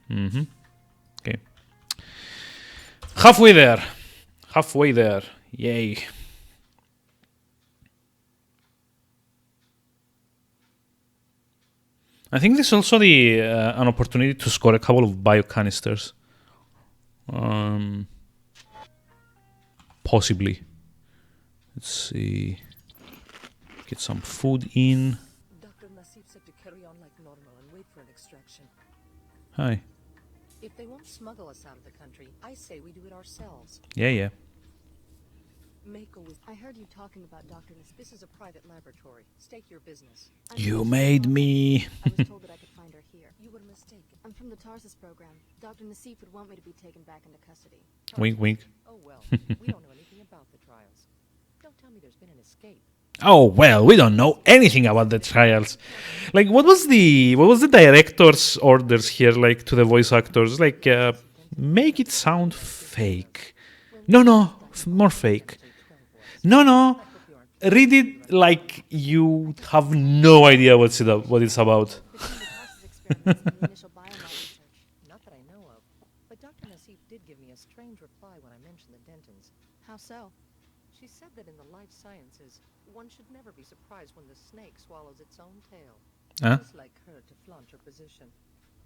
[SPEAKER 2] Okay. Halfway there. Halfway there. Yay. I think there's also an opportunity to score a couple of bio canisters. Possibly. Let's see. Get some food in.
[SPEAKER 16] Dr. Nassif said to carry on like normal and wait for an extraction.
[SPEAKER 2] Hi.
[SPEAKER 16] If they won't smuggle us out of the country, I say we do it ourselves.
[SPEAKER 2] Yeah.
[SPEAKER 16] Mako was... I heard you talking about Dr. Nassif. This is a private laboratory. State your business.
[SPEAKER 2] You made me.
[SPEAKER 5] I was told that I could find her here.
[SPEAKER 16] You were mistaken.
[SPEAKER 5] I'm from the Tarsus program. Dr. Nassif would want me to be taken back into custody.
[SPEAKER 2] Wink, wink.
[SPEAKER 16] Oh, well. We don't know anything about the trials. Don't tell me there's been an escape.
[SPEAKER 2] Oh well, we don't know anything about the trials. Like, what was the director's orders here, like, to the voice actors? Like, make it sound fake. No, more fake. No, read it like you have no idea what it's about.
[SPEAKER 16] Not that I know of, but Dr. Nassif did give me a strange reply when I mentioned the Dentons.
[SPEAKER 5] How so?
[SPEAKER 16] She said that in the life sciences, one should never be surprised when the snake swallows its own tail. Just like her to flaunt her position.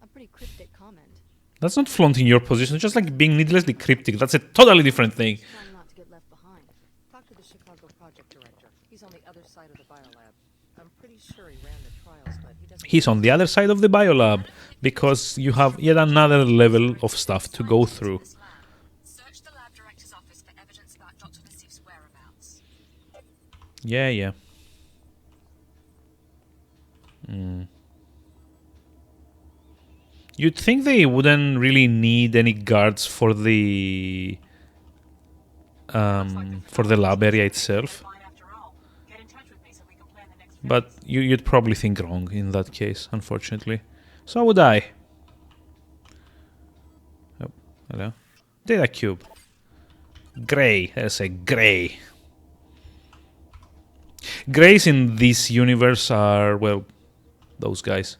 [SPEAKER 5] A pretty cryptic comment.
[SPEAKER 2] That's not flaunting your position, it's just like being needlessly cryptic. That's a totally different thing.
[SPEAKER 5] Trying not to get left behind.
[SPEAKER 16] Talk to the Chicago project director. He's on the other side of the biolab. I'm pretty sure he ran the trials, but he doesn't...
[SPEAKER 2] He's on the other side of the biolab because you have yet another level of stuff to go through.
[SPEAKER 14] Search the lab director's office for evidence about Dr. Nassif's whereabouts.
[SPEAKER 2] Yeah. You'd think they wouldn't really need any guards for the lab area itself. But you'd probably think wrong in that case, unfortunately. So would I. Oh, hello. Data cube. Grey. There's a grey. Greys in this universe are, well, those guys.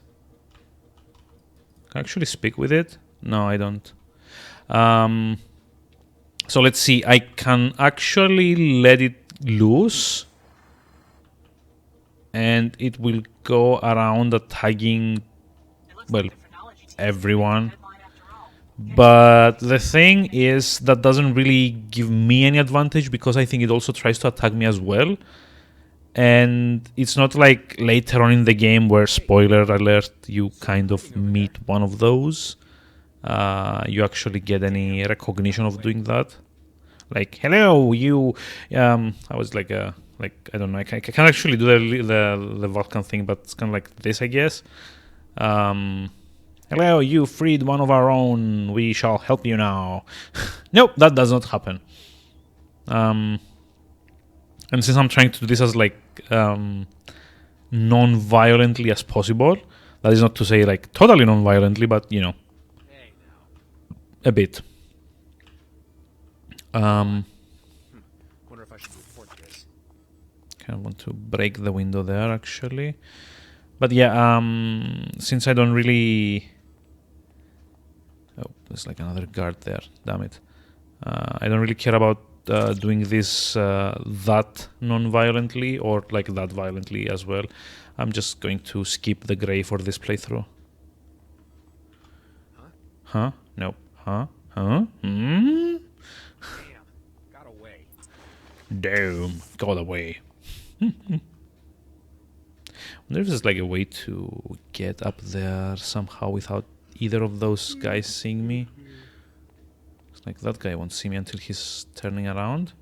[SPEAKER 2] Can I actually speak with it? No, I don't. So let's see. I can actually let it loose. And it will go around attacking, well, everyone. But the thing is, that doesn't really give me any advantage because I think it also tries to attack me as well. And it's not like later on in the game where, spoiler alert, you kind of meet one of those. You actually get any recognition of doing that. Like, hello, you... I was like, I don't know, I can't actually do the Vulcan thing, but it's kind of like this, I guess. Hello, you freed one of our own. We shall help you now. Nope, that does not happen. And since I'm trying to do this as like non-violently as possible, that is not to say like totally non-violently, but you know, a bit.
[SPEAKER 1] Wonder if I should report this.
[SPEAKER 2] Kind of want to break the window there actually, but yeah, since I don't really... Oh, there's like another guard there. Damn it. I don't really care about doing this that non-violently or like that violently as well. I'm just going to skip the gray for this playthrough. Huh? Nope. Huh? Huh? Hmm?
[SPEAKER 1] Damn, got away.
[SPEAKER 2] Damn, got away. Wonder if there's like a way to get up there somehow without either of those guys seeing me. It's like that guy won't see me until he's turning around.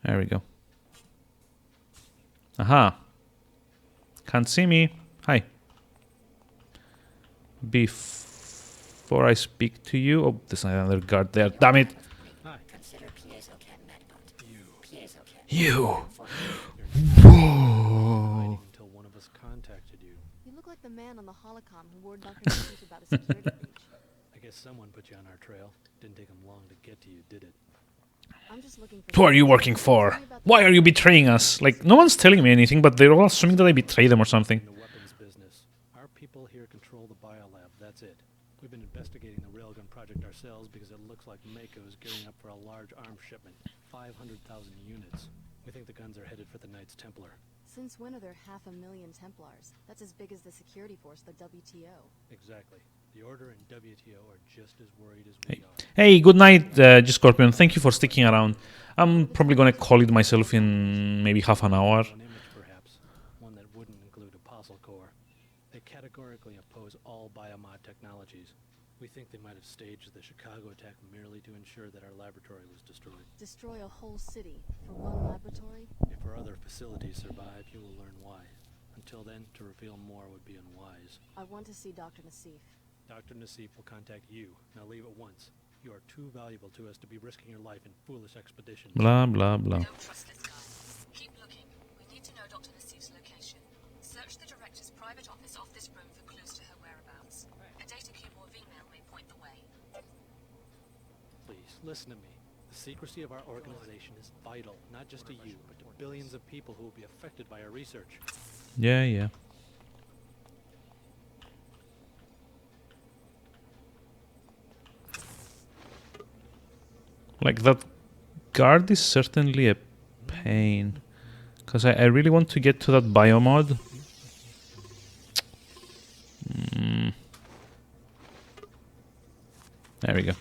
[SPEAKER 2] There we go. Aha. Can't see me. Hi. Before I speak to you... Oh, there's another guard there. Damn it! You! Whoa!
[SPEAKER 6] Until one of us contacted you.
[SPEAKER 5] You look like the man on the holocom who warned Dr. Nassif about a security breach.
[SPEAKER 6] I guess someone put you on our trail. Didn't take them long to get to you, did it?
[SPEAKER 5] I'm just looking for...
[SPEAKER 2] Who are you working for? Why are you betraying us? Like, no one's telling me anything, but they're all assuming that I betrayed them or something.
[SPEAKER 6] In the weapons business. Our people here control the biolab, that's it. We've been investigating the railgun project ourselves because it looks like Mako is gearing up for a large arms shipment. 500,000 units. We think the guns are headed for the Knights Templar.
[SPEAKER 5] Since when are there 500,000 Templars? That's as big as the security force, the WTO.
[SPEAKER 6] Exactly. The Order and WTO are just as worried as we are.
[SPEAKER 2] Hey, good night, G Scorpion. Thank you for sticking around. I'm probably gonna call it myself in maybe half an hour.
[SPEAKER 6] One image, perhaps. One that wouldn't include Apostle Corps. They categorically oppose all biomod technologies. We think they might have staged the Chicago attack merely to ensure that our laboratory was destroyed.
[SPEAKER 5] Destroy a whole city for one laboratory?
[SPEAKER 6] If our other facilities survive, you will learn why. Until then, to reveal more would be unwise.
[SPEAKER 5] I want to see Dr. Nassif.
[SPEAKER 6] Dr. Nassif will contact you. Now leave at once. You are too valuable to us to be risking your life in foolish expeditions.
[SPEAKER 2] Blah, blah, blah.
[SPEAKER 12] Don't trust this guy. Keep looking. We need to know Dr. Nassif's location. Search the director's private office off this room for clues to her whereabouts. A data cube or email may point the way.
[SPEAKER 6] Please, listen to me. The secrecy of our organization is vital, not just to you, but to billions of people who will be affected by our research.
[SPEAKER 2] Yeah, yeah. Like, that guard is certainly a pain. Because I really want to get to that biomod. There we go.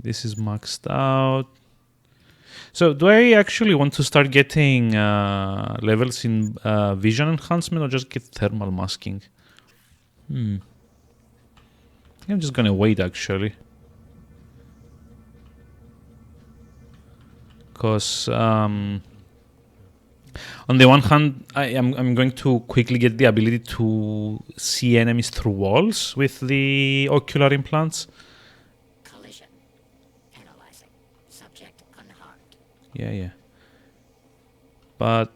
[SPEAKER 2] This is maxed out. So do I actually want to start getting levels in vision enhancement or just get thermal masking? I think I'm just gonna wait actually. Because on the one hand, I'm going to quickly get the ability to see enemies through walls with the ocular implants.
[SPEAKER 17] Collision. Analyzing. Subject unharmed.
[SPEAKER 2] Yeah. But,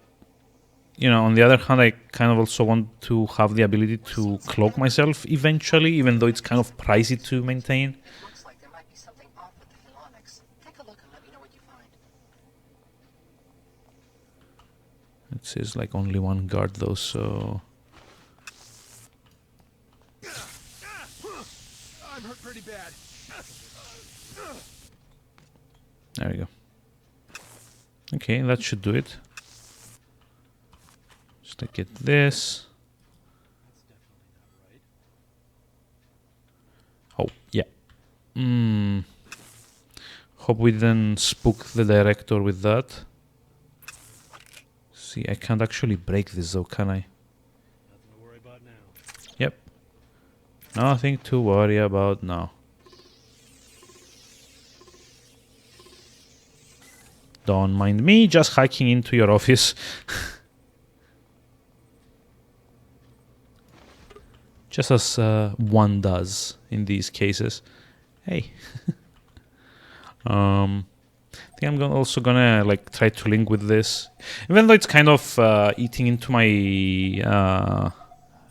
[SPEAKER 2] you know, on the other hand, I kind of also want to have the ability to cloak myself eventually, even though it's kind of pricey to maintain.
[SPEAKER 11] Looks like there might be something off with the phenomics. Take a look and let me know what you find.
[SPEAKER 2] It says like only one guard though, so...
[SPEAKER 1] I'm hurt pretty bad.
[SPEAKER 2] There we go. Okay, that should do it. Just like get this. Oh, yeah. Hope we didn't spook the director with that. See, I can't actually break this though, can I?
[SPEAKER 6] Nothing to worry about now.
[SPEAKER 2] Yep. Nothing to worry about now. Don't mind me just hacking into your office. Just as one does in these cases. Hey. I think I'm also gonna like try to link with this, even though it's kind of eating into my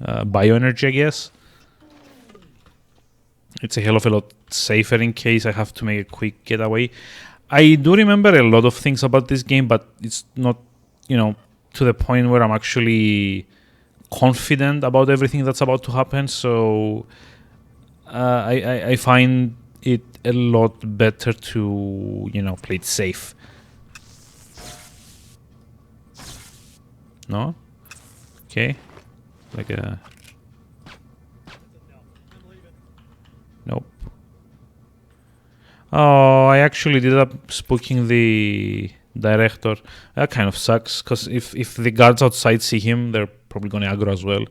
[SPEAKER 2] bioenergy, I guess. It's a hell of a lot safer in case I have to make a quick getaway. I do remember a lot of things about this game, but it's not, to the point where I'm actually confident about everything that's about to happen. So I find it a lot better to, play it safe. No? Okay. Like a... Nope. Oh, I actually ended up spooking the director. That kind of sucks, because if the guards outside see him, they're probably going to aggro as well.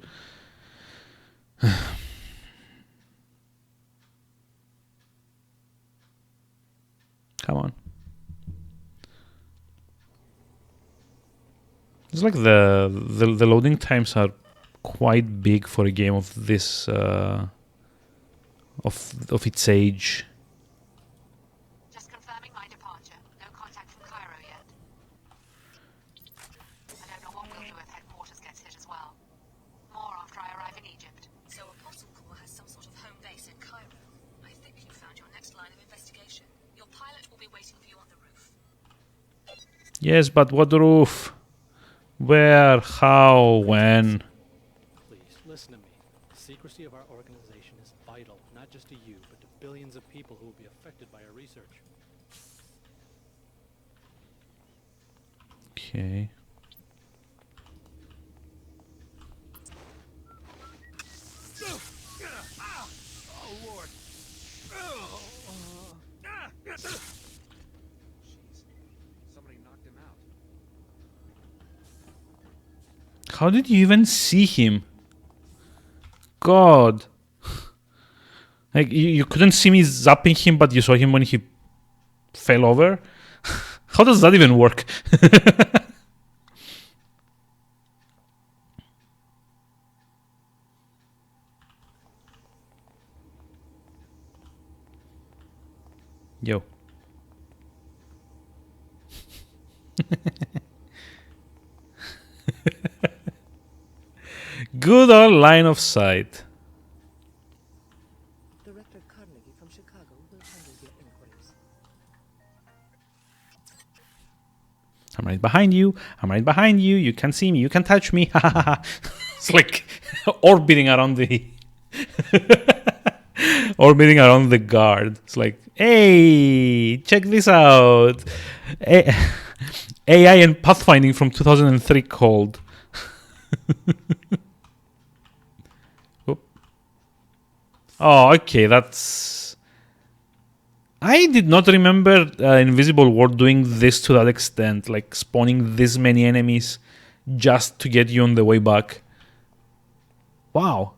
[SPEAKER 2] Come on. It's like the loading times are quite big for a game of this of its age.
[SPEAKER 12] Just confirming my departure. No contact from Cairo yet. I don't know what we'll do if headquarters gets hit as well. More after I arrive in Egypt.
[SPEAKER 14] So Apostle Corps has some sort of home base in Cairo. I think you found your next line of investigation. Your pilot will be waiting for you on the roof.
[SPEAKER 2] Yes, but what roof? Where? How? When?
[SPEAKER 18] Please, listen to me. The secrecy of our organization is vital, not just to you, but to billions of people who will be affected by our research.
[SPEAKER 2] Okay.
[SPEAKER 1] Oh, Lord. Jeez. Somebody knocked him out.
[SPEAKER 2] How did you even see him? God. Like, you couldn't see me zapping him, but you saw him when he fell over? How does that even work? Yo. Good old line of sight.
[SPEAKER 16] Director Carnegie from Chicago will handle your inquiries.
[SPEAKER 2] I'm right behind you. I'm right behind you. You can see me. You can touch me. It's like orbiting around the orbiting around the guard. It's like, hey, check this out. AI and pathfinding from 2003 called. Oh, okay, that's... I did not remember Invisible War doing this to that extent, like spawning this many enemies just to get you on the way back. Wow.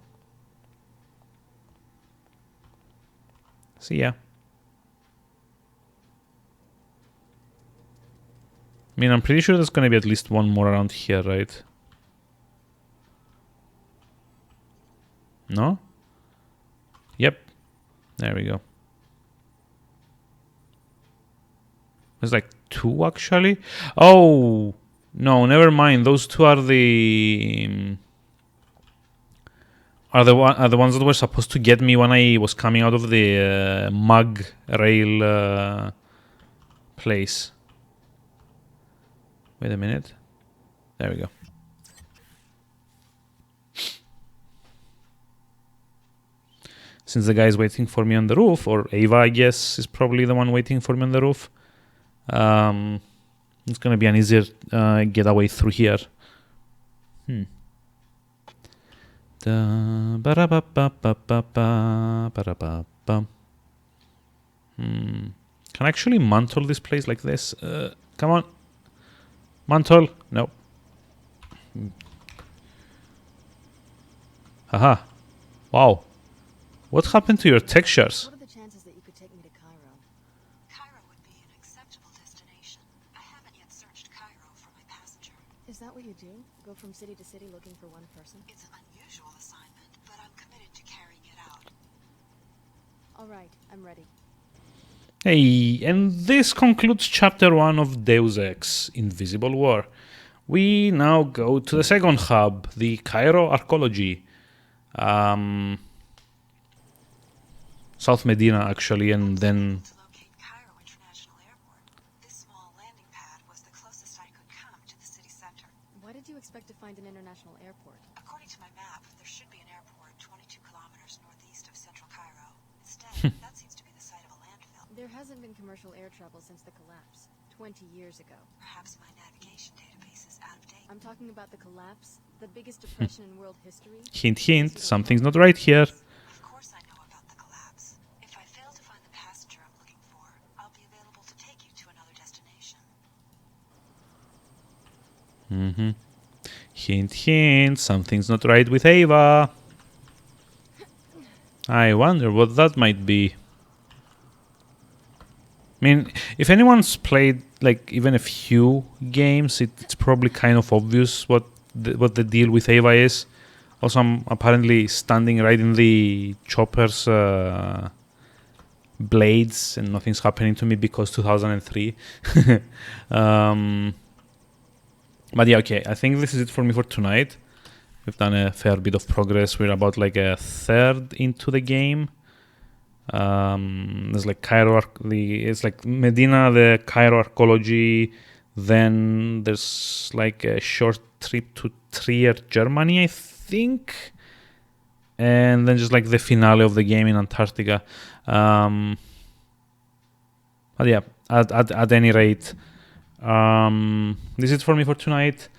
[SPEAKER 2] See ya. I mean, I'm pretty sure there's gonna be at least one more around here, right? No? Yep. There we go. There's like two actually. Oh no, never mind. Those two are the ones that were supposed to get me when I was coming out of the mug rail place. Wait a minute. There we go. Since the guy is waiting for me on the roof, or Ava, I guess, is probably the one waiting for me on the roof. It's gonna be an easier getaway through here. Can actually mantle this place like this. Come on. Mantle. No. Haha. Wow. What happened to your textures?
[SPEAKER 5] What are the chances that you could take me to Cairo?
[SPEAKER 12] Cairo would be an acceptable destination. I haven't yet searched Cairo for my passenger.
[SPEAKER 5] Is that what you do? Go from city to city looking for one person?
[SPEAKER 12] It's an unusual assignment, but I'm committed to carrying it out.
[SPEAKER 5] All right, I'm ready.
[SPEAKER 2] Hey, and this concludes chapter 1 of Deus Ex Invisible War. We now go to the second hub, the Cairo Archaeology. South Medina, actually, and then...
[SPEAKER 5] been commercial air travel since the collapse, 20 years ago.
[SPEAKER 11] Perhaps my navigation database is out of date.
[SPEAKER 5] I'm talking about the collapse, the biggest depression in world history.
[SPEAKER 2] Hint, hint, something's not right here.
[SPEAKER 11] Of course I know about the collapse. If I fail to find the passenger I'm looking for, I'll be available to take you to another destination.
[SPEAKER 2] Hint, hint, something's not right with Ava. I wonder what that might be. I mean, if anyone's played like even a few games, it's probably kind of obvious what the deal with Ava is. Also, I'm apparently standing right in the chopper's blades, and nothing's happening to me because 2003. But yeah, okay. I think this is it for me for tonight. We've done a fair bit of progress. We're about like a third into the game. There's like Cairo, it's like Medina, the Cairo archaeology. Then there's like a short trip to Trier, Germany, I think. And then just like the finale of the game in Antarctica. But yeah, at any rate, this is it for me for tonight.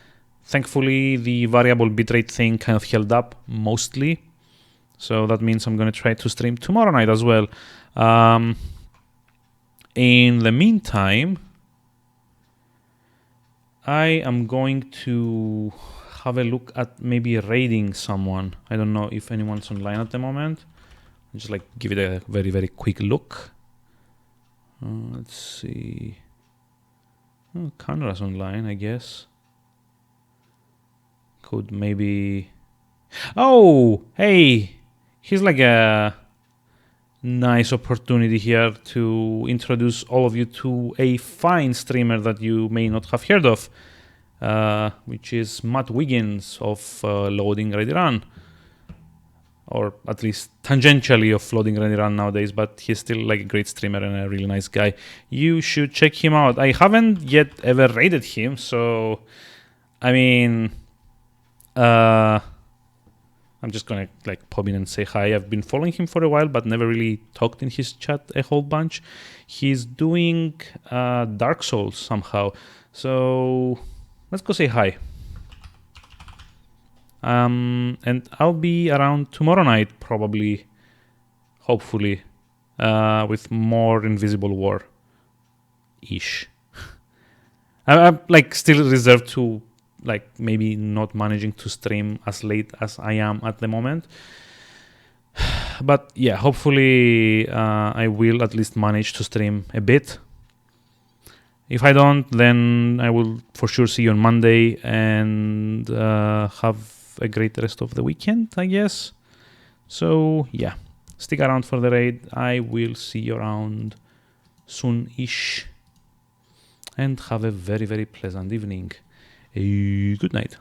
[SPEAKER 2] Thankfully, the variable bitrate thing kind of held up mostly. So that means I'm going to try to stream tomorrow night as well. In the meantime, I am going to have a look at maybe raiding someone. I don't know if anyone's online at the moment. I'll just like give it a very, very quick look. Let's see. Oh, Conrad's online, I guess. Could maybe... Oh, hey! Here's like a nice opportunity here to introduce all of you to a fine streamer that you may not have heard of, which is Matt Wiggins of Loading Ready Run. Or at least tangentially of Loading Ready Run nowadays, but he's still like a great streamer and a really nice guy. You should check him out. I haven't yet ever raided him, so I mean, I'm just gonna like pop in and say hi. I've been following him for a while, but never really talked in his chat a whole bunch. He's doing Dark Souls somehow, so let's go say hi. And I'll be around tomorrow night, probably, hopefully, with more Invisible War-ish. I'm like still reserved to like maybe not managing to stream as late as I am at the moment. But yeah, hopefully I will at least manage to stream a bit. If I don't, then I will for sure see you on Monday and have a great rest of the weekend, I guess. So yeah, stick around for the raid. I will see you around soon-ish. And have a very, very pleasant evening. Good night.